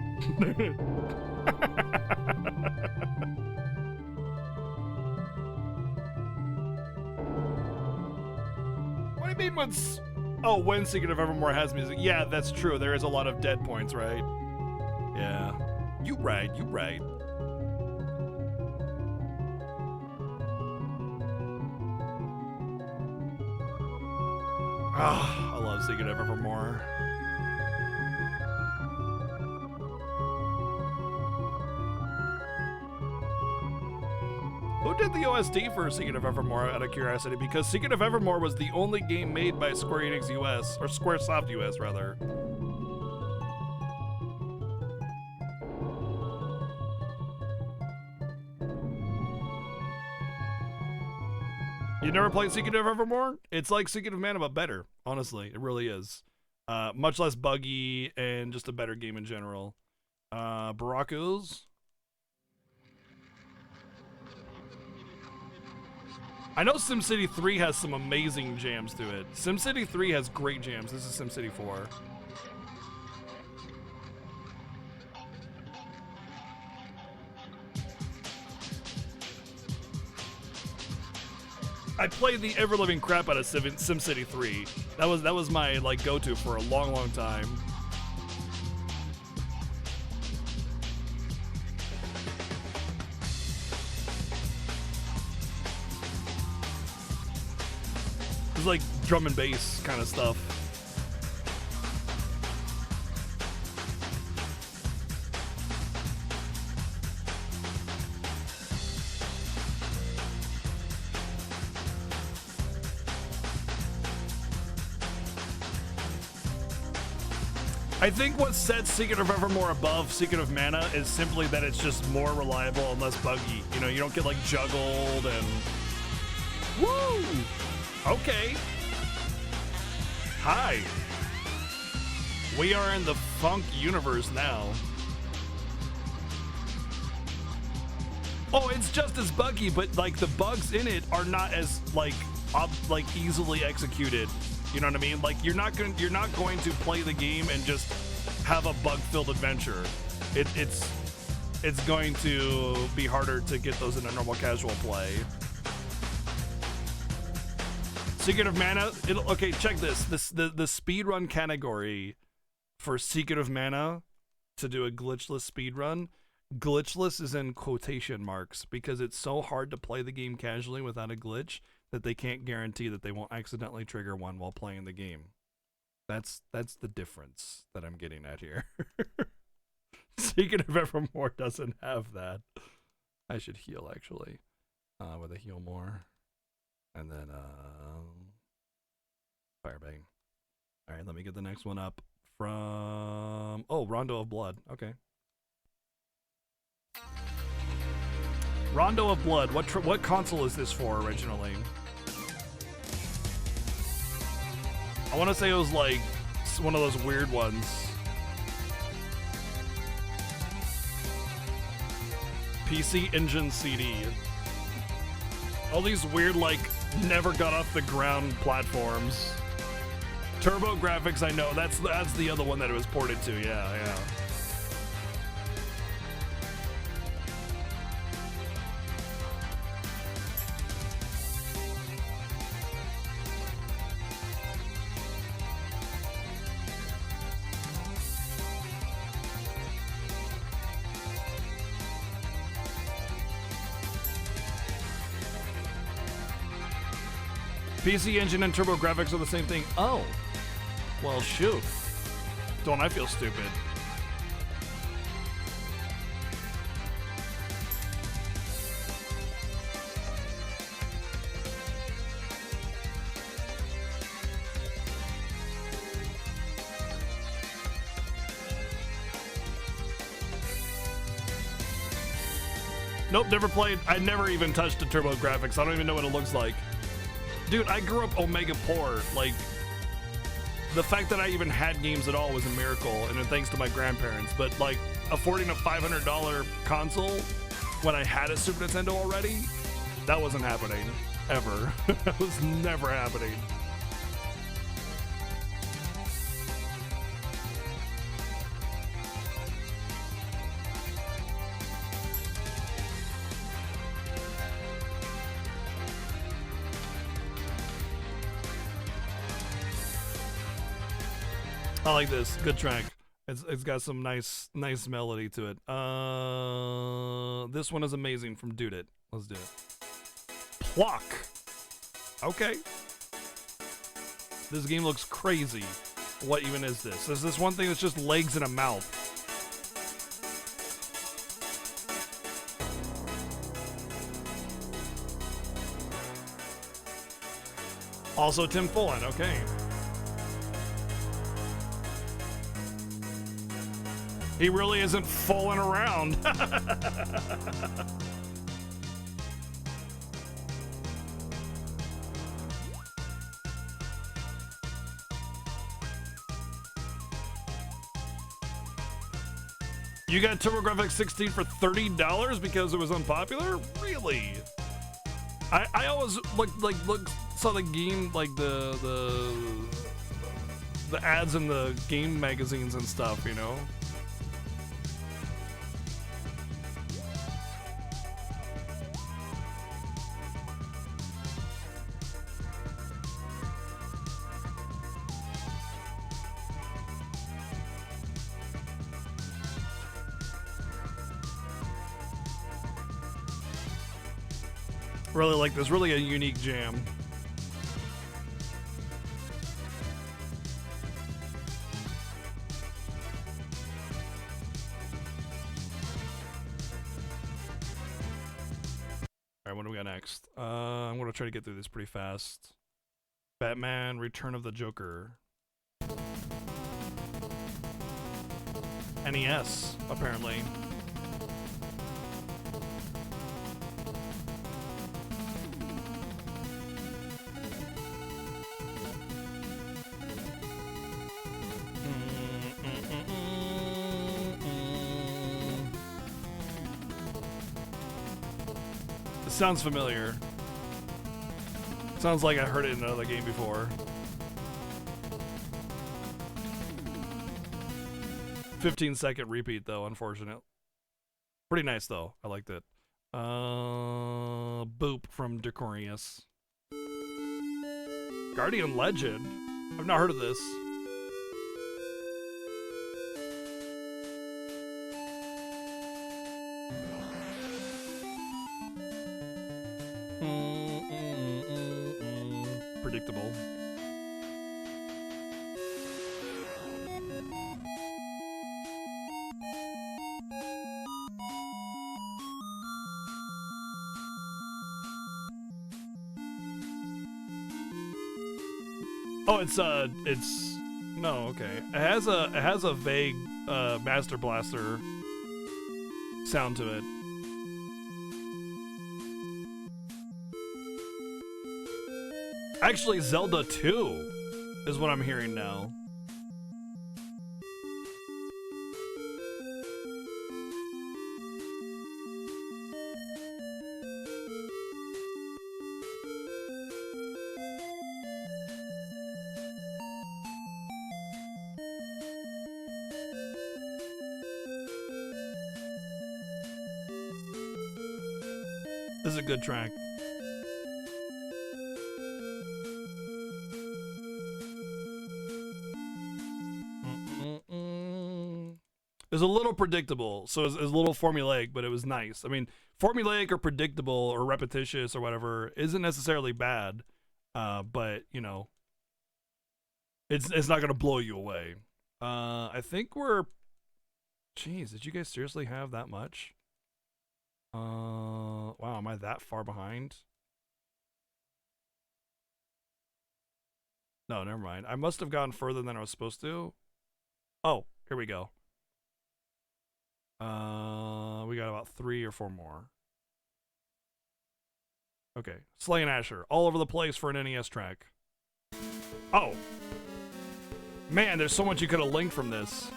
What do you mean when Secret of Evermore has music? Yeah, that's true. There is a lot of dead points, right? Yeah. You right. Ah, I love Secret of Evermore. Who did the OST for Secret of Evermore, out of curiosity? Because Secret of Evermore was the only game made by Square Enix US, or Squaresoft US, rather. You never played Secret of Evermore? It's like Secret of Mana, but better. Honestly, it really is. Much less buggy and just a better game in general. Baracus. I know SimCity 3 has some amazing jams to it. SimCity 3 has great jams. This is SimCity 4. I played the ever-living crap out of SimCity 3. That was my like go-to for a long, long time. It's like drum and bass kind of stuff. I think what sets Secret of Evermore above Secret of Mana is simply that it's just more reliable and less buggy. You know, you don't get like juggled and... Woo! Okay. Hi. We are in the funk universe now. Oh, it's just as buggy, but like the bugs in it are not as like easily executed. You know what I mean? Like you're not going to play the game and just have a bug-filled adventure. It's going to be harder to get those in a normal casual play. Secret of Mana. Okay, check this. The speedrun category for Secret of Mana to do a glitchless speedrun. Glitchless is in quotation marks because it's so hard to play the game casually without a glitch that they can't guarantee that they won't accidentally trigger one while playing the game. That's the difference that I'm getting at here. Secret of Evermore doesn't have that. I should heal actually. With a heal more. And then Firebang. Alright, let me get the next one up from Rondo of Blood. Okay. Rondo of Blood. What console is this for originally? I want to say it was like one of those weird ones. PC Engine CD. All these weird, like, never got off the ground platforms. Turbo Graphics, I know. That's the other one that it was ported to. Yeah. PC Engine and Turbo Graphics are the same thing. Oh. Well, shoot. Don't I feel stupid? Nope, never played. I never even touched a Turbo Graphics. I don't even know what it looks like. Dude, I grew up Omega poor. Like, the fact that I even had games at all was a miracle, and thanks to my grandparents. But, like, affording a $500 console when I had a Super Nintendo already, that wasn't happening. Ever. That was never happening. I like this. Good track. It's got some nice melody to it. This one is amazing from Dude It. Let's do it. Pluck. Okay. This game looks crazy. What even is this? Is this one thing that's just legs and a mouth? Also Tim Fullen. Okay. He really isn't fooling around. You got TurboGrafx 16 for $30 because it was unpopular? Really? I always saw the game, like the ads in the game magazines and stuff, you know? Really like this, really a unique jam. Alright, what do we got next? I'm gonna try to get through this pretty fast. Batman, Return of the Joker. NES, apparently. Sounds familiar. Sounds like I heard it in another game before. 15-second repeat though, unfortunate. Pretty nice though. I liked it. Boop from Decorious. Guardian Legend? I've not heard of this. Predictable. Oh, it's no, okay. It has a vague Master Blaster sound to it. Actually, Zelda 2 is what I'm hearing now. This is a good track. It was a little predictable, so it was a little formulaic, but it was nice. I mean, formulaic or predictable or repetitious or whatever isn't necessarily bad, but you know, it's not gonna blow you away. I think we're. Jeez, did you guys seriously have that much? Wow, am I that far behind? No, never mind. I must have gone further than I was supposed to. Oh, here we go. We got about 3 or 4 more. Okay, Slay and Asher, all over the place for an NES track. Oh! Man, there's so much you could have linked from this.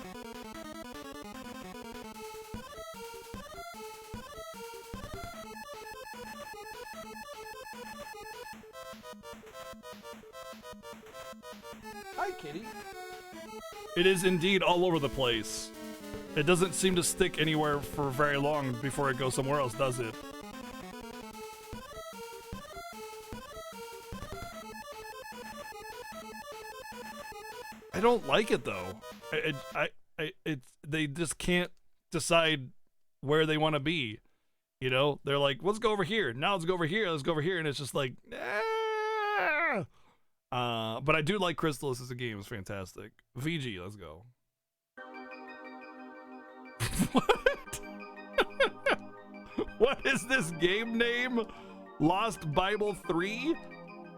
Hi, kitty. It is indeed all over the place. It doesn't seem to stick anywhere for very long before it goes somewhere else, does it? I don't like it though. They just can't decide where they want to be. You know, they're like, let's go over here. Now let's go over here. Let's go over here, and it's just like, but I do like Crystalis as a game. It's fantastic. VG, let's go. What? What is this game name? Lost Bible 3?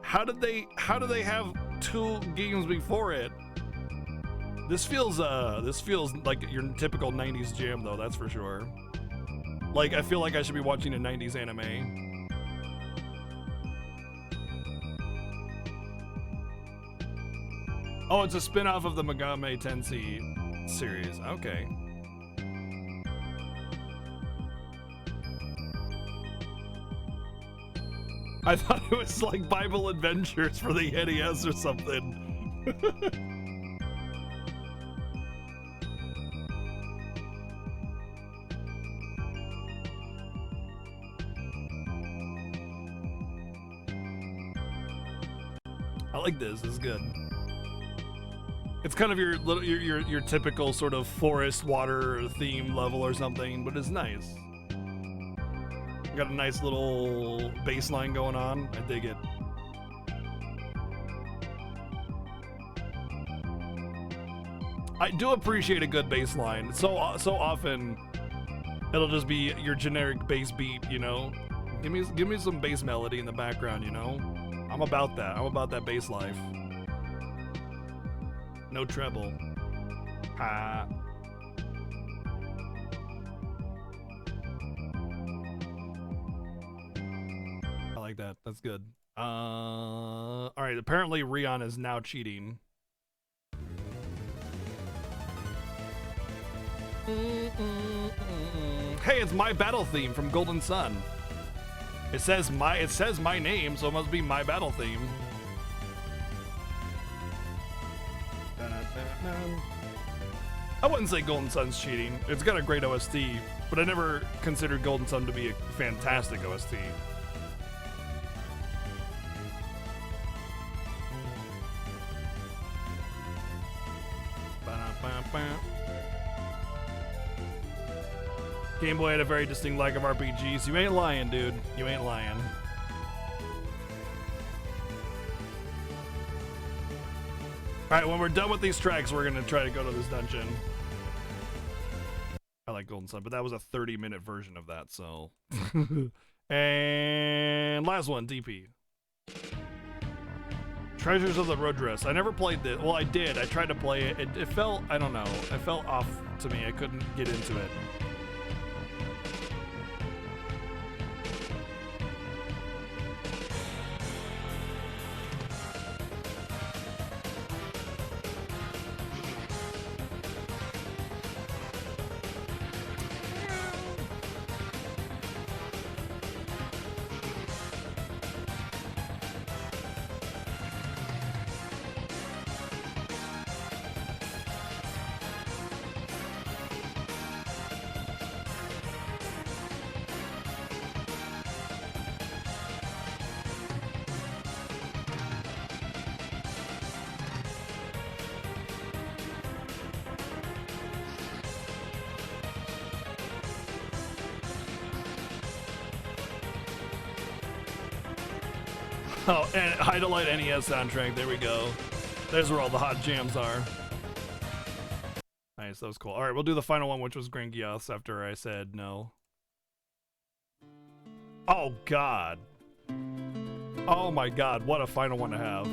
How do they have 2 games before it? This feels like your typical 90s jam though, that's for sure. Like, I feel like I should be watching a 90s anime. Oh, it's a spin-off of the Megami Tensei series. Okay. I thought it was like Bible Adventures for the NES or something. I like this. This is good. It's kind of your typical sort of forest water theme level or something, but it's nice. Got a nice little bass line going on. I dig it. I do appreciate a good bass line. So often it'll just be your generic bass beat, you know. Give me some bass melody in the background, you know. I'm about that. I'm about that bass life. No treble. Ha. I like that. That's good. All right. Apparently, Rion is now cheating. Hey, it's my battle theme from Golden Sun. It says my name, so it must be my battle theme. I wouldn't say Golden Sun's cheating. It's got a great OST, but I never considered Golden Sun to be a fantastic OST. Game Boy had a very distinct lack of RPGs. You ain't lying, dude. You ain't lying. Alright, when we're done with these tracks, we're gonna try to go to this dungeon. I like Golden Sun, but that was a 30-minute version of that, so... And last one, DP. Treasures of the Road Dress. I never played this. Well, I did. I tried to play it. It felt, I don't know. It felt off to me. I couldn't get into it. Oh, and Hydolite NES soundtrack. There we go. There's where all the hot jams are. Nice, that was cool. All right, we'll do the final one, which was Grangios after I said no. Oh, God. Oh, my God. What a final one to have.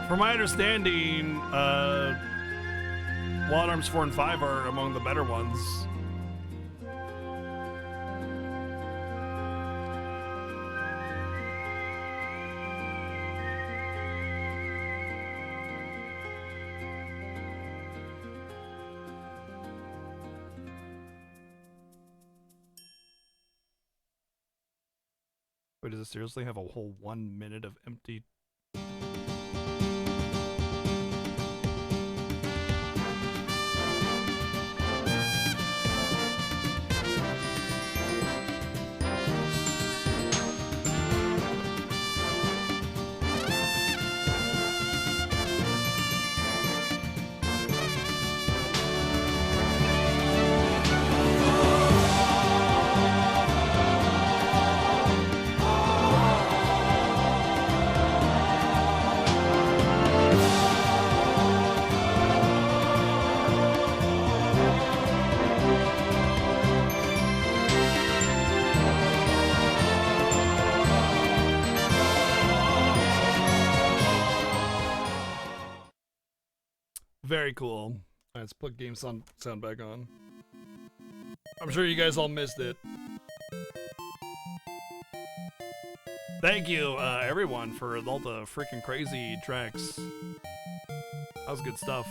From my understanding, Wild Arms 4 and 5 are among the better ones. Wait, does it seriously have a whole 1 minute of empty? Very cool. All right, let's put game sound back on. I'm sure you guys all missed it. Thank you, everyone, for all the freaking crazy tracks. That was good stuff.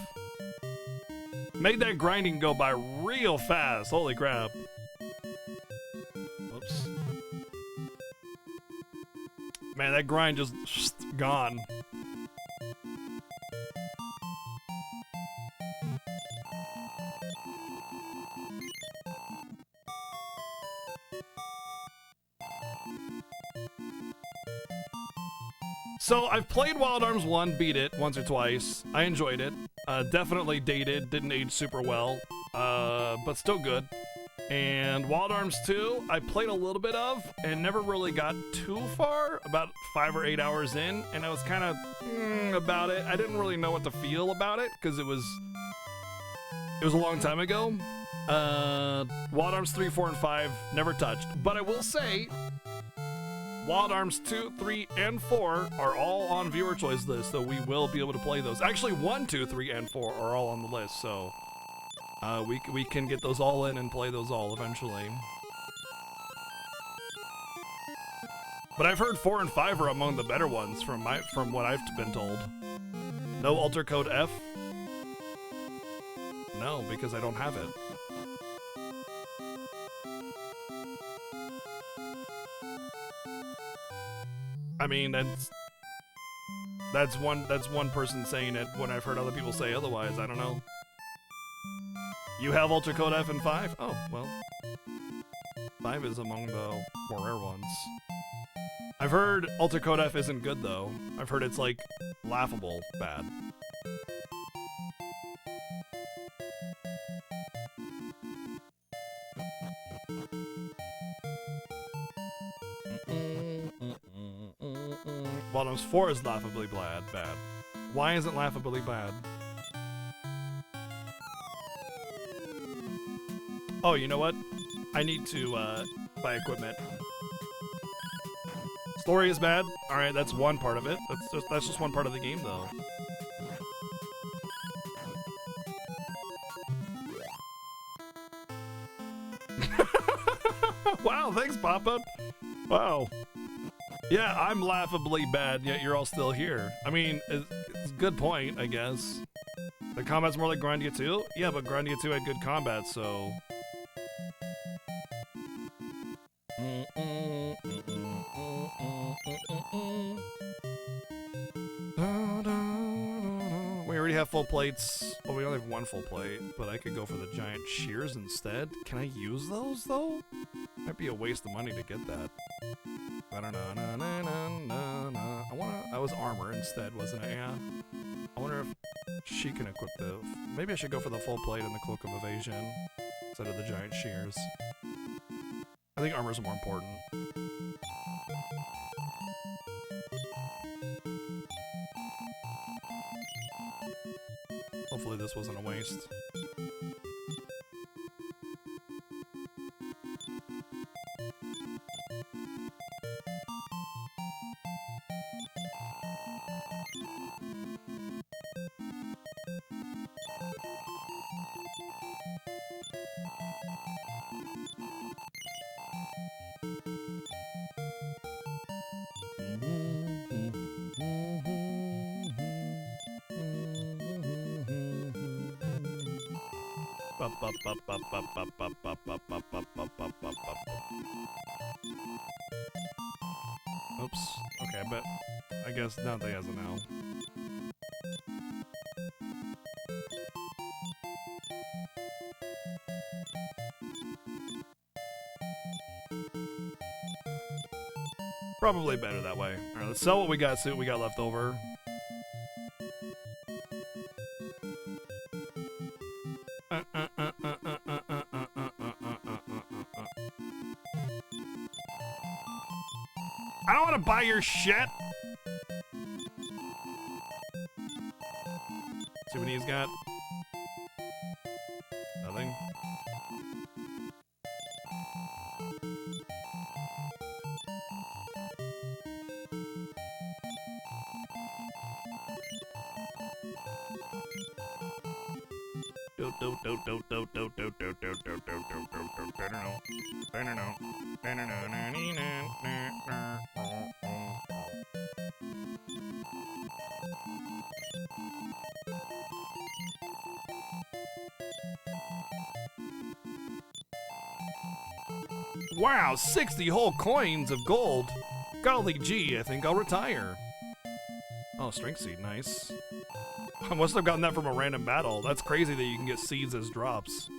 Made that grinding go by real fast. Holy crap. Whoops. Man, that grind just gone. So I've played Wild Arms 1, beat it once or twice. I enjoyed it. Definitely dated, didn't age super well, but still good. And Wild Arms 2, I played a little bit of and never really got too far, about 5 or 8 hours in, and I was kind of about it. I didn't really know what to feel about it because it was a long time ago. Wild Arms 3, 4, and 5 never touched, but I will say Wild Arms 2, 3, and 4 are all on viewer choice list, so we will be able to play those. Actually, 1, 2, 3, and 4 are all on the list, so we can get those all in and play those all eventually. But I've heard 4 and 5 are among the better ones from what I've been told. No Alter Code F? No, because I don't have it. I mean, that's one person saying it when I've heard other people say otherwise. I don't know. You have Alter Code F and 5? Oh, well. 5 is among the more rare ones. I've heard Alter Code F isn't good, though. I've heard it's, like, laughable bad. Wild Arms 4 is laughably bad. Why isn't laughably bad? Oh, you know what? I need to buy equipment. Story is bad. All right, that's one part of it. That's just one part of the game, though. Wow, thanks, Papa. Wow. Yeah, I'm laughably bad, yet you're all still here. I mean, it's a good point, I guess. The combat's more like Grandia 2? Yeah, but Grandia 2 had good combat, so... We already have full plates. Well, we only have one full plate, but I could go for the giant shears instead. Can I use those, though? Might be a waste of money to get that. I was armor instead, wasn't I? Yeah. I wonder if she can equip the... Maybe I should go for the full plate and the Cloak of Evasion instead of the giant shears. I think armor's more important. Hopefully this wasn't a waste. Oops. Okay, but I guess Dante has it now. Probably better that way. Alright, let's sell what we got, see what we got left over. I don't want to buy your shit. See what he's got. Nothing. Wow, 60 whole coins of gold. Golly gee, I think I'll retire. Oh, strength seed, nice. I must have gotten that from a random battle. That's crazy that you can get seeds as drops.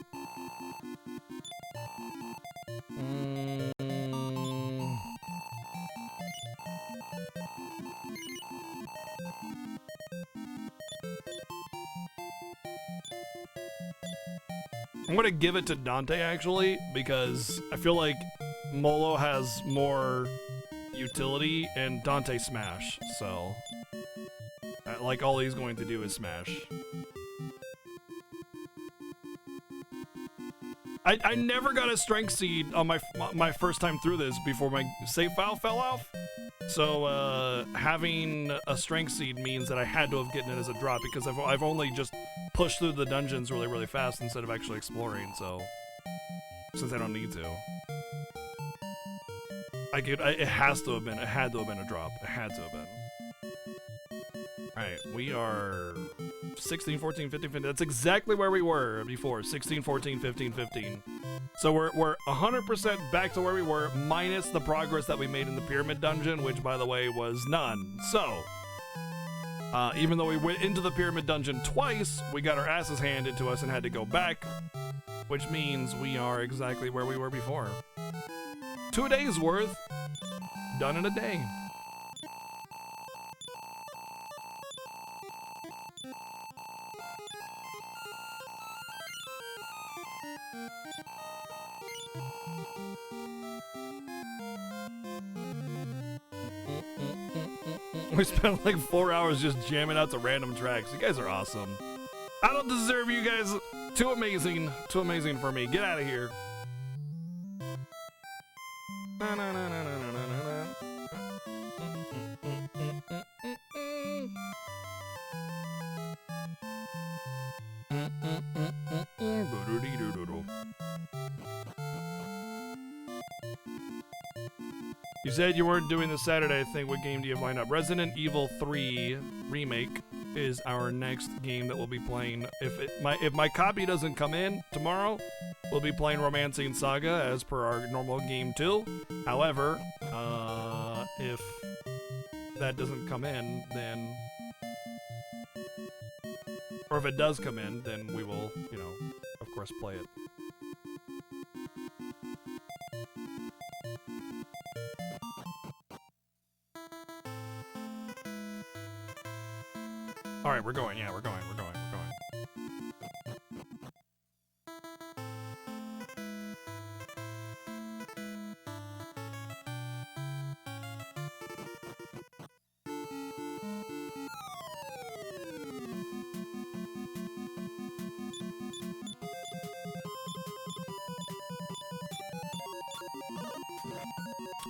I'm gonna give it to Dante actually, because I feel like Molo has more utility and Dante smash, so like all he's going to do is smash. I never got a strength seed on my first time through this before my save file fell off. So having a strength seed means that I had to have gotten it as a drop, because I've only just pushed through the dungeons really fast instead of actually exploring. So since I don't need to, it has to have been. It had to have been a drop. It had to have been. All right, we are 16, 14, 15, 15. That's exactly where we were before. 16, 14, 15, 15. So we're 100% back to where we were, minus the progress that we made in the pyramid dungeon, which, by the way, was none. So, even though we went into the pyramid dungeon twice, we got our asses handed to us and had to go back, which means we are exactly where we were before. 2 days worth, done in a day. We spent like 4 hours just jamming out to random tracks. You guys are awesome. I don't deserve you guys. Too amazing for me. Get out of here. You said you weren't doing this Saturday. I think. What game do you have lined up? Resident Evil 3 Remake is our next game that we'll be playing. If my copy doesn't come in tomorrow, we'll be playing Romancing Saga as per our normal game 2. However, if that doesn't come in, then, or if it does come in, then we will, of course, play it. All right, we're going. Yeah, we're going.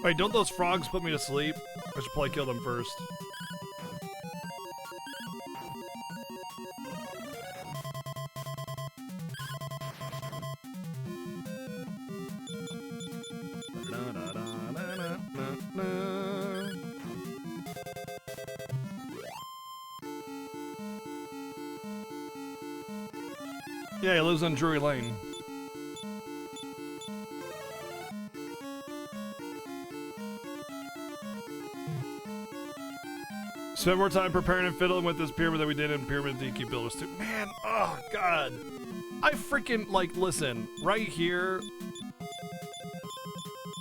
Wait, don't those frogs put me to sleep? I should probably kill them first. Yeah, he lives on Drury Lane. Spend more time preparing and fiddling with this pyramid than we did in Pyramid DQ Builders 2. Man, oh god. I freaking, listen, right here.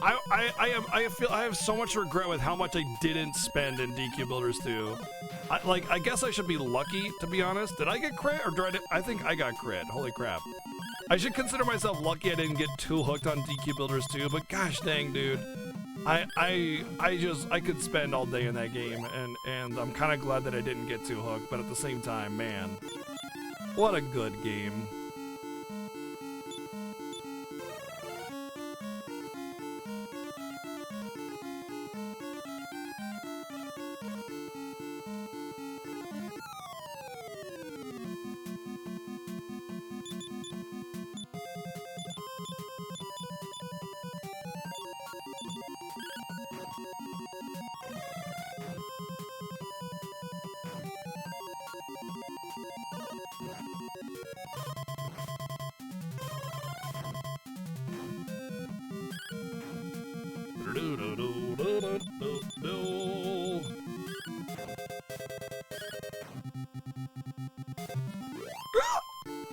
I have so much regret with how much I didn't spend in DQ Builders 2. I guess I should be lucky, to be honest. Did I get crit, or I think I got crit. Holy crap. I should consider myself lucky I didn't get too hooked on DQ Builders 2, but gosh dang, dude. I could spend all day in that game, and I'm kind of glad that I didn't get too hooked, but at the same time, man, what a good game.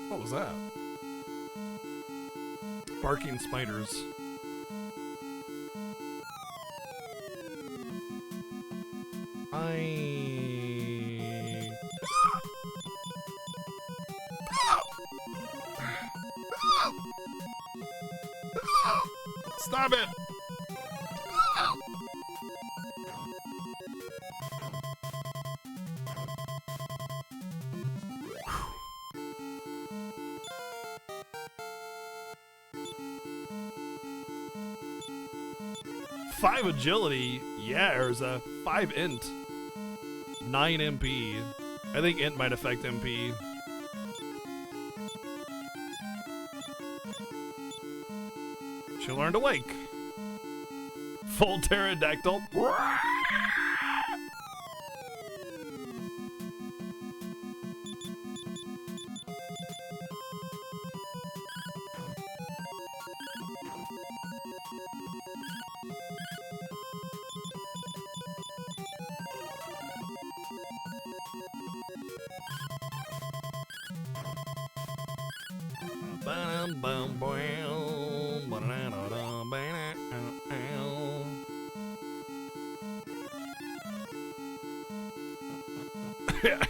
What was that? Barking spiders. Stop it! Five agility, yeah, there's a 5 int, 9 MP. I think int might affect MP. She learned to wake. Full pterodactyl.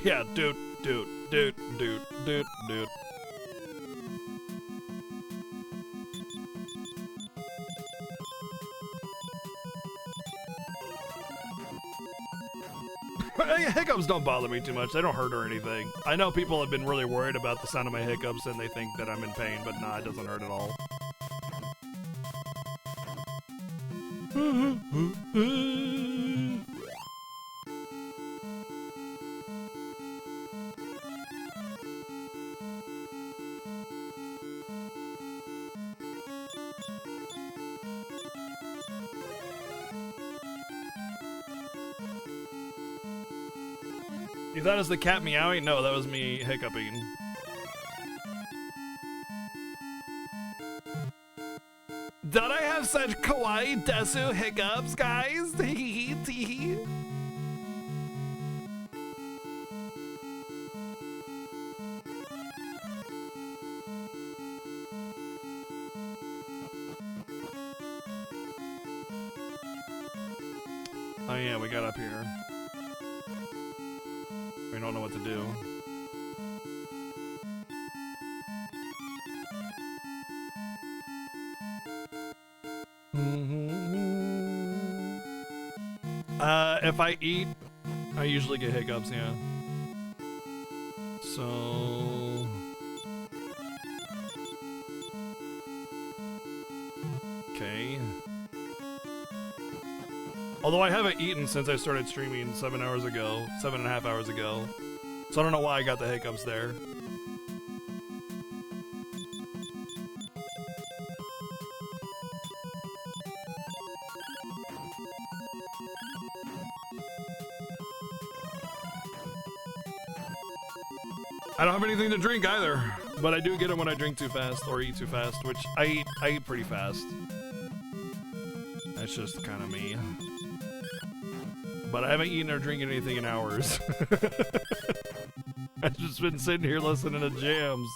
Yeah, dude. 'Hiccups don't bother me too much. They don't hurt or anything. I know people have been really worried about the sound of my hiccups and they think that I'm in pain, but nah, it doesn't hurt at all. You thought it was the cat meowing? No, that was me hiccuping. Don't I have such kawaii desu hiccups, guys? Tee hee. Oh yeah, we got up here. We don't know what to do. If I eat, I usually get hiccups, yeah. So... Okay. Although I haven't eaten since I started streaming 7 hours ago, 7.5 hours ago. So I don't know why I got the hiccups there. I don't have anything to drink either, but I do get it when I drink too fast or eat too fast, which I eat pretty fast. That's just kind of me. But I haven't eaten or drinking anything in hours. I've just been sitting here listening to jams.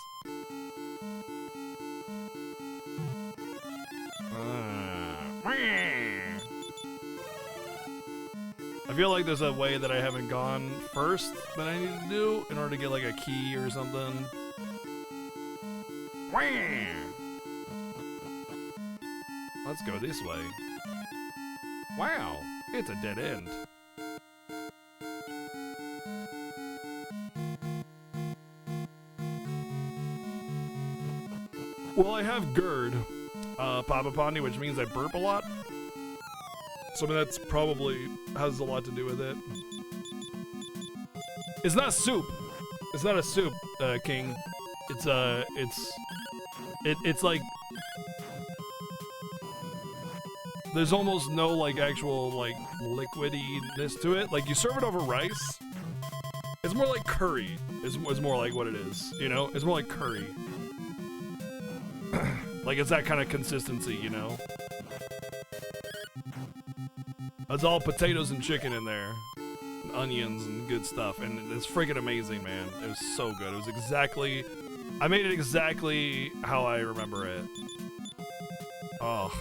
I feel like there's a way that I haven't gone first that I need to do in order to get like a key or something. Let's go this way. Wow, it's a dead end. Well, I have GERD, Papa Pondy, which means I burp a lot. So I mean, that's probably has a lot to do with it. It's not soup. It's not a soup, King. It's like there's almost no like actual like liquidiness to it. Like you serve it over rice. It's more like curry. Is more like what it is. You know, it's more like curry. Like it's that kind of consistency, you know. That's all potatoes and chicken in there. And onions and good stuff. And it's freaking amazing, man. It was so good. It was exactly... I made it exactly how I remember it. Oh.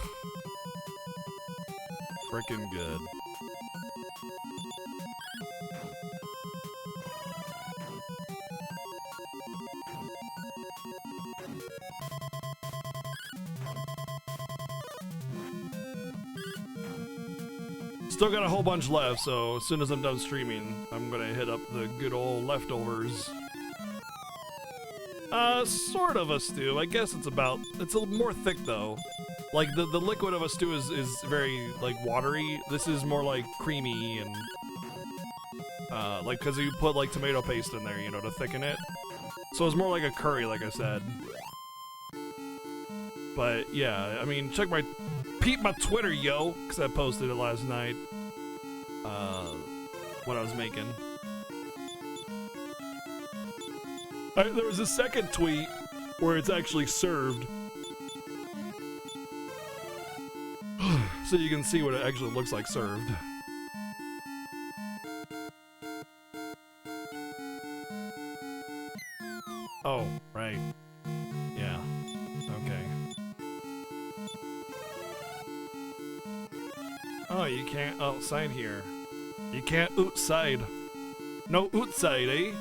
Freaking good. Still got a whole bunch left, so as soon as I'm done streaming, I'm gonna hit up the good old leftovers. Sort of a stew. I guess it's a more thick though. Like the liquid of a stew is very like watery. This is more like creamy and like because you put like tomato paste in there, you know, to thicken it. So it's more like a curry, like I said. But yeah, I mean, peep my Twitter, yo, because I posted it last night. What I was making. There was a second tweet where it's actually served. So you can see what it actually looks like served. Oh, right. Yeah. Okay. Oh, you can't outside here. You can't outside. No outside, eh?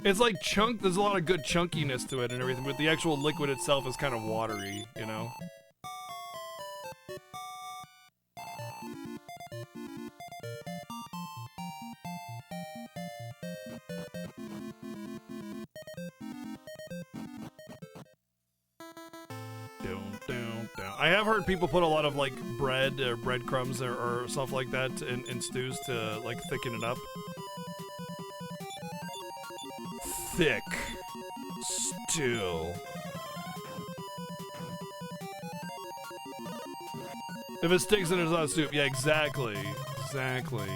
It's like there's a lot of good chunkiness to it and everything, but the actual liquid itself is kind of watery, you know? I have heard people put a lot of like bread or breadcrumbs or stuff like that in stews to like thicken it up. Thick stew. If it sticks in, it's not soup. Yeah, exactly. Exactly.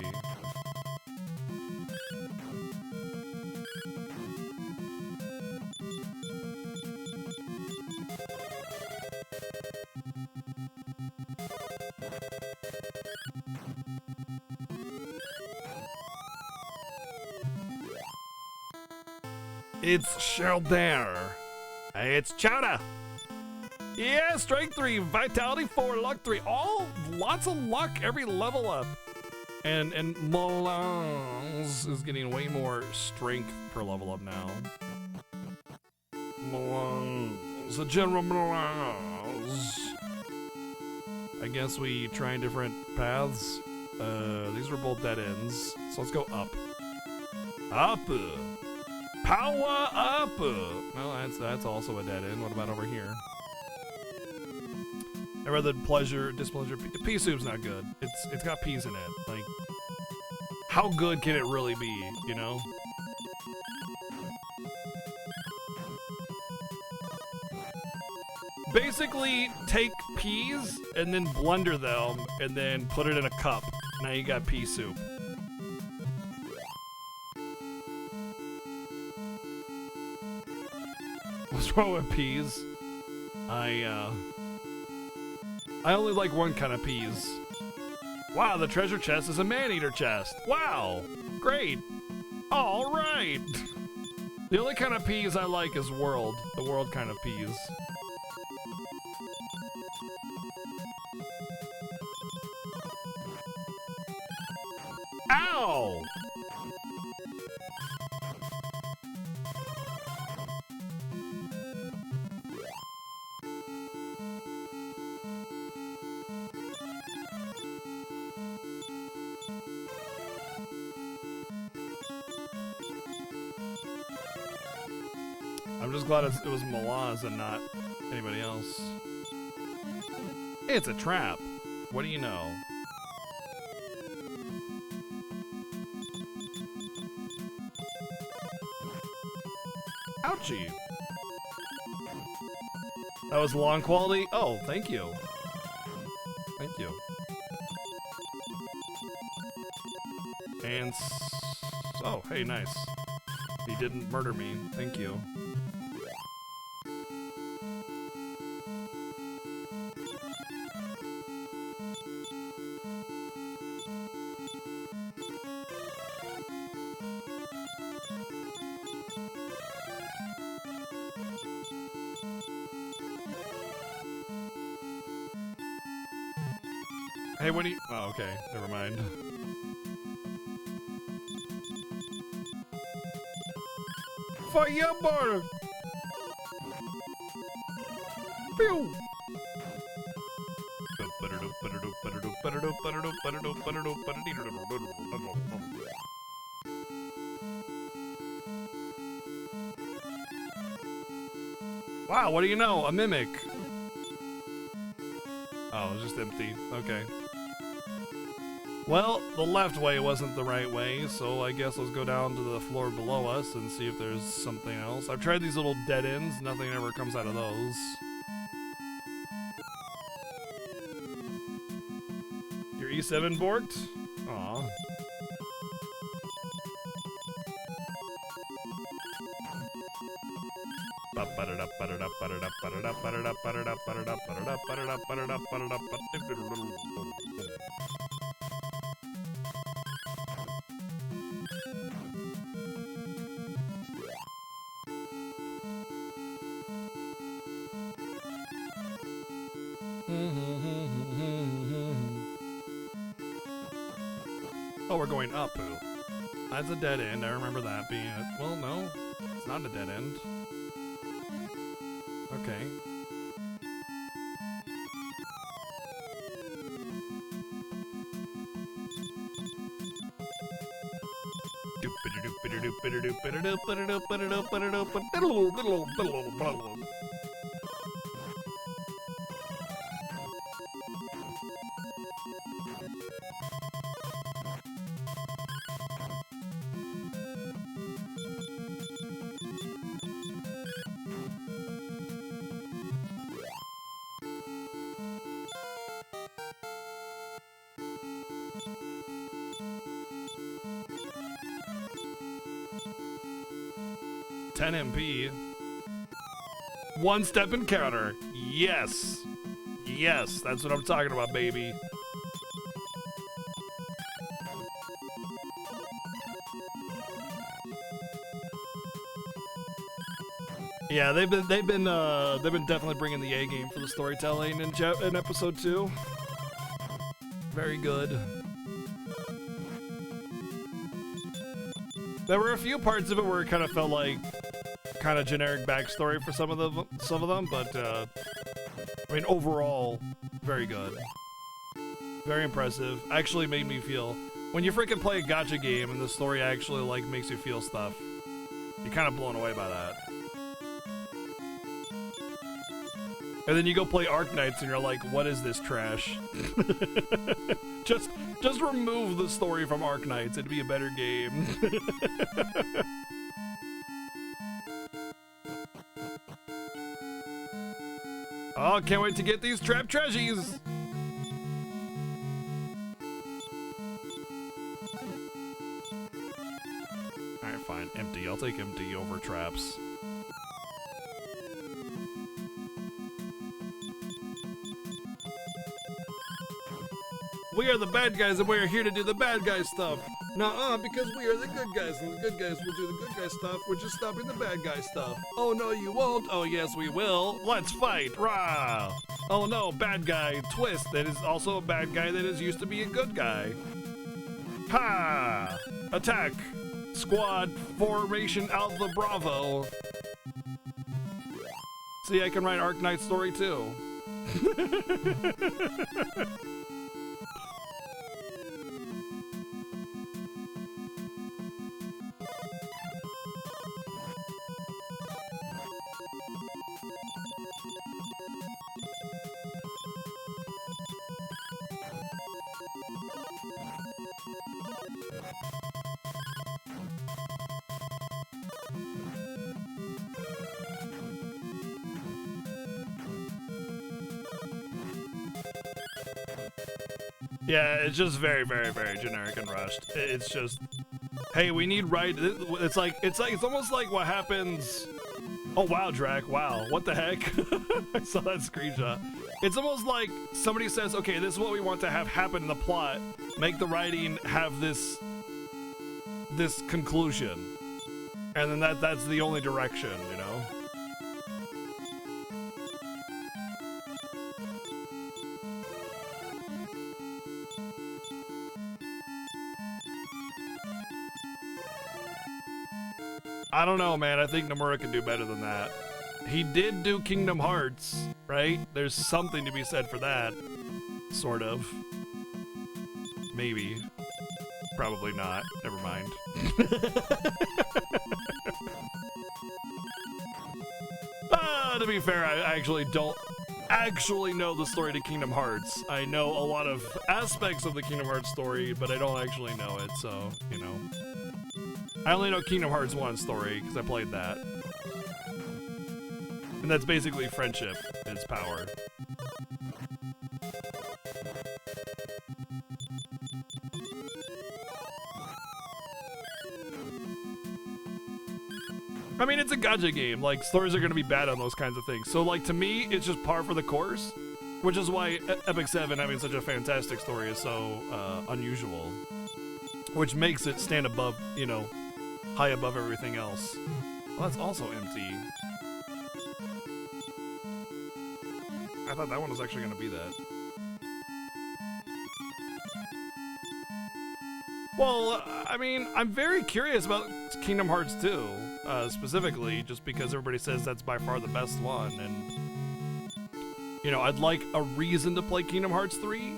It's Sheldon. It's Chowder. Yeah, strength 3, vitality 4, luck 3. All lots of luck every level up. And Malaz is getting way more strength per level up now. Malaz, the General Malaz. I guess we trying different paths. These were both dead ends. So let's go up. Up. Power up! Well, that's also a dead end. What about over here? I'd rather displeasure. Pea soup's not good. It's got peas in it. Like, how good can it really be? You know? Basically, take peas and then blender them and then put it in a cup. Now you got pea soup. What's wrong with peas? I only like one kind of peas. Wow, the treasure chest is a man-eater chest. Wow, great. All right. The only kind of peas I like is the world kind of peas. Ow! I'm just glad it was Malaz and not anybody else. It's a trap. What do you know? Ouchie. That was long quality? Oh, thank you. Thank you. And oh, hey, nice. He didn't murder me. Thank you. Hey, what do you... Oh, okay. Never mind. Fireball! Pew! Wow, what do you know? A mimic. Oh, it's just empty. Okay. Well, the left way wasn't the right way, so I guess let's go down to the floor below us and see if there's something else. I've tried these little dead ends, nothing ever comes out of those. Your E7 borked? Aw. Oh, we're going up. That's a dead end. I remember that being it. Well, no. It's not a dead end. Okay. MP. One step encounter. Yes. Yes, that's what I'm talking about, baby. Yeah, they've been definitely bringing the A game for the storytelling in episode 2. Very good. There were a few parts of it where it kind of felt like kind of generic backstory for some of them, but I mean overall, very good, very impressive. Actually, made me feel when you freaking play a gacha game and the story actually like makes you feel stuff. You're kind of blown away by that. And then you go play Arknights and you're like, what is this trash? just remove the story from Arknights. It'd be a better game. Oh, can't wait to get these trap treasures. Alright, fine. Empty. I'll take empty over traps. We are the bad guys and we are here to do the bad guy stuff. Nuh-uh, because we are the good guys and the good guys will do the good guy stuff. We're just stopping the bad guy stuff. Oh no, you won't. Oh yes, we will. Let's fight. Rah! Oh no, bad guy twist. That is also a bad guy that is used to be a good guy. Ha! Attack! Squad formation Alpha Bravo. See, I can write Arknight story too. Yeah, it's just very, very, very generic and rushed. It's just, hey, we need right. It's almost like what happens. Oh wow, Drac! Wow, what the heck? I saw that screenshot. It's almost like somebody says, okay, this is what we want to have happen in the plot. Make the writing have this conclusion, and then that's the only direction, you know. I don't know, man. I think Nomura can do better than that. He did do Kingdom Hearts, right? There's something to be said for that. Sort of. Maybe. Probably not. Never mind. To be fair, I actually don't actually know the story to Kingdom Hearts. I know a lot of aspects of the Kingdom Hearts story, but I don't actually know it, so, you know. I only know Kingdom Hearts 1 story, because I played that. And that's basically friendship, its power. I mean, it's a gacha game. Like, stories are going to be bad on those kinds of things. So, like, to me, it's just par for the course, which is why Epic 7 having such a fantastic story is so unusual. Which makes it stand above, you know, high above everything else. Well, that's also empty. I thought that one was actually going to be that. Well, I mean, I'm very curious about Kingdom Hearts 2, specifically, just because everybody says that's by far the best one, and, you know, I'd like a reason to play Kingdom Hearts 3.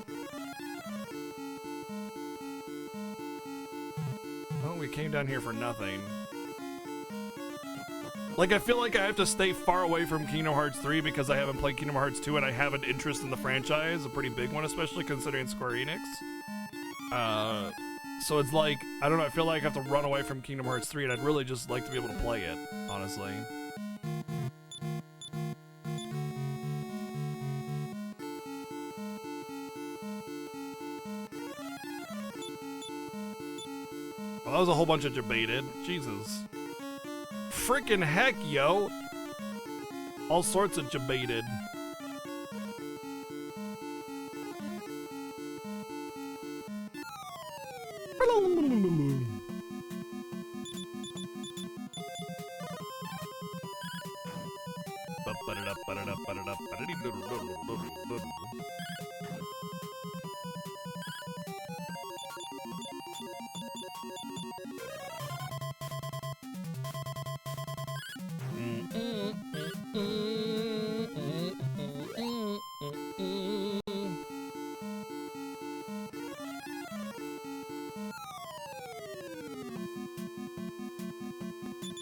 Oh, we came down here for nothing. Like, I feel like I have to stay far away from Kingdom Hearts 3 because I haven't played Kingdom Hearts 2 and I have an interest in the franchise, a pretty big one, especially considering Square Enix. So it's like, I don't know, I feel like I have to run away from Kingdom Hearts 3 and I'd really just like to be able to play it, honestly. Well, that was a whole bunch of debated. Jesus. Freaking heck, yo! All sorts of debated.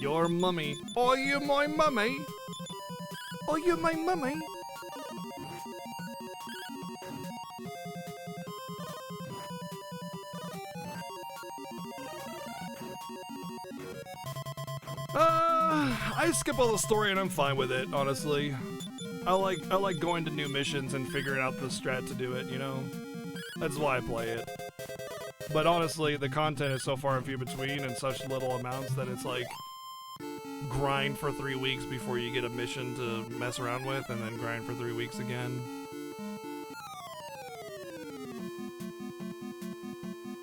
Your mummy. Are you my mummy? Are you my mummy? I skip all the story and I'm fine with it, honestly. I like going to new missions and figuring out the strat to do it, you know? That's why I play it. But honestly, the content is so far and few between in such little amounts that it's like grind for 3 weeks before you get a mission to mess around with, and then grind for 3 weeks again.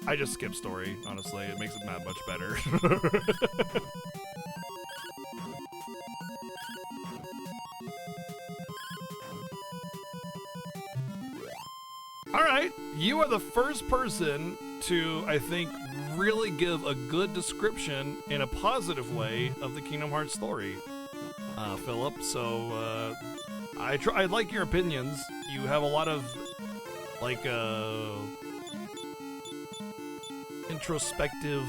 I just skip story, honestly. It makes it that much better. Alright, you are the first person to, I think, really give a good description in a positive way of the Kingdom Hearts story, Philip. So, I like your opinions. You have a lot of, like, introspective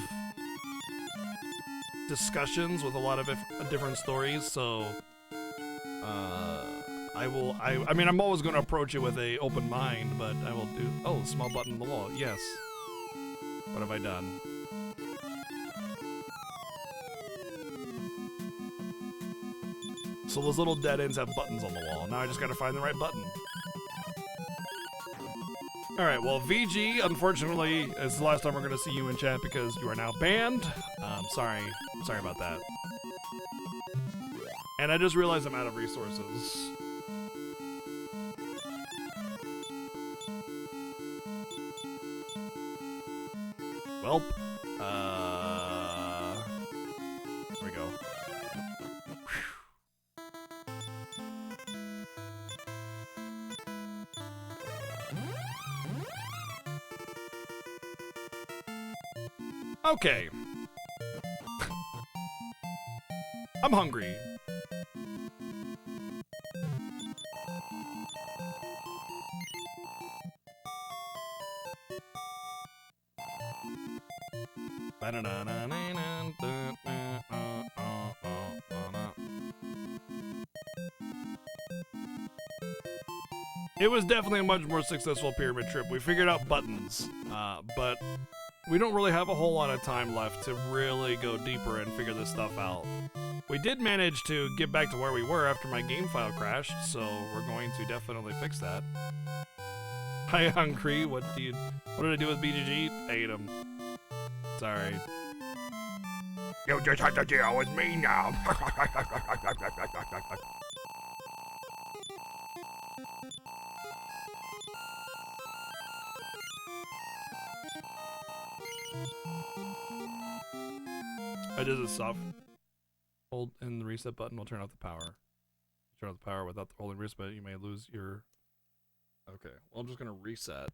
discussions with a lot of different stories, so, I mean, I'm always going to approach it with a open mind, but I will do, oh, small button on the wall, yes. What have I done? So those little dead ends have buttons on the wall. Now I just gotta find the right button. Alright, well, VG, unfortunately, is the last time we're going to see you in chat because you are now banned. Sorry about that. And I just realized I'm out of resources. Well, there we go. Okay. I'm hungry. It was definitely a much more successful pyramid trip. We figured out buttons, but we don't really have a whole lot of time left to really go deeper and figure this stuff out. We did manage to get back to where we were after my game file crashed, so we're going to definitely fix that. Hi, Hungry. What did I do with BGG? Ate him. Sorry. You just have to deal with me now. I did this soft. Hold in the reset button will turn off the power. Turn off the power without the holding reset, you may lose your... Okay, well I'm just gonna reset.